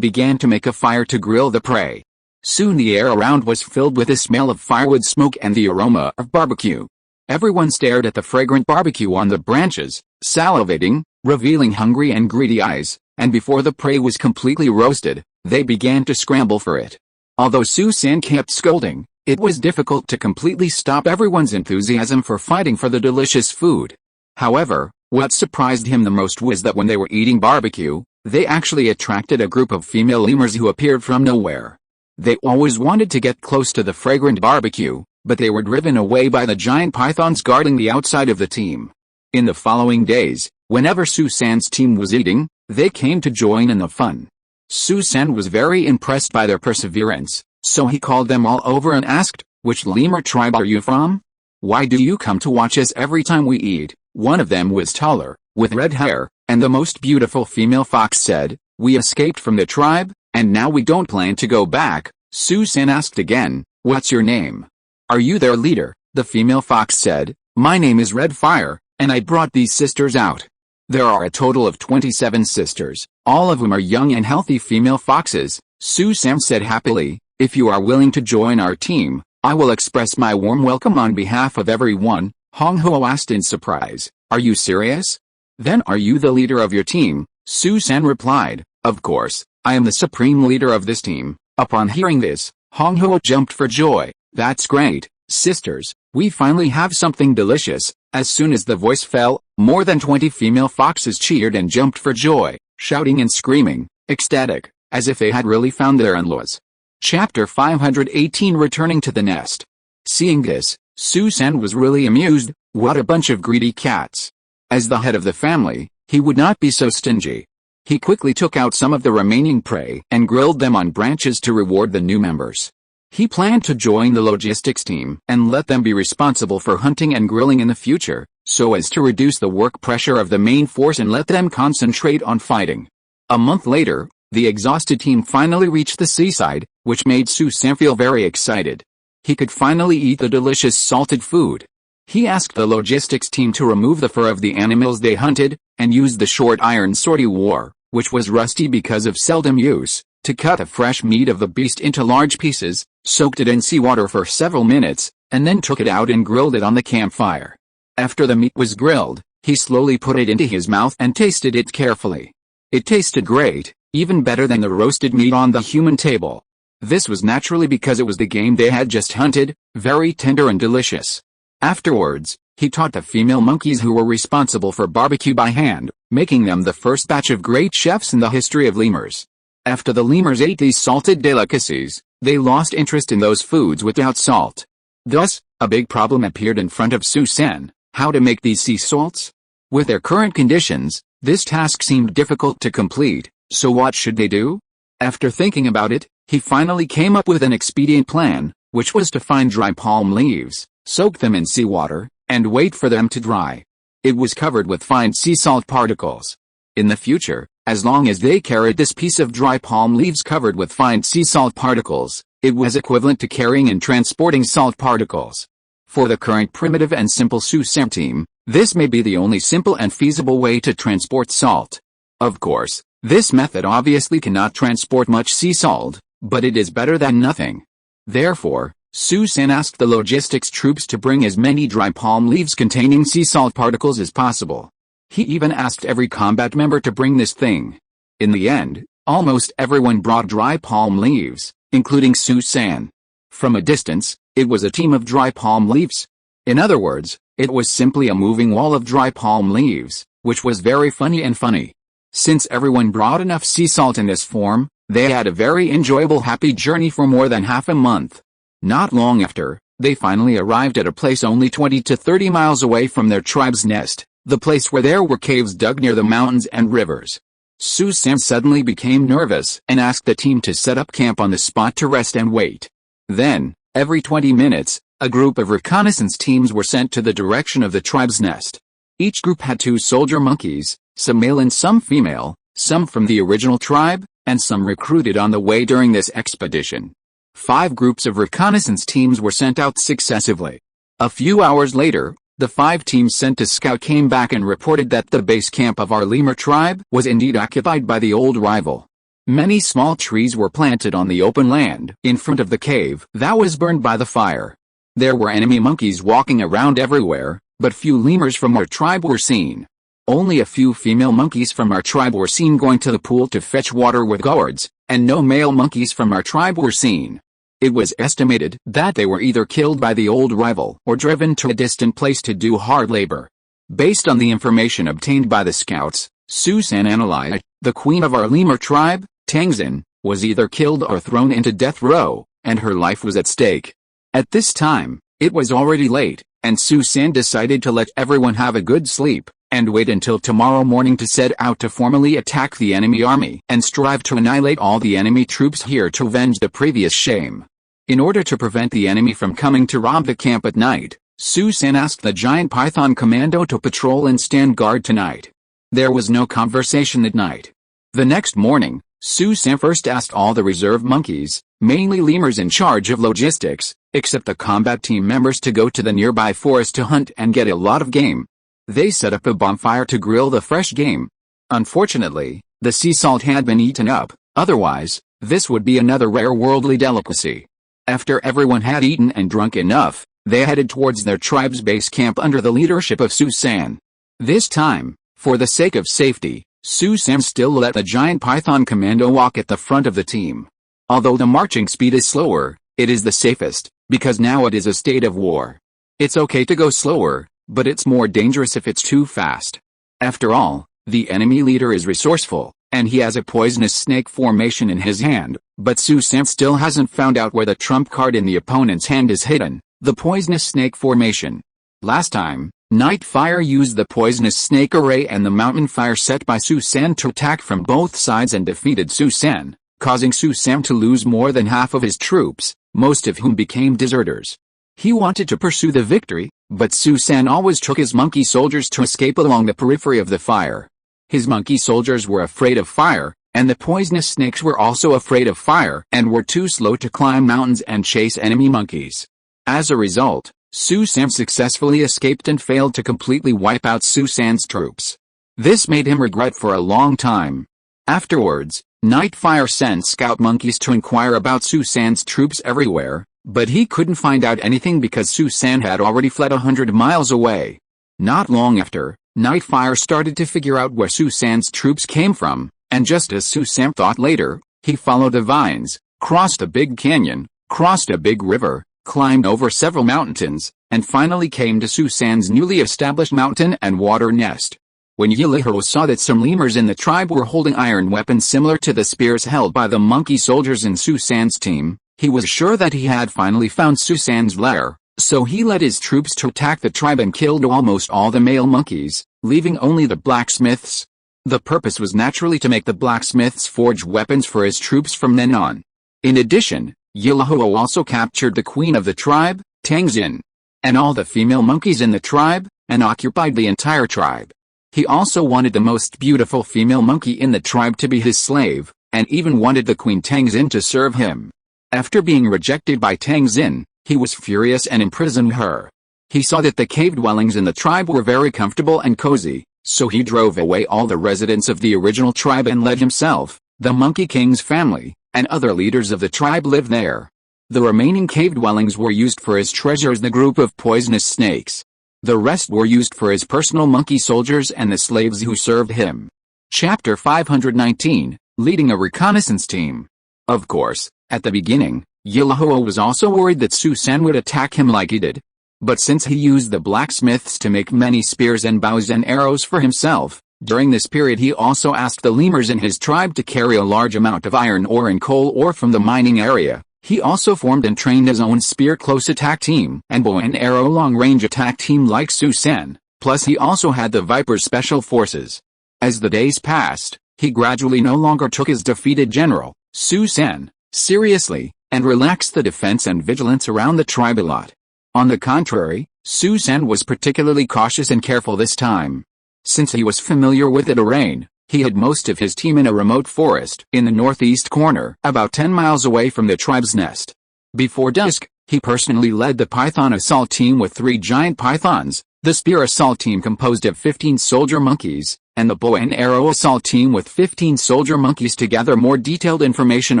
began to make a fire to grill the prey. Soon the air around was filled with the smell of firewood smoke and the aroma of barbecue. Everyone stared at the fragrant barbecue on the branches, salivating, revealing hungry and greedy eyes, and before the prey was completely roasted, they began to scramble for it. Although Su San kept scolding, it was difficult to completely stop everyone's enthusiasm for fighting for the delicious food. However, what surprised him the most was that when they were eating barbecue, they actually attracted a group of female lemurs who appeared from nowhere. They always wanted to get close to the fragrant barbecue, but they were driven away by the giant pythons guarding the outside of the team. In the following days, whenever Su San's team was eating, they came to join in the fun. Su San was very impressed by their perseverance, so he called them all over and asked, "Which lemur tribe are you from? Why do you come to watch us every time we eat?" One of them was taller, with red hair, and the most beautiful female fox said, "We escaped from the tribe, and now we don't plan to go back." Su San asked again, "What's your name? Are you their leader?" The female fox said, "My name is Red Fire, and I brought these sisters out." There are a total of 27 sisters, all of whom are young and healthy female foxes. Su San said happily, "If you are willing to join our team, I will express my warm welcome on behalf of everyone." Hong Ho asked in surprise, "Are you serious? Then are you the leader of your team?" Su San replied, "Of course, I am the supreme leader of this team." Upon hearing this, Hong Ho jumped for joy. "That's great, sisters, we finally have something delicious." As soon as the voice fell, more than 20 female foxes cheered and jumped for joy, shouting and screaming, ecstatic, as if they had really found their in-laws. Chapter 518 Returning to the Nest. Seeing this, Su-san was really amused. What a bunch of greedy cats. As the head of the family, he would not be so stingy. He quickly took out some of the remaining prey and grilled them on branches to reward the new members. He planned to join the logistics team and let them be responsible for hunting and grilling in the future, so as to reduce the work pressure of the main force and let them concentrate on fighting. A month later, the exhausted team finally reached the seaside, which made Su-san feel very excited. He could finally eat the delicious salted food. He asked the logistics team to remove the fur of the animals they hunted, and use the short iron sword he wore, which was rusty because of seldom use, to cut the fresh meat of the beast into large pieces, soaked it in seawater for several minutes, and then took it out and grilled it on the campfire. After the meat was grilled, he slowly put it into his mouth and tasted it carefully. It tasted great, even better than the roasted meat on the human table. This was naturally because it was the game they had just hunted, very tender and delicious. Afterwards, he taught the female monkeys who were responsible for barbecue by hand, making them the first batch of great chefs in the history of lemurs. After the lemurs ate these salted delicacies, they lost interest in those foods without salt. Thus, a big problem appeared in front of Su-san: how to make these sea salts? With their current conditions, this task seemed difficult to complete, so what should they do? After thinking about it, he finally came up with an expedient plan, which was to find dry palm leaves, soak them in seawater, and wait for them to dry. It was covered with fine sea salt particles. In the future, as long as they carried this piece of dry palm leaves covered with fine sea salt particles, it was equivalent to carrying and transporting salt particles. For the current primitive and simple Su-san team, this may be the only simple and feasible way to transport salt. Of course, this method obviously cannot transport much sea salt, but it is better than nothing. Therefore, Su-san asked the logistics troops to bring as many dry palm leaves containing sea salt particles as possible. He even asked every combat member to bring this thing. In the end, almost everyone brought dry palm leaves, including Su-san. From a distance, it was a team of dry palm leaves. In other words, it was simply a moving wall of dry palm leaves, which was very funny. Since everyone brought enough sea salt in this form, they had a very enjoyable happy journey for more than half a month. Not long after, they finally arrived at a place only 20 to 30 miles away from their tribe's nest, the place where there were caves dug near the mountains and rivers. Su-san suddenly became nervous and asked the team to set up camp on the spot to rest and wait. Then, every 20 minutes, a group of reconnaissance teams were sent to the direction of the tribe's nest. Each group had 2 soldier monkeys, some male and some female, some from the original tribe, and some recruited on the way during this expedition. 5 groups of reconnaissance teams were sent out successively. A few hours later, the 5 teams sent to scout came back and reported that the base camp of our lemur tribe was indeed occupied by the old rival. Many small trees were planted on the open land in front of the cave that was burned by the fire. There were enemy monkeys walking around everywhere, but few lemurs from our tribe were seen. Only a few female monkeys from our tribe were seen going to the pool to fetch water with gourds, and no male monkeys from our tribe were seen. It was estimated that they were either killed by the old rival or driven to a distant place to do hard labor. Based on the information obtained by the scouts, Su-san analyzed, the queen of our lemur tribe, Tangzin, was either killed or thrown into death row, and her life was at stake. At this time, it was already late, and Su-san decided to let everyone have a good sleep, and wait until tomorrow morning to set out to formally attack the enemy army and strive to annihilate all the enemy troops here to avenge the previous shame. In order to prevent the enemy from coming to rob the camp at night, Su-san asked the giant python commando to patrol and stand guard tonight. There was no conversation at night. The next morning, Su-san first asked all the reserve monkeys, mainly lemurs in charge of logistics, except the combat team members, to go to the nearby forest to hunt and get a lot of game. They set up a bonfire to grill the fresh game. Unfortunately, the sea salt had been eaten up, otherwise, this would be another rare worldly delicacy. After everyone had eaten and drunk enough, they headed towards their tribe's base camp under the leadership of Su-san. This time, for the sake of safety, Su-san still let the giant python commando walk at the front of the team. Although the marching speed is slower, it is the safest, because now it is a state of war. It's okay to go slower, but it's more dangerous if it's too fast. After all, the enemy leader is resourceful, and he has a poisonous snake formation in his hand, but Su-san still hasn't found out where the trump card in the opponent's hand is hidden, The poisonous snake formation. Last time, Night Fire used the poisonous snake array and the mountain fire set by Su San to attack from both sides and defeated Su San, causing Su San to lose more than half of his troops, most of whom became deserters. He wanted to pursue the victory, but Su San always took his monkey soldiers to escape along the periphery of the fire. His monkey soldiers were afraid of fire, and the poisonous snakes were also afraid of fire and were too slow to climb mountains and chase enemy monkeys. As a result, Su San successfully escaped and failed to completely wipe out Su San's troops. This made him regret for a long time. Afterwards, Night Fire sent scout monkeys to inquire about Su San's troops everywhere, but he couldn't find out anything because Su San had already fled 100 miles away. Not long after, Night Fire started to figure out where Su San's troops came from, and just as Su San thought later, he followed the vines, crossed a big canyon, crossed a big river, climbed over several mountains, and finally came to Su San's newly established mountain and water nest. When Yilahiro saw that some lemurs in the tribe were holding iron weapons similar to the spears held by the monkey soldiers in Su San's team, he was sure that he had finally found Su San's lair, so he led his troops to attack the tribe and killed almost all the male monkeys, leaving only the blacksmiths. The purpose was naturally to make the blacksmiths forge weapons for his troops from then on. In addition, Yilahiro also captured the queen of the tribe, Tangzin, and all the female monkeys in the tribe, and occupied the entire tribe. He also wanted the most beautiful female monkey in the tribe to be his slave, and even wanted the queen Tangzin to serve him. After being rejected by Tangzin, he was furious and imprisoned her. He saw that the cave dwellings in the tribe were very comfortable and cozy, so he drove away all the residents of the original tribe and let himself, the Monkey King's family, and other leaders of the tribe live there. The remaining cave dwellings were used for his treasures, the group of poisonous snakes. The rest were used for his personal monkey soldiers and the slaves who served him. Chapter 519, Leading a Reconnaissance Team. Of course, at the beginning, Yilahiro was also worried that Su San would attack him like he did. But since he used the blacksmiths to make many spears and bows and arrows for himself, during this period he also asked the lemurs in his tribe to carry a large amount of iron ore and coal ore from the mining area. He also formed and trained his own spear close attack team and bow and arrow long range attack team like Su San, plus he also had the Viper's special forces. As the days passed, he gradually no longer took his defeated general, Su San, seriously, and relaxed the defense and vigilance around the tribe a lot. On the contrary, Su San was particularly cautious and careful this time. Since he was familiar with the terrain, he had most of his team in a remote forest in the northeast corner, about 10 miles away from the tribe's nest. Before dusk, he personally led the Python assault team with 3 giant pythons, the spear assault team composed of 15 soldier monkeys, and the bow and arrow assault team with 15 soldier monkeys to gather more detailed information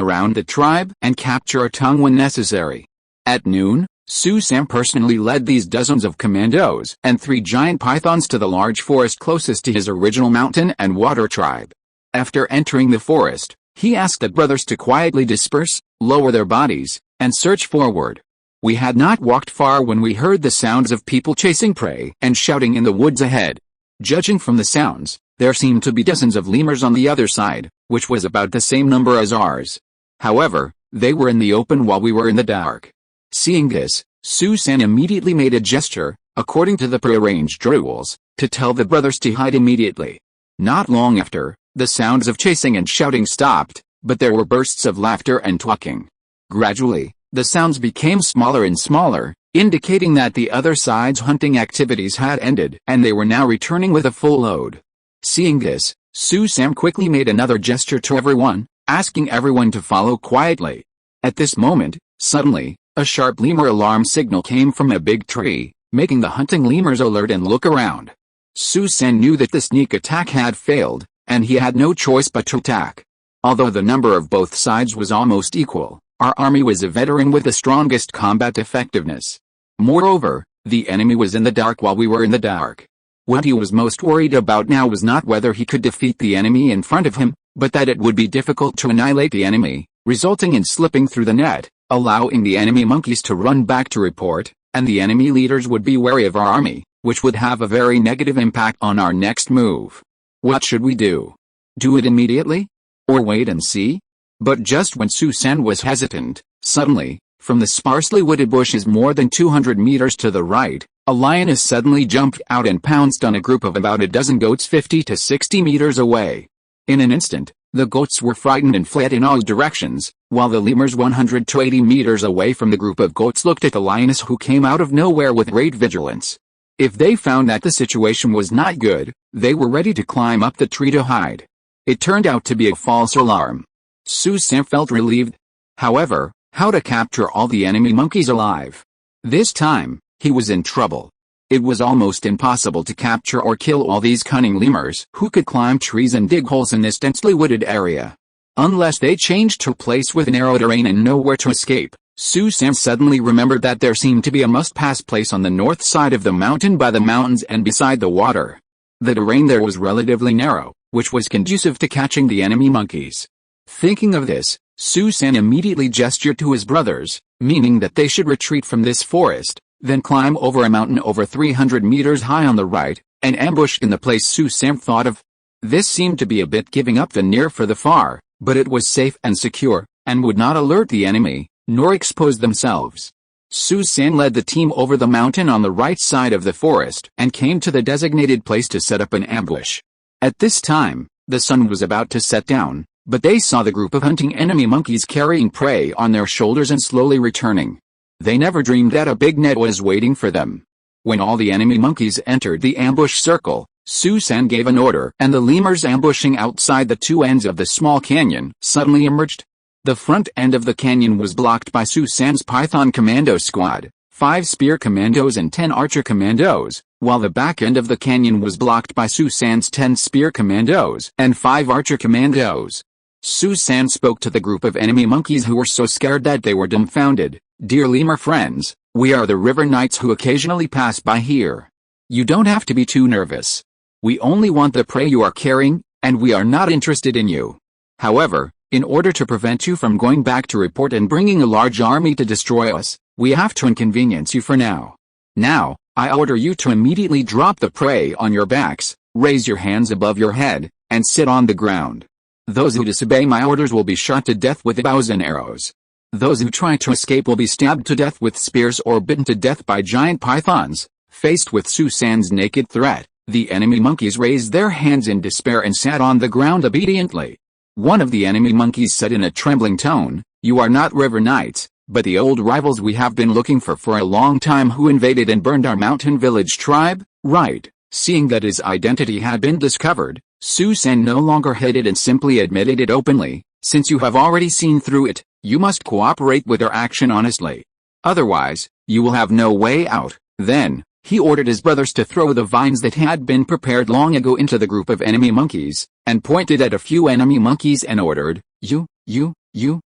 around the tribe and capture a tongue when necessary. At noon, Su San personally led these dozens of commandos and 3 giant pythons to the large forest closest to his original mountain and water tribe. After entering the forest, he asked the brothers to quietly disperse, lower their bodies, and search forward. We had not walked far when we heard the sounds of people chasing prey and shouting in the woods ahead. Judging from the sounds, there seemed to be dozens of lemurs on the other side, which was about the same number as ours. However, they were in the open while we were in the dark. Seeing this, Su San immediately made a gesture, according to the prearranged rules, to tell the brothers to hide immediately. Not long after, the sounds of chasing and shouting stopped, but there were bursts of laughter and talking. Gradually, the sounds became smaller and smaller, indicating that the other side's hunting activities had ended and they were now returning with a full load. Seeing this, Su San quickly made another gesture to everyone, asking everyone to follow quietly. At this moment, suddenly, a sharp lemur alarm signal came from a big tree, making the hunting lemurs alert and look around. Su San knew that the sneak attack had failed, and he had no choice but to attack. Although the number of both sides was almost equal, our army was a veteran with the strongest combat effectiveness. Moreover, the enemy was in the dark while we were in the dark. What he was most worried about now was not whether he could defeat the enemy in front of him, but that it would be difficult to annihilate the enemy, resulting in slipping through the net, allowing the enemy monkeys to run back to report, and the enemy leaders would be wary of our army, which would have a very negative impact on our next move. What should we do? Do it immediately? Or wait and see? But just when Su San was hesitant, suddenly, From the sparsely wooded bushes more than 200 meters to the right, a lioness suddenly jumped out and pounced on a group of about a dozen goats 50 to 60 meters away. In an instant, the goats were frightened and fled in all directions, while the lemurs 100 to 80 meters away from the group of goats looked at the lioness, who came out of nowhere with great vigilance. If they found that the situation was not good, they were ready to climb up the tree to hide. It turned out to be a false alarm. Susan felt relieved. However, how to capture all the enemy monkeys alive? This time, he was in trouble. It was almost impossible to capture or kill all these cunning lemurs who could climb trees and dig holes in this densely wooded area. Unless they changed to a place with narrow terrain and nowhere to escape, Susan suddenly remembered that there seemed to be a must-pass place on the north side of the mountain by the mountains and beside the water. The terrain there was relatively narrow, which was conducive to catching the enemy monkeys. Thinking of this, Susan immediately gestured to his brothers, meaning that they should retreat from this forest, then climb over a mountain over 300 meters high on the right, and ambush in the place Susan thought of. This seemed to be a bit giving up the near for the far, but it was safe and secure, and would not alert the enemy, nor expose themselves. Susan led the team over the mountain on the right side of the forest and came to the designated place to set up an ambush. At this time, the sun was about to set down, but they saw the group of hunting enemy monkeys carrying prey on their shoulders and slowly returning. They never dreamed that a big net was waiting for them. When all the enemy monkeys entered the ambush circle, Susan gave an order, and the lemurs ambushing outside the two ends of the small canyon suddenly emerged. The front end of the canyon was blocked by Susan's Python Commando squad, 5 Spear Commandos and 10 Archer Commandos, while the back end of the canyon was blocked by Susan's 10 Spear Commandos and 5 Archer Commandos. Susan spoke to the group of enemy monkeys who were so scared that they were dumbfounded. "Dear lemur friends, we are the river knights who occasionally pass by here. You don't have to be too nervous. We only want the prey you are carrying, and we are not interested in you. However, in order to prevent you from going back to report and bringing a large army to destroy us, we have to inconvenience you for now. Now, I order you to immediately drop the prey on your backs, raise your hands above your head, and sit on the ground. Those who disobey my orders will be shot to death with bows and arrows. Those who try to escape will be stabbed to death with spears or bitten to death by giant pythons." Faced with Susan's naked threat, the enemy monkeys raised their hands in despair and sat on the ground obediently. One of the enemy monkeys said in a trembling tone, "You are not river knights, but the old rivals we have been looking for a long time, who invaded and burned our mountain village tribe, right?" Seeing that his identity had been discovered, Susan no longer hid and simply admitted it openly. "Since you have already seen through it, you must cooperate with our action honestly. Otherwise, you will have no way out." Then, he ordered his brothers to throw the vines that had been prepared long ago into the group of enemy monkeys, and pointed at a few enemy monkeys and ordered, You,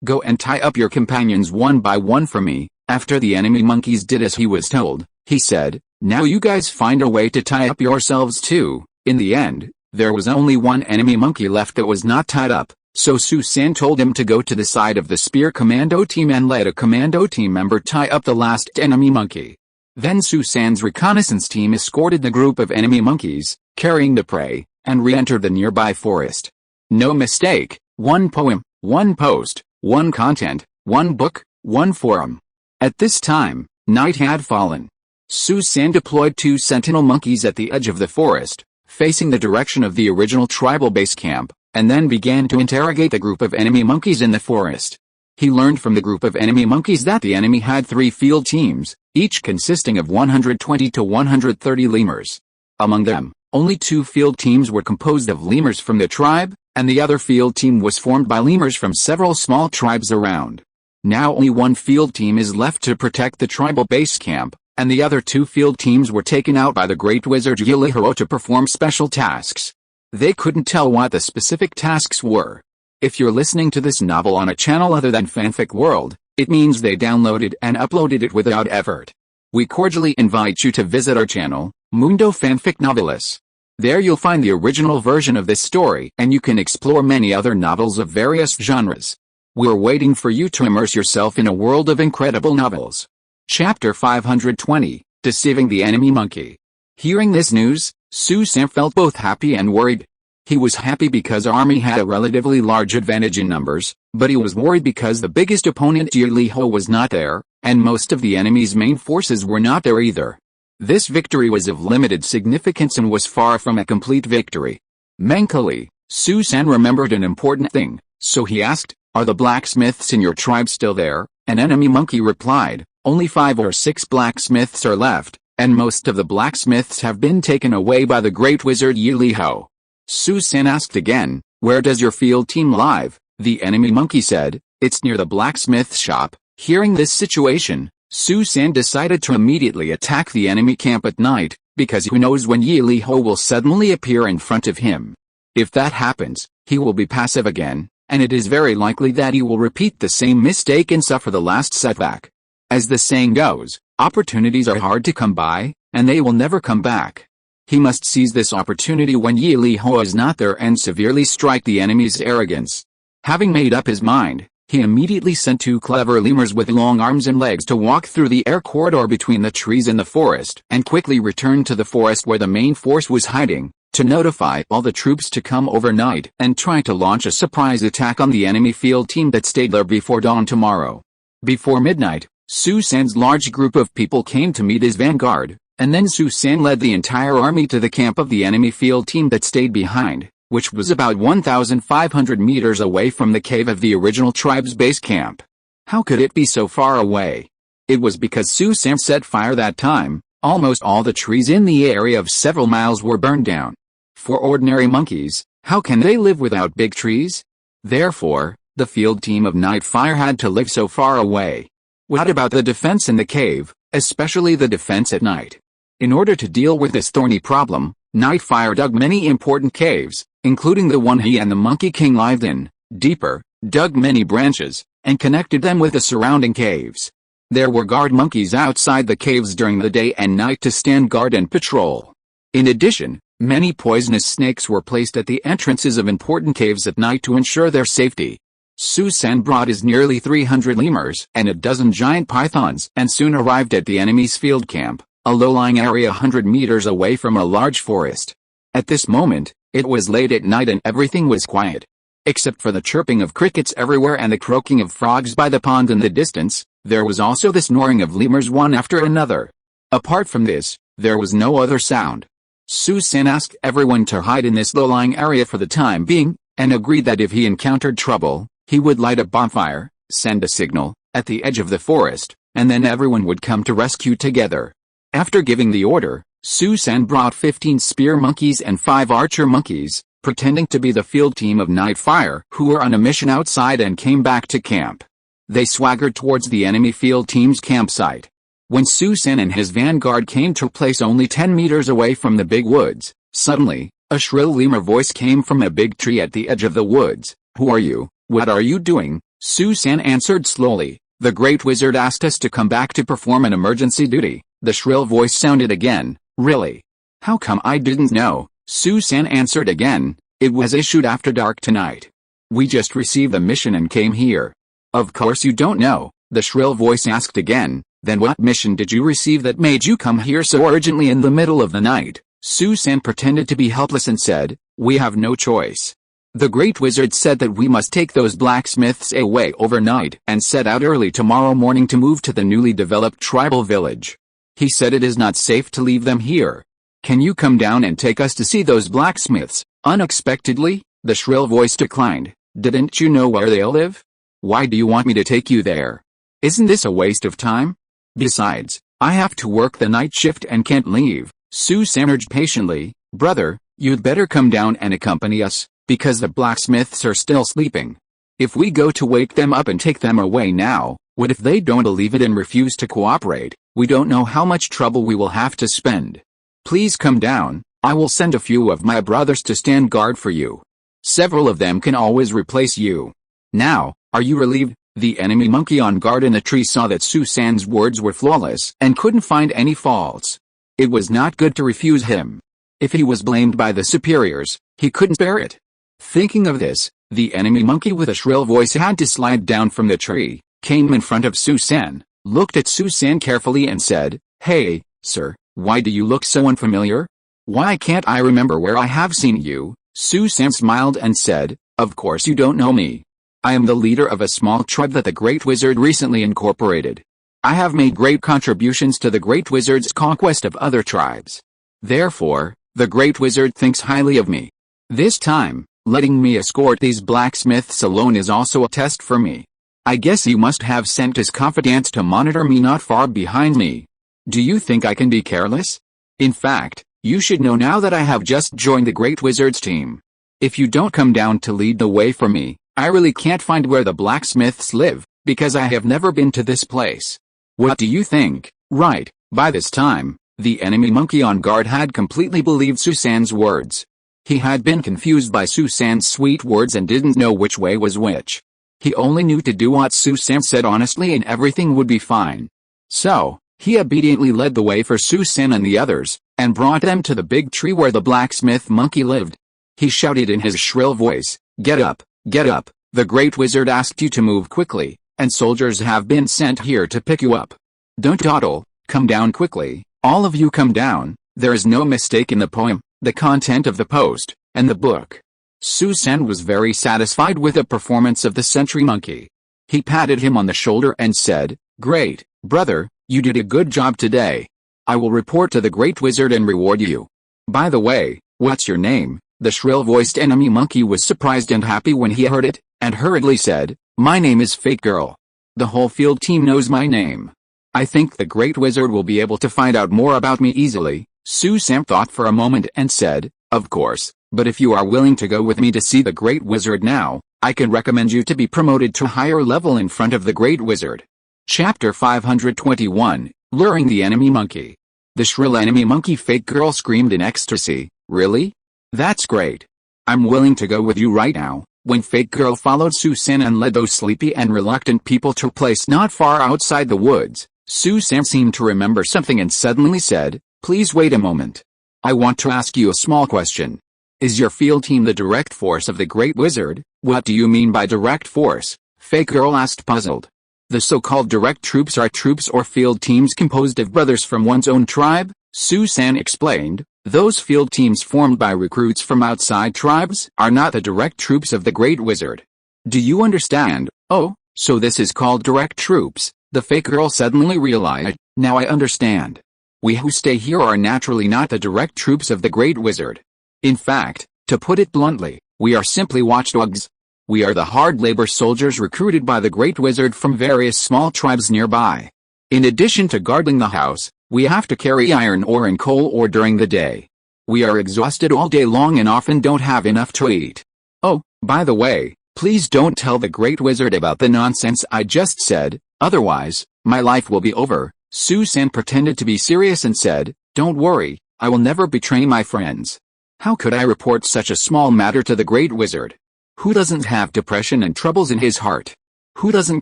go and tie up your companions one by one for me." After the enemy monkeys did as he was told, he said, "Now you guys find a way to tie up yourselves too." In the end, there was only one enemy monkey left that was not tied up, so Susan told him to go to the side of the Spear Commando team and let a commando team member tie up the last enemy monkey. Then Susan's reconnaissance team escorted the group of enemy monkeys, carrying the prey, and re-entered the nearby forest. No mistake, 1 poem, 1 post, 1 content, 1 book, 1 forum. At this time, night had fallen. Susan deployed 2 sentinel monkeys at the edge of the forest, facing the direction of the original tribal base camp, and then began to interrogate the group of enemy monkeys in the forest. He learned from the group of enemy monkeys that the enemy had 3 field teams, each consisting of 120 to 130 lemurs. Among them, only 2 field teams were composed of lemurs from the tribe, and the other field team was formed by lemurs from several small tribes around. Now only 1 field team is left to protect the tribal base camp, and the other 2 field teams were taken out by the great wizard Yilihiro to perform special tasks. They couldn't tell what the specific tasks were. If you're listening to this novel on a channel other than Fanfic World, it means they downloaded and uploaded it without effort. We cordially invite you to visit our channel, Mundo Fanfic Novelis. There you'll find the original version of this story, and you can explore many other novels of various genres. We're waiting for you to immerse yourself in a world of incredible novels. Chapter 520, Deceiving the Enemy Monkey. Hearing this news, Susan felt both happy and worried. He was happy because our army had a relatively large advantage in numbers, but he was worried because the biggest opponent Li Ho was not there, and most of the enemy's main forces were not there either. This victory was of limited significance and was far from a complete victory. Mentally, Su San remembered an important thing, so he asked, "Are the blacksmiths in your tribe still there?" An enemy monkey replied, "Only 5 or 6 blacksmiths are left, and most of the blacksmiths have been taken away by the great wizard Li Ho." Su San asked again, "Where does your field team live?" The enemy monkey said, "It's near the blacksmith's shop." Hearing this situation, Su San decided to immediately attack the enemy camp at night, because who knows when Li Ho will suddenly appear in front of him. If that happens, he will be passive again, and it is very likely that he will repeat the same mistake and suffer the last setback. As the saying goes, opportunities are hard to come by, and they will never come back. He must seize this opportunity when Li Ho is not there and severely strike the enemy's arrogance. Having made up his mind, he immediately sent 2 clever lemurs with long arms and legs to walk through the air corridor between the trees in the forest and quickly return to the forest where the main force was hiding, to notify all the troops to come overnight and try to launch a surprise attack on the enemy field team that stayed there before dawn tomorrow. Before midnight, Su San's large group of people came to meet his vanguard, and then Su San led the entire army to the camp of the enemy field team that stayed behind, which was about 1,500 meters away from the cave of the original tribe's base camp. How could it be so far away? It was because Su San set fire that time. Almost all the trees in the area of several miles were burned down. For ordinary monkeys, how can they live without big trees? Therefore, the field team of Nightfire had to live so far away. What about the defense in the cave, especially the defense at night? In order to deal with this thorny problem, Nightfire dug many important caves, including the one he and the Monkey King lived in, deeper, dug many branches, and connected them with the surrounding caves. There were guard monkeys outside the caves during the day and night to stand guard and patrol. In addition, many poisonous snakes were placed at the entrances of important caves at night to ensure their safety. Su San brought his nearly 300 lemurs and a dozen giant pythons and soon arrived at the enemy's field camp, a low-lying area 100 meters away from a large forest. At this moment, it was late at night and everything was quiet. Except for the chirping of crickets everywhere and the croaking of frogs by the pond in the distance, there was also the snoring of lemurs one after another. Apart from this, there was no other sound. Su San asked everyone to hide in this low-lying area for the time being, and agreed that if he encountered trouble, he would light a bonfire, send a signal, at the edge of the forest, and then everyone would come to rescue together. After giving the order, Su San brought 15 spear monkeys and 5 archer monkeys, pretending to be the field team of Nightfire who were on a mission outside and came back to camp. They swaggered towards the enemy field team's campsite. When Su San and his vanguard came to a place only 10 meters away from the big woods, suddenly, a shrill lemur voice came from a big tree at the edge of the woods. "Who are you? What are you doing?" Su San answered slowly. "The great wizard asked us to come back to perform an emergency duty." The shrill voice sounded again. "Really? How come I didn't know?" Su San answered again. "It was issued after dark tonight. We just received the mission and came here." "Of course you don't know," the shrill voice asked again. "Then what mission did you receive that made you come here so urgently in the middle of the night?" Su San pretended to be helpless and said, "We have no choice. The great wizard said that we must take those blacksmiths away overnight and set out early tomorrow morning to move to the newly developed tribal village. He said it is not safe to leave them here. Can you come down and take us to see those blacksmiths?" Unexpectedly, the shrill voice declined. "Didn't you know where they live? Why do you want me to take you there? Isn't this a waste of time? Besides, I have to work the night shift and can't leave." Su San urged patiently, "Brother, you'd better come down and accompany us, because the blacksmiths are still sleeping. If we go to wake them up and take them away now, what if they don't believe it and refuse to cooperate? We don't know how much trouble we will have to spend. Please come down. I will send a few of my brothers to stand guard for you. Several of them can always replace you. Now, are you relieved?" The enemy monkey on guard in the tree saw that Su San's words were flawless and couldn't find any faults. It was not good to refuse him. If he was blamed by the superiors, he couldn't bear it. Thinking of this, the enemy monkey with a shrill voice had to slide down from the tree, came in front of Su San, looked at Su San carefully and said, "Hey, sir, why do you look so unfamiliar? Why can't I remember where I have seen you?" Su-san smiled and said, "Of course you don't know me. I am the leader of a small tribe that the Great Wizard recently incorporated. I have made great contributions to the Great Wizard's conquest of other tribes. Therefore, the Great Wizard thinks highly of me. This time, letting me escort these blacksmiths alone is also a test for me. I guess you must have sent his confidant to monitor me not far behind me. Do you think I can be careless? In fact, you should know now that I have just joined the Great Wizard's team. If you don't come down to lead the way for me, I really can't find where the blacksmiths live, because I have never been to this place. What do you think?" Right, by this time, the enemy monkey on guard had completely believed Susan's words. He had been confused by Susan's sweet words and didn't know which way was which. He only knew to do what Susan said honestly and everything would be fine. So, he obediently led the way for Susan and the others, and brought them to the big tree where the blacksmith monkey lived. He shouted in his shrill voice, "Get up, get up, the Great Wizard asked you to move quickly, and soldiers have been sent here to pick you up. Don't dawdle, come down quickly, all of you come down." There is no mistake in the poem, the content of the post, and the book. Susan was very satisfied with the performance of the sentry monkey. He patted him on the shoulder and said, "Great, brother, you did a good job today. I will report to the Great Wizard and reward you. By the way, what's your name?" The shrill-voiced enemy monkey was surprised and happy when he heard it, and hurriedly said, "My name is Fake Girl. The whole field team knows my name. I think the Great Wizard will be able to find out more about me easily." Susan thought for a moment and said, "Of course, but if you are willing to go with me to see the Great Wizard now, I can recommend you to be promoted to a higher level in front of the Great Wizard." Chapter 521, Luring the Enemy Monkey. The shrill enemy monkey Fake Girl screamed in ecstasy, "Really? That's great. I'm willing to go with you right now." When Fake Girl followed Susan and led those sleepy and reluctant people to a place not far outside the woods, Susan seemed to remember something and suddenly said, "Please wait a moment. I want to ask you a small question. Is your field team the direct force of the Great Wizard?" "What do you mean by direct force?" Fake Girl asked, puzzled. "The so-called direct troops are troops or field teams composed of brothers from one's own tribe," Susan explained. "Those field teams formed by recruits from outside tribes are not the direct troops of the Great Wizard. Do you understand?" "Oh, so this is called direct troops," the Fake Girl suddenly realized. "Now I understand. We who stay here are naturally not the direct troops of the Great Wizard. In fact, to put it bluntly, we are simply watchdogs. We are the hard labor soldiers recruited by the Great Wizard from various small tribes nearby. In addition to guarding the house, we have to carry iron ore and coal ore during the day. We are exhausted all day long and often don't have enough to eat. Oh, by the way, please don't tell the Great Wizard about the nonsense I just said, otherwise, my life will be over." Susan pretended to be serious and said, "Don't worry, I will never betray my friends. How could I report such a small matter to the Great Wizard? Who doesn't have depression and troubles in his heart? Who doesn't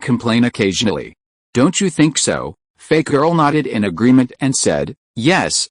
complain occasionally? Don't you think so?" Fake Girl nodded in agreement and said, Yes,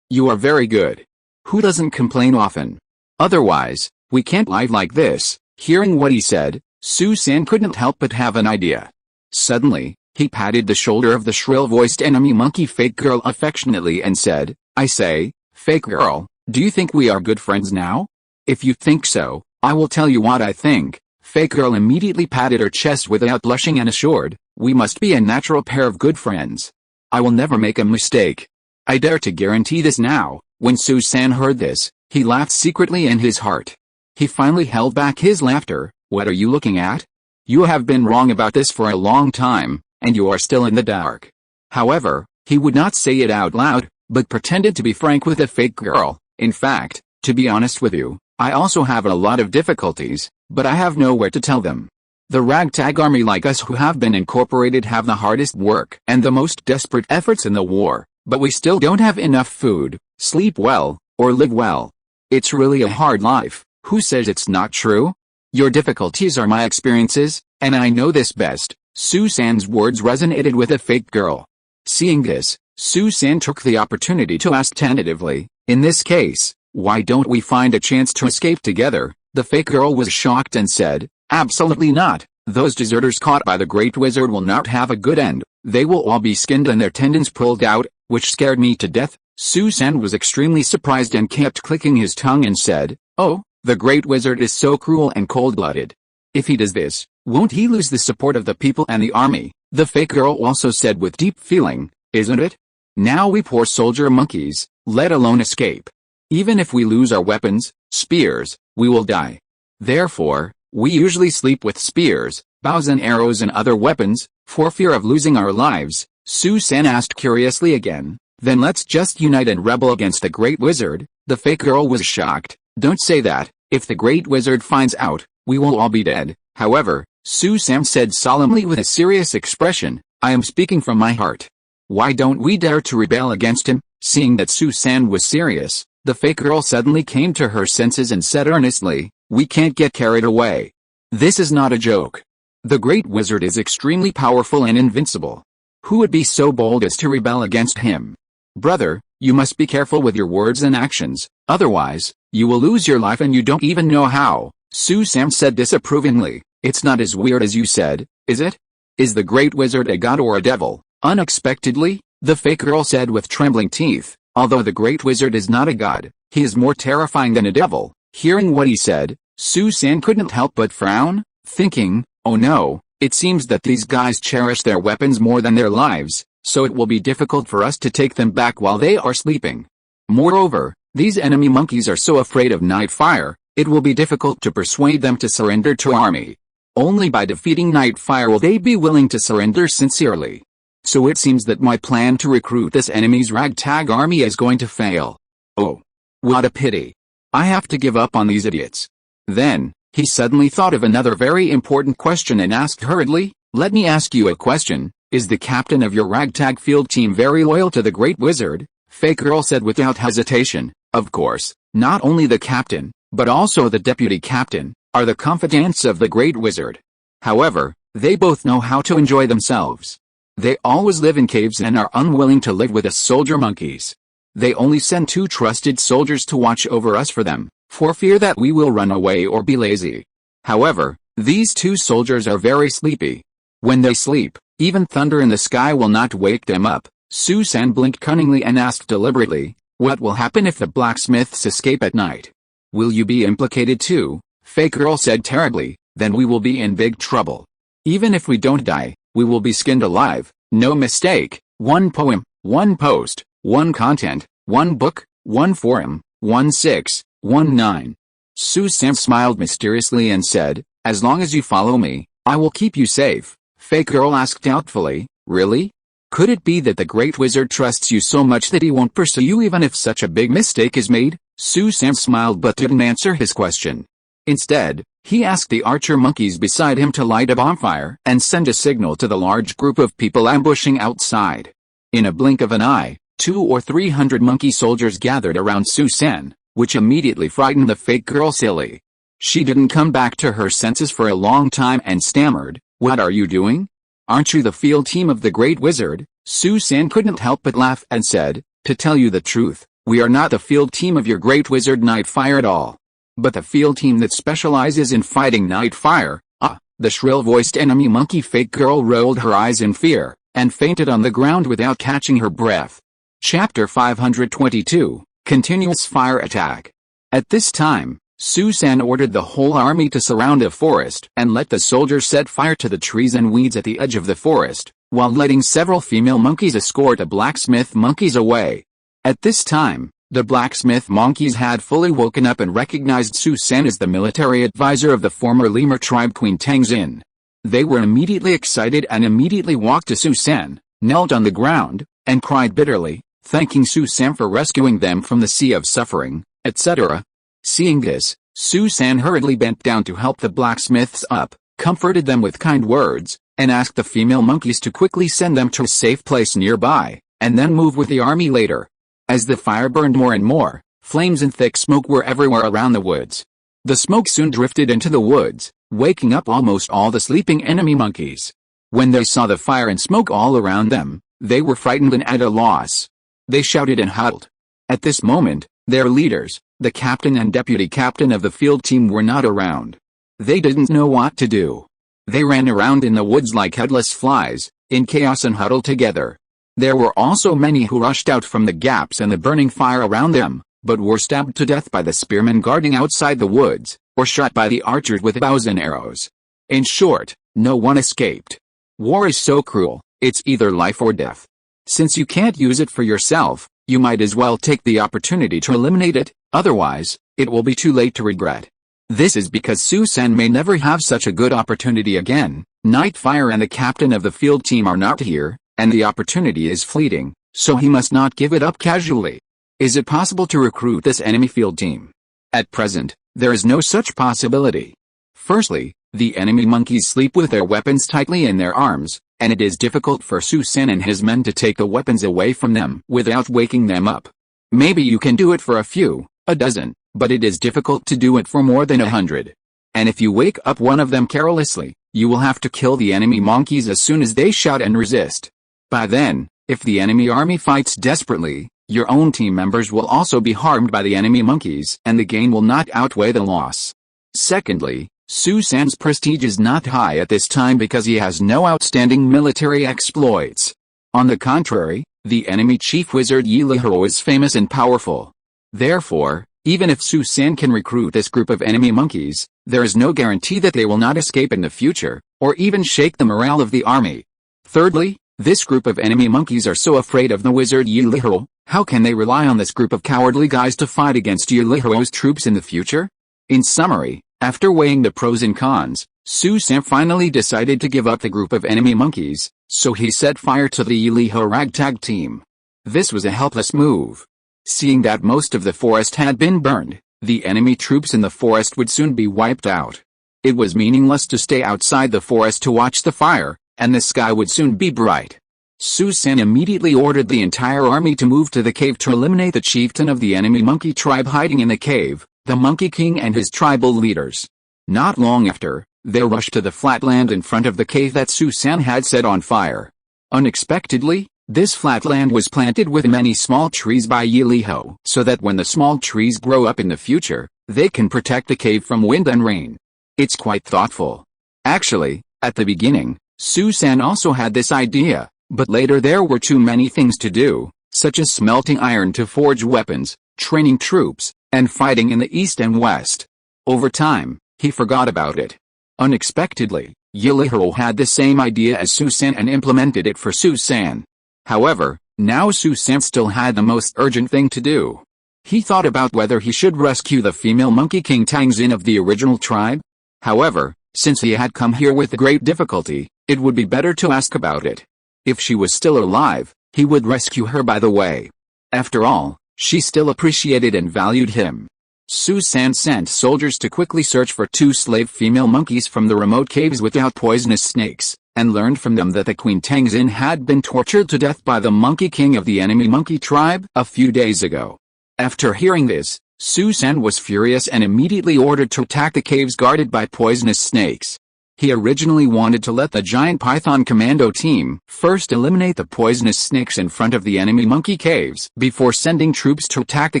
you are very good. Who doesn't complain often? Otherwise, we can't live like this." Hearing what he said, Susan couldn't help but have an idea. Suddenly, he patted the shoulder of the shrill-voiced enemy monkey Fake Girl affectionately and said, "I say, Fake Girl, do you think we are good friends now? If you think so, I will tell you what I think." Fake Girl immediately patted her chest without blushing and assured, "We must be a natural pair of good friends. I will never make a mistake. I dare to guarantee this now." When Susan heard this, he laughed secretly in his heart. He finally held back his laughter. "What are you looking at? You have been wrong about this for a long time, and you are still in the dark." However, he would not say it out loud, but pretended to be frank with the Fake Girl. "In fact, to be honest with you, I also have a lot of difficulties, but I have nowhere to tell them. The ragtag army like us who have been incorporated have the hardest work and the most desperate efforts in the war, but we still don't have enough food, sleep well, or live well. It's really a hard life." "Who says it's not true? Your difficulties are my experiences, and I know this best." Susan's words resonated with the Fake Girl. Seeing this, Susan took the opportunity to ask tentatively, "In this case, why don't we find a chance to escape together?" The Fake Girl was shocked and said, "Absolutely not. Those deserters caught by the Great Wizard will not have a good end. They will all be skinned and their tendons pulled out, which scared me to death." Susan was extremely surprised and kept clicking his tongue and said, "Oh, The great wizard is so cruel and cold-blooded. If he does this, won't he lose the support of the people and the army? The fake girl also said with deep feeling, isn't it? Now we poor soldier monkeys, let alone escape. Even if we lose our weapons, spears, we will die. Therefore, we usually sleep with spears, bows and arrows and other weapons, for fear of losing our lives. Su-san asked curiously again, then let's just unite and rebel against the great wizard. The fake girl was shocked. Don't say that, if the great wizard finds out, we will all be dead. However, Su-san said solemnly with a serious expression, I am speaking from my heart. Why don't we dare to rebel against him? Seeing that Su-san was serious, the fake girl suddenly came to her senses and said earnestly, we can't get carried away. This is not a joke. The great wizard is extremely powerful and invincible. Who would be so bold as to rebel against him? Brother, you must be careful with your words and actions, otherwise, you will lose your life and you don't even know how. Su-san said disapprovingly, it's not as weird as you said, is it? Is the great wizard a god or a devil? Unexpectedly, the fake girl said with trembling teeth, although the great wizard is not a god, he is more terrifying than a devil. Hearing what he said, Su-san couldn't help but frown, thinking, oh no, it seems that these guys cherish their weapons more than their lives, so it will be difficult for us to take them back while they are sleeping. Moreover, these enemy monkeys are so afraid of Nightfire, it will be difficult to persuade them to surrender to our army. Only by defeating Nightfire will they be willing to surrender sincerely. So it seems that my plan to recruit this enemy's ragtag army is going to fail. Oh, what a pity. I have to give up on these idiots. Then, he suddenly thought of another very important question and asked hurriedly, let me ask you a question, is the captain of your ragtag field team very loyal to the great wizard? Fake girl said without hesitation, of course, not only the captain, but also the deputy captain, are the confidants of the great wizard. However, they both know how to enjoy themselves. They always live in caves and are unwilling to live with us soldier monkeys. They only send 2 trusted soldiers to watch over us for them, for fear that we will run away or be lazy. However, these 2 soldiers are very sleepy. When they sleep, even thunder in the sky will not wake them up. Su-san blinked cunningly and asked deliberately, what will happen if the blacksmiths escape at night? Will you be implicated too? Fake girl said terribly, then we will be in big trouble. Even if we don't die, we will be skinned alive, no mistake. 1 poem, 1 post, 1 content, 1 book, 1 forum, 1 6, 1 9. Su-san smiled mysteriously and said, as long as you follow me, I will keep you safe. Fake girl asked doubtfully, really? Could it be that the great wizard trusts you so much that he won't pursue you even if such a big mistake is made? Su-san smiled but didn't answer his question. Instead, he asked the archer monkeys beside him to light a bonfire and send a signal to the large group of people ambushing outside. In a blink of an eye, 200 or 300 monkey soldiers gathered around Su-san, which immediately frightened the fake girl silly. She didn't come back to her senses for a long time and stammered, what are you doing? Aren't you the field team of the great wizard? Su-san couldn't help but laugh and said, to tell you the truth, we are not the field team of your great wizard Nightfire at all. But the field team that specializes in fighting Nightfire. Ah, the shrill-voiced enemy monkey fake girl rolled her eyes in fear, and fainted on the ground without catching her breath. Chapter 522, Continuous Fire Attack. At this time, Su-san ordered the whole army to surround a forest and let the soldiers set fire to the trees and weeds at the edge of the forest, while letting several female monkeys escort the blacksmith monkeys away. At this time, the blacksmith monkeys had fully woken up and recognized Su-san as the military advisor of the former lemur tribe Queen Tangxin. They were immediately excited and immediately walked to Su-san, knelt on the ground, and cried bitterly, thanking Su-san for rescuing them from the sea of suffering, etc. Seeing this, Su-san hurriedly bent down to help the blacksmiths up, comforted them with kind words, and asked the female monkeys to quickly send them to a safe place nearby, and then move with the army later. As the fire burned more and more, flames and thick smoke were everywhere around the woods. The smoke soon drifted into the woods, waking up almost all the sleeping enemy monkeys. When they saw the fire and smoke all around them, they were frightened and at a loss. They shouted and huddled. At this moment, their leaders, the captain and deputy captain of the field team, were not around. They didn't know what to do. They ran around in the woods like headless flies, in chaos and huddled together. There were also many who rushed out from the gaps and the burning fire around them, but were stabbed to death by the spearmen guarding outside the woods, or shot by the archers with bows and arrows. In short, no one escaped. War is so cruel, it's either life or death. Since you can't use it for yourself, you might as well take the opportunity to eliminate it, otherwise, it will be too late to regret. This is because Su-san may never have such a good opportunity again. Nightfire and the captain of the field team are not here, and the opportunity is fleeting, so he must not give it up casually. Is it possible to recruit this enemy field team? At present, there is no such possibility. Firstly, the enemy monkeys sleep with their weapons tightly in their arms, and it is difficult for Su-san and his men to take the weapons away from them without waking them up. Maybe you can do it for a dozen, but it is difficult to do it for more than 100. And if you wake up one of them carelessly, you will have to kill the enemy monkeys as soon as they shout and resist. By then, if the enemy army fights desperately, your own team members will also be harmed by the enemy monkeys, and the gain will not outweigh the loss. Secondly, Su-san's prestige is not high at this time because he has no outstanding military exploits. On the contrary, the enemy chief wizard Yilihiro is famous and powerful. Therefore, even if Su-san can recruit this group of enemy monkeys, there is no guarantee that they will not escape in the future, or even shake the morale of the army. Thirdly, this group of enemy monkeys are so afraid of the wizard Yilihiro, how can they rely on this group of cowardly guys to fight against Yilihiro's troops in the future? In summary, after weighing the pros and cons, Su-san finally decided to give up the group of enemy monkeys, so he set fire to the Yilihiro ragtag team. This was a helpless move. Seeing that most of the forest had been burned, the enemy troops in the forest would soon be wiped out. It was meaningless to stay outside the forest to watch the fire, and the sky would soon be bright. Su-san immediately ordered the entire army to move to the cave to eliminate the chieftain of the enemy monkey tribe hiding in the cave, the Monkey King and his tribal leaders. Not long after, they rushed to the flat land in front of the cave that Su-san had set on fire. Unexpectedly, this flat land was planted with many small trees by Yiliho, so that when the small trees grow up in the future, they can protect the cave from wind and rain. It's quite thoughtful. Actually, at the beginning, Su-san also had this idea, but later there were too many things to do, such as smelting iron to forge weapons, training troops, and fighting in the east and west. Over time, he forgot about it. Unexpectedly, Yilihiro had the same idea as Su-san and implemented it for Su-san. However, now Su-san still had the most urgent thing to do. He thought about whether he should rescue the female Monkey King Tangzin of the original tribe. However, since he had come here with great difficulty, it would be better to ask about it. If she was still alive, he would rescue her by the way. After all, she still appreciated and valued him. Su-san sent soldiers to quickly search for 2 slave female monkeys from the remote caves without poisonous snakes, and learned from them that the Queen Tangzin had been tortured to death by the Monkey King of the enemy monkey tribe a few days ago. After hearing this, Su-san was furious and immediately ordered to attack the caves guarded by poisonous snakes. He originally wanted to let the giant python commando team first eliminate the poisonous snakes in front of the enemy monkey caves before sending troops to attack the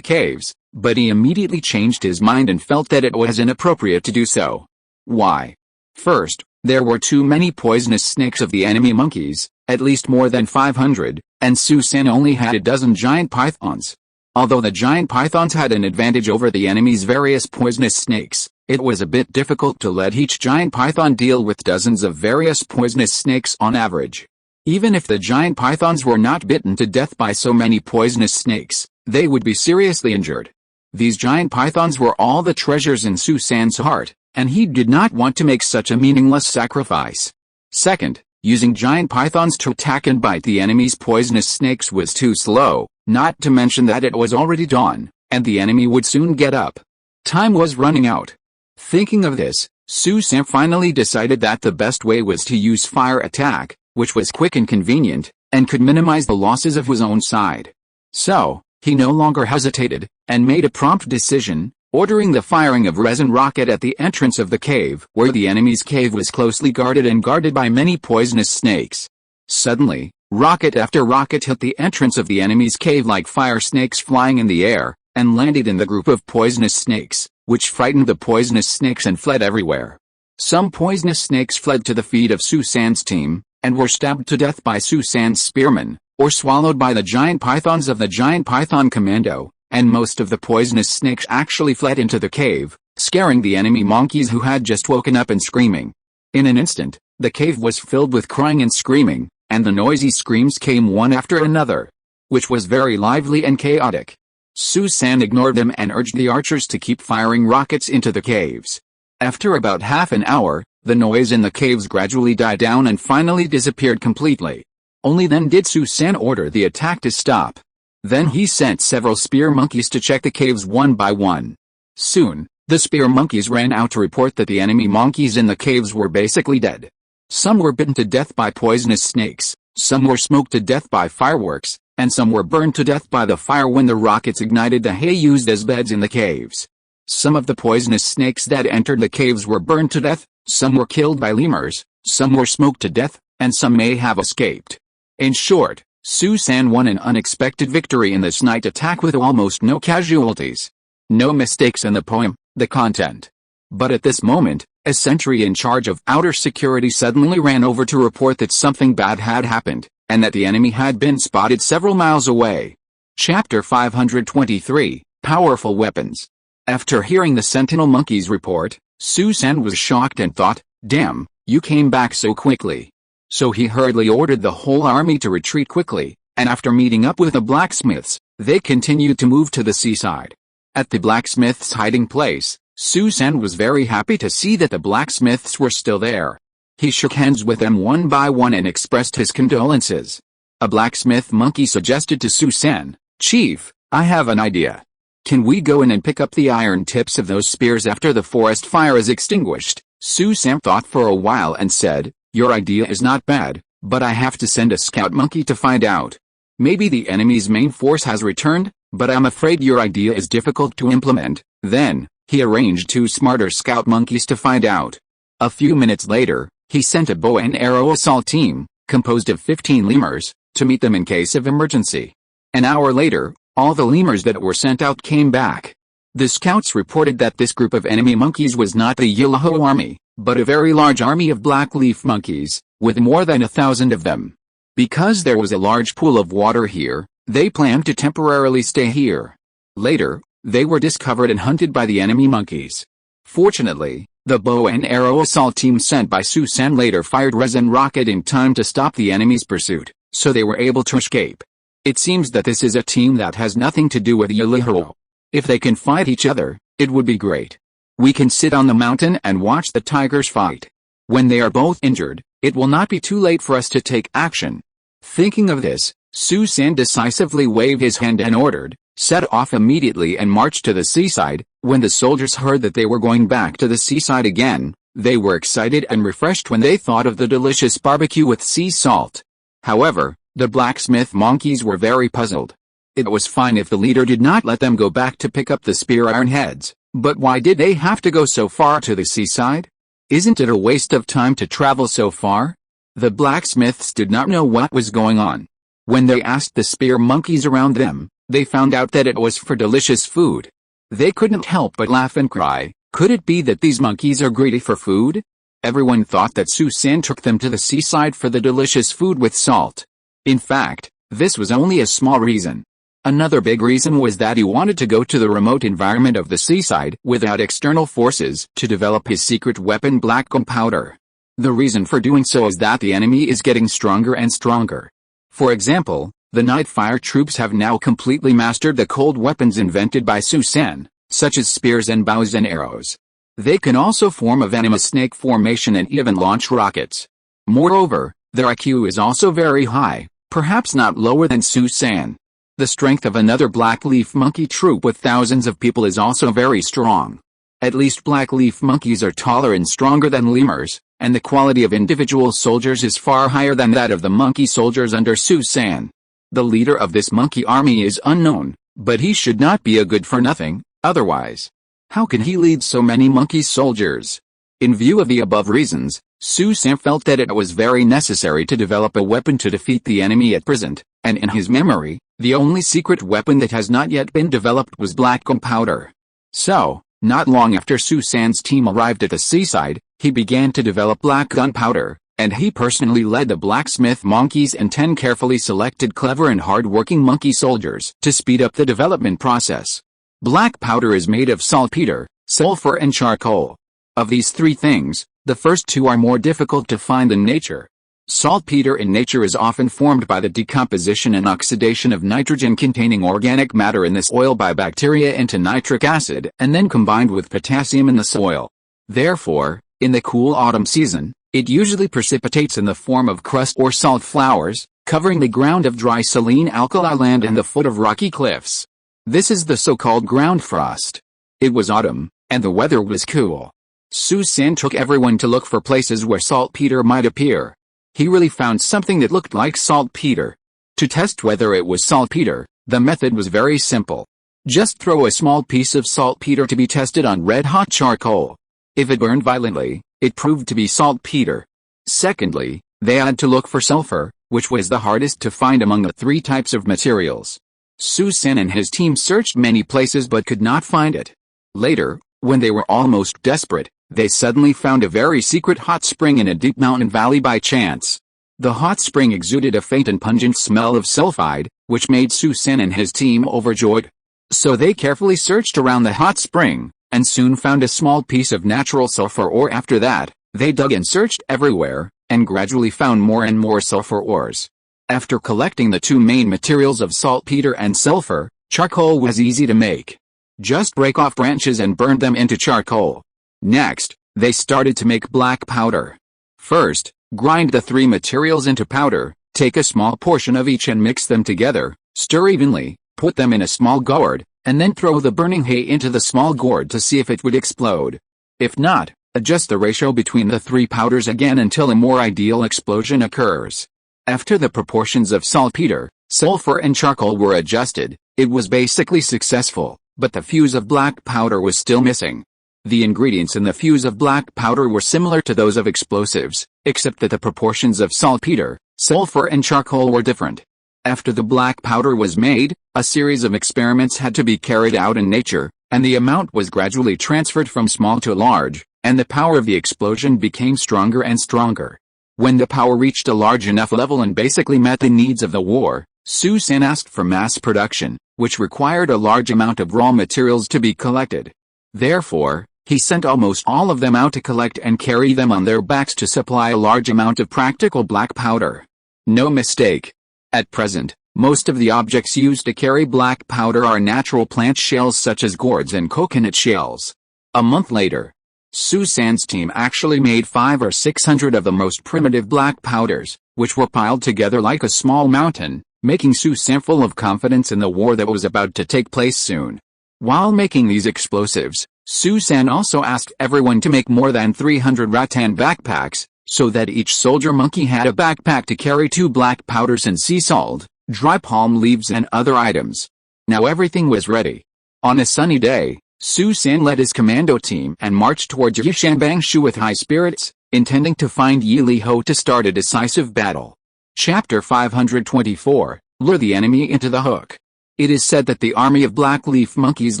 caves, but he immediately changed his mind and felt that it was inappropriate to do so. Why? First, there were too many poisonous snakes of the enemy monkeys, at least more than 500, and Su-san only had a dozen giant pythons. Although the giant pythons had an advantage over the enemy's various poisonous snakes, it was a bit difficult to let each giant python deal with dozens of various poisonous snakes on average. Even if the giant pythons were not bitten to death by so many poisonous snakes, they would be seriously injured. These giant pythons were all the treasures in Su-san's heart, and he did not want to make such a meaningless sacrifice. Second, using giant pythons to attack and bite the enemy's poisonous snakes was too slow, not to mention that it was already dawn, and the enemy would soon get up. Time was running out. Thinking of this, Su-san finally decided that the best way was to use fire attack, which was quick and convenient, and could minimize the losses of his own side. So, he no longer hesitated, and made a prompt decision, ordering the firing of resin rocket at the entrance of the cave, where the enemy's cave was closely guarded and guarded by many poisonous snakes. Suddenly, rocket after rocket hit the entrance of the enemy's cave like fire snakes flying in the air, and landed in the group of poisonous snakes, which frightened the poisonous snakes and fled everywhere. Some poisonous snakes fled to the feet of Su-san's team, and were stabbed to death by Su-san's spearmen, or swallowed by the giant pythons of the giant python commando, and most of the poisonous snakes actually fled into the cave, scaring the enemy monkeys who had just woken up and screaming. In an instant, the cave was filled with crying and screaming, and the noisy screams came one after another, which was very lively and chaotic. Susan ignored them and urged the archers to keep firing rockets into the caves. After about half an hour, the noise in the caves gradually died down and finally disappeared completely. Only then did Susan order the attack to stop. Then he sent several spear monkeys to check the caves one by one. Soon, the spear monkeys ran out to report that the enemy monkeys in the caves were basically dead. Some were bitten to death by poisonous snakes, some were smoked to death by fireworks, and some were burned to death by the fire when the rockets ignited the hay used as beds in the caves. Some of the poisonous snakes that entered the caves were burned to death, some were killed by lemurs, some were smoked to death, and some may have escaped. In short, Susan won an unexpected victory in this night attack with almost no casualties. No mistakes in the poem, the content. But at this moment, a sentry in charge of outer security suddenly ran over to report that something bad had happened, and that the enemy had been spotted several miles away. Chapter 523, Powerful Weapons. After hearing the sentinel monkey's report, Susan was shocked and thought, "Damn, you came back so quickly." So he hurriedly ordered the whole army to retreat quickly, and after meeting up with the blacksmiths, they continued to move to the seaside. At the blacksmith's hiding place, Susan was very happy to see that the blacksmiths were still there. He shook hands with them one by one and expressed his condolences. A blacksmith monkey suggested to Susan, "Chief, I have an idea. Can we go in and pick up the iron tips of those spears after the forest fire is extinguished?" Susan thought for a while and said, "Your idea is not bad, but I have to send a scout monkey to find out. Maybe the enemy's main force has returned, but I'm afraid your idea is difficult to implement." Then, he arranged 2 smarter scout monkeys to find out. A few minutes later, he sent a bow and arrow assault team, composed of 15 lemurs, to meet them in case of emergency. An hour later, all the lemurs that were sent out came back. The scouts reported that this group of enemy monkeys was not the Yellow army, but a very large army of black leaf monkeys, with more than 1,000 of them. Because there was a large pool of water here, they planned to temporarily stay here. Later, they were discovered and hunted by the enemy monkeys. Fortunately, the bow and arrow assault team sent by Susan later fired resin rocket in time to stop the enemy's pursuit, so they were able to escape. It seems that this is a team that has nothing to do with Yellow. If they can fight each other, it would be great. We can sit on the mountain and watch the tigers fight. When they are both injured, it will not be too late for us to take action. Thinking of this, Susan decisively waved his hand and ordered, "Set off immediately and march to the seaside." When the soldiers heard that they were going back to the seaside again, they were excited and refreshed when they thought of the delicious barbecue with sea salt. However, the blacksmith monkeys were very puzzled. It was fine if the leader did not let them go back to pick up the spear iron heads, but why did they have to go so far to the seaside? Isn't it a waste of time to travel so far? The blacksmiths did not know what was going on. When they asked the spear monkeys around them, they found out that it was for delicious food. They couldn't help but laugh and cry. Could it be that these monkeys are greedy for food? Everyone thought that Susan took them to the seaside for the delicious food with salt. In fact, this was only a small reason. Another big reason was that he wanted to go to the remote environment of the seaside without external forces to develop his secret weapon, black gunpowder. The reason for doing so is that the enemy is getting stronger and stronger. For example, the night fire troops have now completely mastered the cold weapons invented by Susan, such as spears and bows and arrows. They can also form a venomous snake formation and even launch rockets. Moreover, their IQ is also very high, perhaps not lower than Susan. The strength of another black leaf monkey troop with thousands of people is also very strong. At least black leaf monkeys are taller and stronger than lemurs, and the quality of individual soldiers is far higher than that of the monkey soldiers under Susan. The leader of this monkey army is unknown, but he should not be a good-for-nothing, otherwise. How can he lead so many monkey soldiers? In view of the above reasons, Susan felt that it was very necessary to develop a weapon to defeat the enemy at present, and in his memory, the only secret weapon that has not yet been developed was black gunpowder. So, not long after Susan's team arrived at the seaside, he began to develop black gunpowder, and he personally led the blacksmith monkeys and 10 carefully selected clever and hard-working monkey soldiers to speed up the development process. Black powder is made of saltpeter, sulfur and charcoal. Of these three things, the first two are more difficult to find in nature. Saltpeter in nature is often formed by the decomposition and oxidation of nitrogen-containing organic matter in this oil by bacteria into nitric acid and then combined with potassium in the soil. Therefore, in the cool autumn season, it usually precipitates in the form of crust or salt flowers, covering the ground of dry saline alkali land and the foot of rocky cliffs. This is the so-called ground frost. It was autumn, and the weather was cool. Su-san took everyone to look for places where saltpeter might appear. He really found something that looked like saltpeter. To test whether it was saltpeter, the method was very simple. Just throw a small piece of saltpeter to be tested on red-hot charcoal. If it burned violently, it proved to be saltpeter. Secondly, they had to look for sulfur, which was the hardest to find among the three types of materials. Su-san and his team searched many places but could not find it. Later, when they were almost desperate, they suddenly found a very secret hot spring in a deep mountain valley by chance. The hot spring exuded a faint and pungent smell of sulfide, which made Su-san and his team overjoyed. So they carefully searched around the hot spring, and soon found a small piece of natural sulfur ore. After that, they dug and searched everywhere, and gradually found more and more sulfur ores. After collecting the two main materials of saltpeter and sulfur, charcoal was easy to make. Just break off branches and burn them into charcoal. Next, they started to make black powder. First, grind the three materials into powder, take a small portion of each and mix them together, stir evenly, put them in a small gourd, and then throw the burning hay into the small gourd to see if it would explode. If not, adjust the ratio between the three powders again until a more ideal explosion occurs. After the proportions of saltpeter, sulfur and charcoal were adjusted, it was basically successful, but the fuse of black powder was still missing. The ingredients in the fuse of black powder were similar to those of explosives, except that the proportions of saltpeter, sulfur and charcoal were different. After the black powder was made, a series of experiments had to be carried out in nature, and the amount was gradually transferred from small to large, and the power of the explosion became stronger and stronger. When the power reached a large enough level and basically met the needs of the war, Su-san asked for mass production, which required a large amount of raw materials to be collected. Therefore, he sent almost all of them out to collect and carry them on their backs to supply a large amount of practical black powder. No mistake. At present, most of the objects used to carry black powder are natural plant shells such as gourds and coconut shells. A month later, Su-san's team actually made 500 or 600 of the most primitive black powders, which were piled together like a small mountain, making Su-san full of confidence in the war that was about to take place soon. While making these explosives, Su-san also asked everyone to make more than 300 rattan backpacks, so that each soldier monkey had a backpack to carry 2 black powders and sea salt, dry palm leaves and other items. Now everything was ready. On a sunny day, Su-san led his commando team and marched towards Yishanbangshu with high spirits, intending to find Yi Li-ho to start a decisive battle. Chapter 524, Lure the Enemy into the Hook. It is said that the army of black leaf monkeys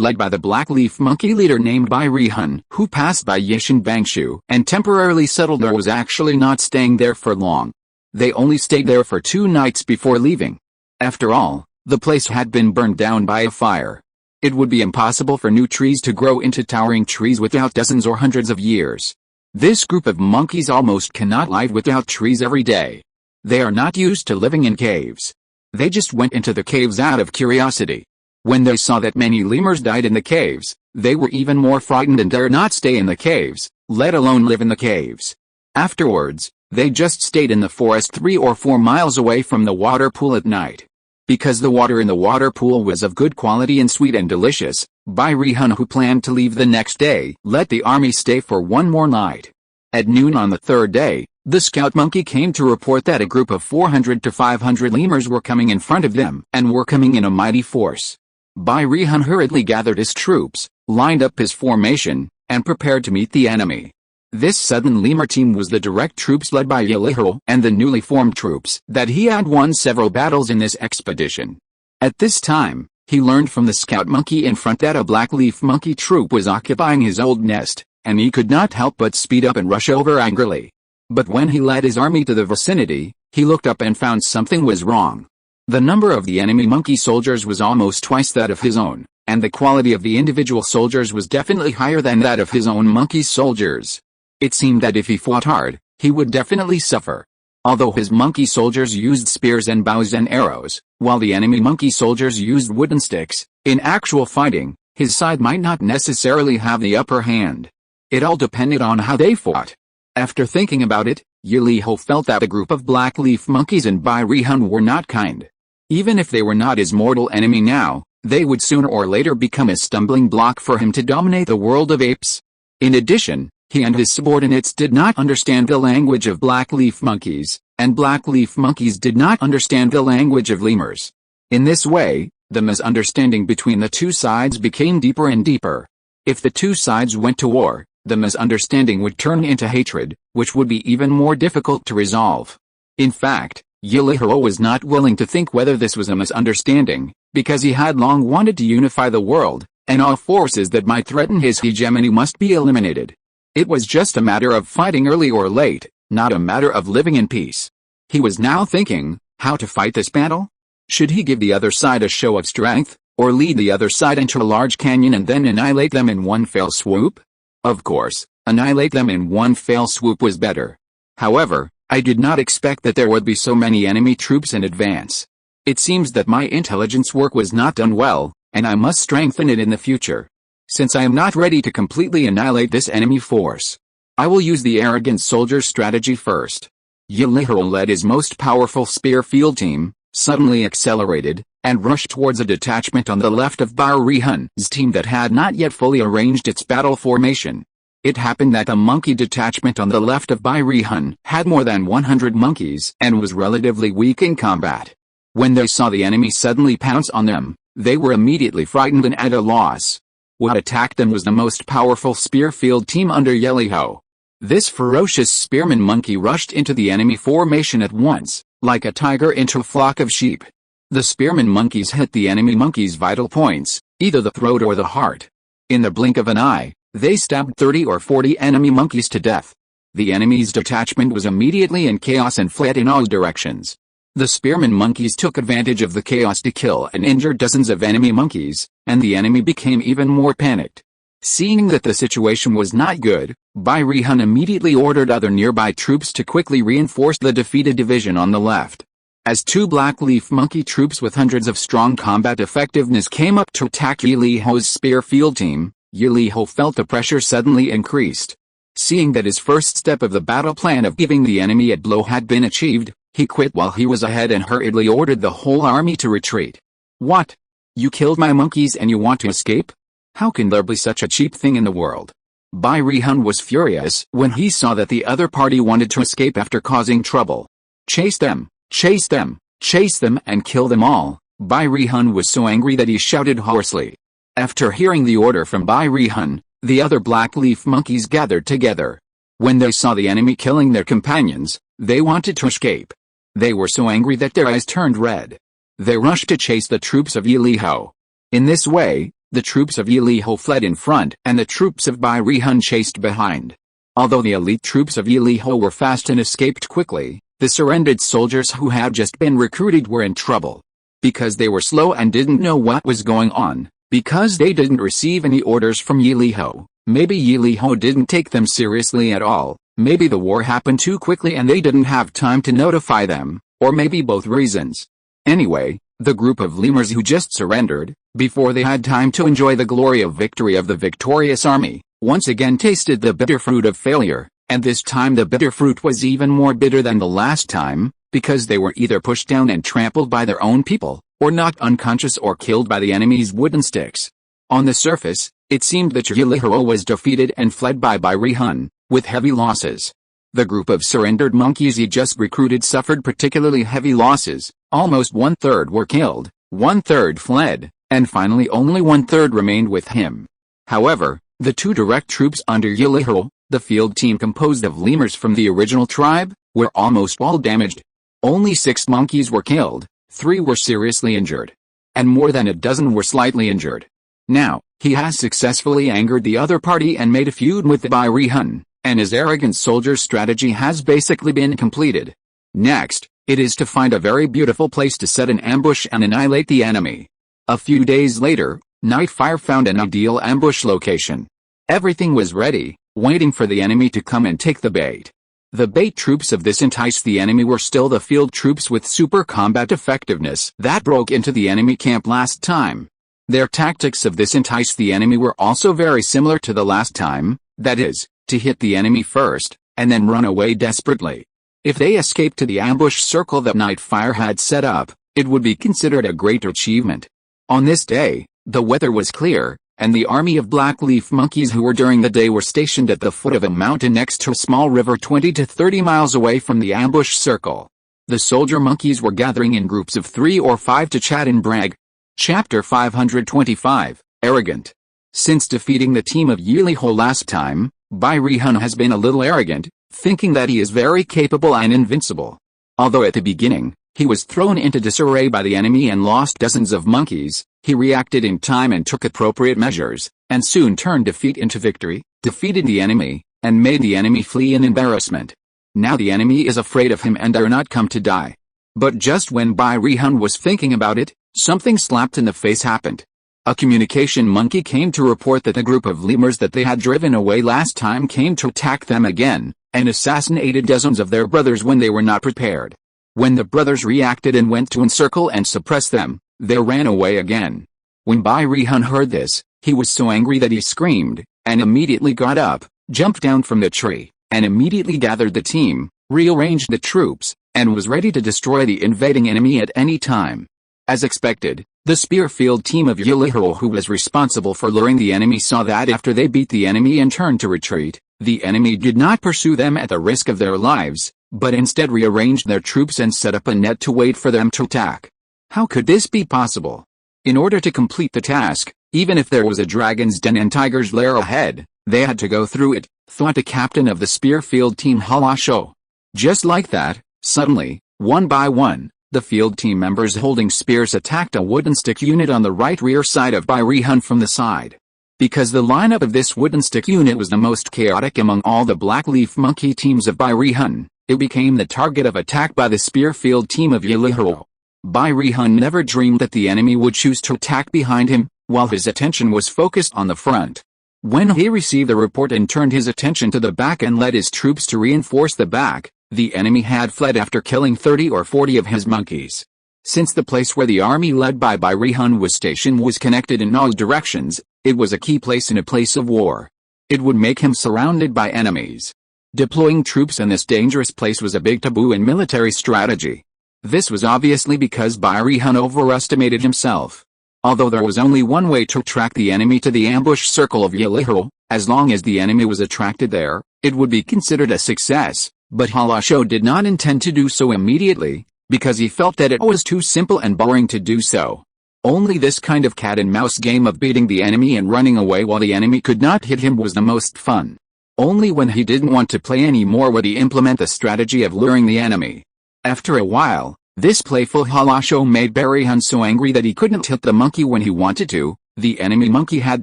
led by the black leaf monkey leader named Bai Rihun, who passed by Yishanbangshu and temporarily settled there, was actually not staying there for long. They only stayed there for 2 nights before leaving. After all, the place had been burned down by a fire. It would be impossible for new trees to grow into towering trees without dozens or hundreds of years. This group of monkeys almost cannot live without trees every day. They are not used to living in caves. They just went into the caves out of curiosity. When they saw that many lemurs died in the caves, they were even more frightened and dared not stay in the caves, let alone live in the caves. Afterwards, they just stayed in the forest 3 or 4 miles away from the water pool at night. Because the water in the water pool was of good quality and sweet and delicious, Bai Rihun, who planned to leave the next day, let the army stay for 1 more night. At noon on the 3rd day, the scout monkey came to report that a group of 400 to 500 lemurs were coming in front of them and were coming in a mighty force. Bai Rihun hurriedly gathered his troops, lined up his formation, and prepared to meet the enemy. This sudden lemur team was the direct troops led by Yi Li-ho and the newly formed troops that he had won several battles in this expedition. At this time, he learned from the scout monkey in front that a black leaf monkey troop was occupying his old nest, and he could not help but speed up and rush over angrily. But when he led his army to the vicinity, he looked up and found something was wrong. The number of the enemy monkey soldiers was almost twice that of his own, and the quality of the individual soldiers was definitely higher than that of his own monkey soldiers. It seemed that if he fought hard, he would definitely suffer. Although his monkey soldiers used spears and bows and arrows, while the enemy monkey soldiers used wooden sticks, in actual fighting, his side might not necessarily have the upper hand. It all depended on how they fought. After thinking about it, Yiliho felt that the group of black leaf monkeys in Bai Rihun were not kind. Even if they were not his mortal enemy now, they would sooner or later become a stumbling block for him to dominate the world of apes. In addition, he and his subordinates did not understand the language of black leaf monkeys, and black leaf monkeys did not understand the language of lemurs. In this way, the misunderstanding between the two sides became deeper and deeper. If the two sides went to war, the misunderstanding would turn into hatred, which would be even more difficult to resolve. In fact, Yiliho was not willing to think whether this was a misunderstanding, because he had long wanted to unify the world, and all forces that might threaten his hegemony must be eliminated. It was just a matter of fighting early or late, not a matter of living in peace. He was now thinking, how to fight this battle? Should he give the other side a show of strength, or lead the other side into a large canyon and then annihilate them in one fell swoop? Of course, annihilate them in one fell swoop was better. However, I did not expect that there would be so many enemy troops in advance. It seems that my intelligence work was not done well, and I must strengthen it in the future. Since I am not ready to completely annihilate this enemy force, I will use the arrogant soldier's strategy first. Yiliho led his most powerful spear field team, suddenly accelerated, and rushed towards a detachment on the left of Bai Rihun's team that had not yet fully arranged its battle formation. It happened that the monkey detachment on the left of Bai Rihun had more than 100 monkeys and was relatively weak in combat. When they saw the enemy suddenly pounce on them, they were immediately frightened and at a loss. What attacked them was the most powerful spear field team under Yiliho. This ferocious spearman monkey rushed into the enemy formation at once, like a tiger into a flock of sheep. The spearman monkeys hit the enemy monkey's vital points, either the throat or the heart. In the blink of an eye, they stabbed 30 or 40 enemy monkeys to death. The enemy's detachment was immediately in chaos and fled in all directions. The spearman monkeys took advantage of the chaos to kill and injure dozens of enemy monkeys, and the enemy became even more panicked. Seeing that the situation was not good, Bai Rihun immediately ordered other nearby troops to quickly reinforce the defeated division on the left. As two black leaf monkey troops with hundreds of strong combat effectiveness came up to attack Yiliho's spear field team, Yiliho felt the pressure suddenly increased. Seeing that his first step of the battle plan of giving the enemy a blow had been achieved, he quit while he was ahead and hurriedly ordered the whole army to retreat. What? You killed my monkeys and you want to escape? How can there be such a cheap thing in the world? Bai Rihun was furious when he saw that the other party wanted to escape after causing trouble. Chase them, chase them, chase them and kill them all. Bai Rihun was so angry that he shouted hoarsely. After hearing the order from Bai Rihun, the other black leaf monkeys gathered together. When they saw the enemy killing their companions, they wanted to escape. They were so angry that their eyes turned red. They rushed to chase the troops of Yiliho. In this way, the troops of Yiliho fled in front and the troops of Bai Rihun chased behind. Although the elite troops of Yiliho were fast and escaped quickly, the surrendered soldiers who had just been recruited were in trouble. Because they were slow and didn't know what was going on, because they didn't receive any orders from Yiliho, maybe Yiliho didn't take them seriously at all, maybe the war happened too quickly and they didn't have time to notify them, or maybe both reasons. Anyway, the group of lemurs who just surrendered, before they had time to enjoy the glory of victory of the victorious army, once again tasted the bitter fruit of failure, and this time the bitter fruit was even more bitter than the last time, because they were either pushed down and trampled by their own people, or knocked unconscious or killed by the enemy's wooden sticks. On the surface, it seemed that Yiliho was defeated and fled by Bai Rihun, with heavy losses. The group of surrendered monkeys he just recruited suffered particularly heavy losses. Almost 1/3 were killed, 1/3 fled, and finally only 1/3 remained with him. However, the two direct troops under Yiliho, the field team composed of lemurs from the original tribe, were almost all damaged. Only 6 monkeys were killed, 3 were seriously injured, and more than a dozen were slightly injured. Now, he has successfully angered the other party and made a feud with the Bai Rihun, and his arrogant soldier's strategy has basically been completed. Next, it is to find a very beautiful place to set an ambush and annihilate the enemy. A few days later, Nightfire found an ideal ambush location. Everything was ready, waiting for the enemy to come and take the bait. The bait troops of this Enticed the enemy were still the field troops with super combat effectiveness that broke into the enemy camp last time. Their tactics of this Enticed the enemy were also very similar to the last time, that is, to hit the enemy first, and then run away desperately. If they escaped to the ambush circle that Nightfire had set up, it would be considered a great achievement. On this day, the weather was clear, and the army of black leaf monkeys who were during the day were stationed at the foot of a mountain next to a small river 20 to 30 miles away from the ambush circle. The soldier monkeys were gathering in groups of 3 or 5 to chat and brag. Chapter 525, Arrogant. Since defeating the team of Yiliho last time, Bai Rihan has been a little arrogant, thinking that he is very capable and invincible. Although at the beginning, he was thrown into disarray by the enemy and lost dozens of monkeys, he reacted in time and took appropriate measures, and soon turned defeat into victory, defeated the enemy, and made the enemy flee in embarrassment. Now the enemy is afraid of him and dare not come to die. But just when Bai Rihan was thinking about it, something slapped in the face happened. A communication monkey came to report that a group of lemurs that they had driven away last time came to attack them again, and assassinated dozens of their brothers when they were not prepared. When the brothers reacted and went to encircle and suppress them, they ran away again. When Bai Rihan heard this, he was so angry that he screamed, and immediately got up, jumped down from the tree, and immediately gathered the team, rearranged the troops, and was ready to destroy the invading enemy at any time. As expected, the Spearfield team of Yiliho who was responsible for luring the enemy saw that after they beat the enemy and turned to retreat, the enemy did not pursue them at the risk of their lives, but instead rearranged their troops and set up a net to wait for them to attack. How could this be possible? In order to complete the task, even if there was a dragon's den and tiger's lair ahead, they had to go through it, thought the captain of the Spearfield team Halasho. Just like that, suddenly, one by one, the field team members holding spears attacked a wooden stick unit on the right rear side of Bai Rihan from the side. Because the lineup of this wooden stick unit was the most chaotic among all the black leaf monkey teams of Bai Rihan, it became the target of attack by the Spearfield team of Yiliho. Bai Rihan never dreamed that the enemy would choose to attack behind him, while his attention was focused on the front. When he received the report and turned his attention to the back and led his troops to reinforce the back, the enemy had fled after killing 30 or 40 of his monkeys. Since the place where the army led by Bai Rihan was stationed was connected in all directions, it was a key place in a place of war. It would make him surrounded by enemies. Deploying troops in this dangerous place was a big taboo in military strategy. This was obviously because Bai Rihan overestimated himself. Although there was only one way to track the enemy to the ambush circle of Yiliho, as long as the enemy was attracted there, it would be considered a success, but Halasho did not intend to do so immediately, because he felt that it was too simple and boring to do so. Only this kind of cat-and-mouse game of beating the enemy and running away while the enemy could not hit him was the most fun. Only when he didn't want to play anymore would he implement the strategy of luring the enemy. After a while, this playful Halasho made Bai Rihan so angry that he couldn't hit the monkey when he wanted to. The enemy monkey had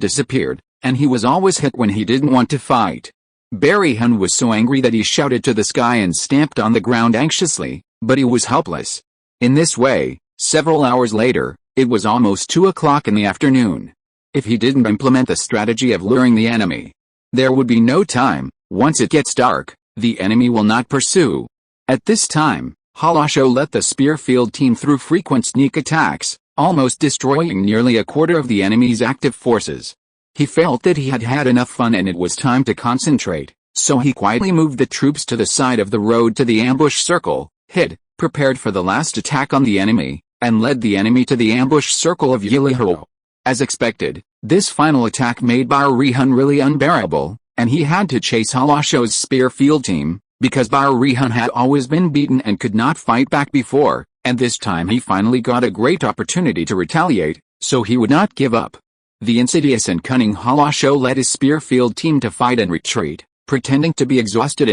disappeared, and he was always hit when he didn't want to fight. Bai Rihan was so angry that he shouted to the sky and stamped on the ground anxiously, but he was helpless. In this way, several hours later, it was almost 2 o'clock in the afternoon. If he didn't implement the strategy of luring the enemy, there would be no time. Once it gets dark, the enemy will not pursue. At this time, Halasho let the Spearfield team through frequent sneak attacks, almost destroying nearly a quarter of the enemy's active forces. He felt that he had had enough fun and it was time to concentrate, so he quietly moved the troops to the side of the road to the ambush circle, hid, prepared for the last attack on the enemy, and led the enemy to the ambush circle of Yiliho. As expected, this final attack made Bai Rihan really unbearable, and he had to chase Halasho's Spearfield team, because Bai Rihan had always been beaten and could not fight back before, and this time he finally got a great opportunity to retaliate, so he would not give up. The insidious and cunning Halasho led his Spearfield team to fight and retreat, pretending to be exhausted,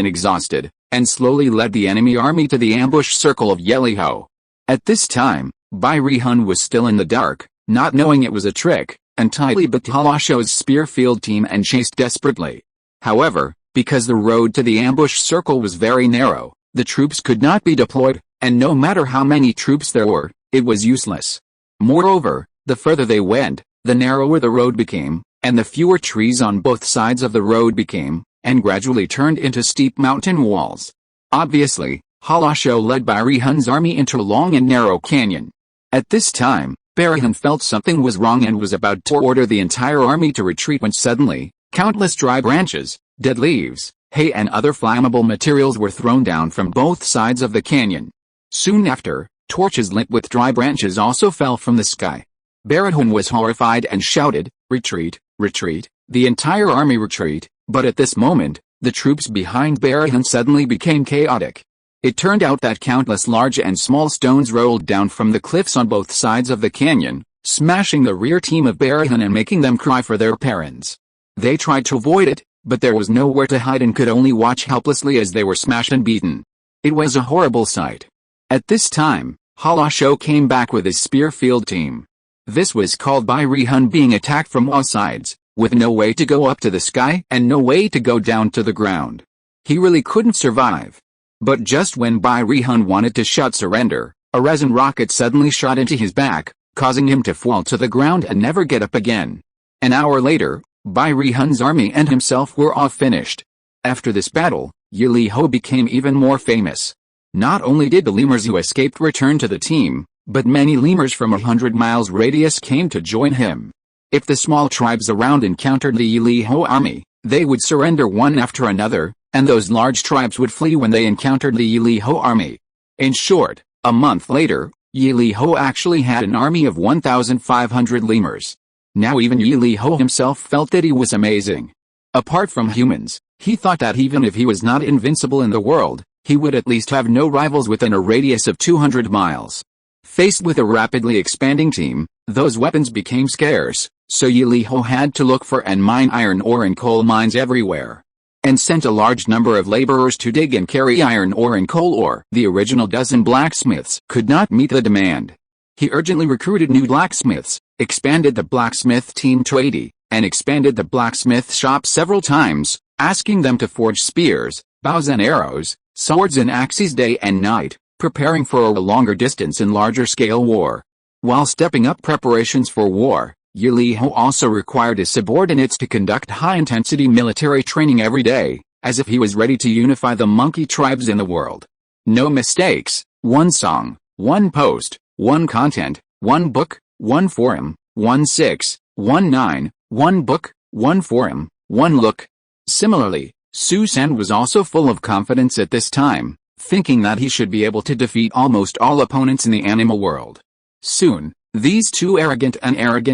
and slowly led the enemy army to the ambush circle of Yiliho. At this time, Bai Rihan was still in the dark, not knowing it was a trick, and tightly bit Halasho's Spearfield team and chased desperately. However, Because the road to the ambush circle was very narrow, the troops could not be deployed, and no matter how many troops there were, it was useless. Moreover, the further they went, the narrower the road became, and the fewer trees on both sides of the road became, and gradually turned into steep mountain walls. Obviously, Halasho led Barihun's army into a long and narrow canyon. At this time, Barihun felt something was wrong and was about to order the entire army to retreat when suddenly, countless dry branches, dead leaves, hay and other flammable materials were thrown down from both sides of the canyon. Soon after, torches lit with dry branches also fell from the sky. Barihun was horrified and shouted, "Retreat, retreat, the entire army retreat," but at this moment, the troops behind Barihun suddenly became chaotic. It turned out that countless large and small stones rolled down from the cliffs on both sides of the canyon, smashing the rear team of Barihun and making them cry for their parents. They tried to avoid it, but there was nowhere to hide and could only watch helplessly as they were smashed and beaten. It was a horrible sight. At this time, Halasho came back with his spear field team. This was called Barihun being attacked from all sides, with no way to go up to the sky and no way to go down to the ground. He really couldn't survive. But just when Barihun wanted to shout surrender, a resin rocket suddenly shot into his back, causing him to fall to the ground and never get up again. An hour later, Barihun's army and himself were all finished. After this battle, Yiliho became even more famous. Not only did the lemurs who escaped return to the team, but many lemurs from 100 miles radius came to join him. If the small tribes around encountered the Yiliho army, they would surrender one after another, and those large tribes would flee when they encountered the Yiliho army. In short, a month later, Yiliho actually had an army of 1,500 lemurs. Now even Yiliho himself felt that he was amazing. Apart from humans, he thought that even if he was not invincible in the world, he would at least have no rivals within a radius of 200 miles. Faced with a rapidly expanding team, those weapons became scarce, so Yiliho had to look for and mine iron ore in coal mines everywhere, and sent a large number of laborers to dig and carry iron ore and coal ore. The original dozen blacksmiths could not meet the demand. He urgently recruited new blacksmiths, expanded the blacksmith team to 80, and expanded the blacksmith shop several times, asking them to forge spears, bows and arrows, swords and axes day and night, preparing for a longer distance and larger scale war. While stepping up preparations for war, Yiliho also required his subordinates to conduct high-intensity military training every day, as if he was ready to unify the monkey tribes in the world. No mistakes, one song, one post, one content, one book, one forum, 1619, one book, one forum, one look. Similarly, Susan was also full of confidence at this time, thinking that he should be able to defeat almost all opponents in the animal world. Soon, these two arrogant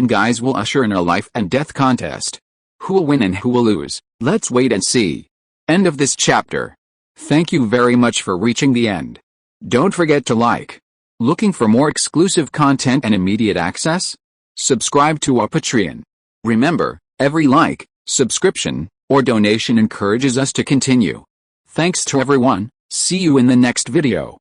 guys will usher in a life and death contest. Who will win and who will lose? Let's wait and see. End of this chapter. Thank you very much for reaching the end. Don't forget to like. Looking for more exclusive content and immediate access? Subscribe to our Patreon. Remember, every like, subscription, or donation encourages us to continue. Thanks to everyone. See you in the next video.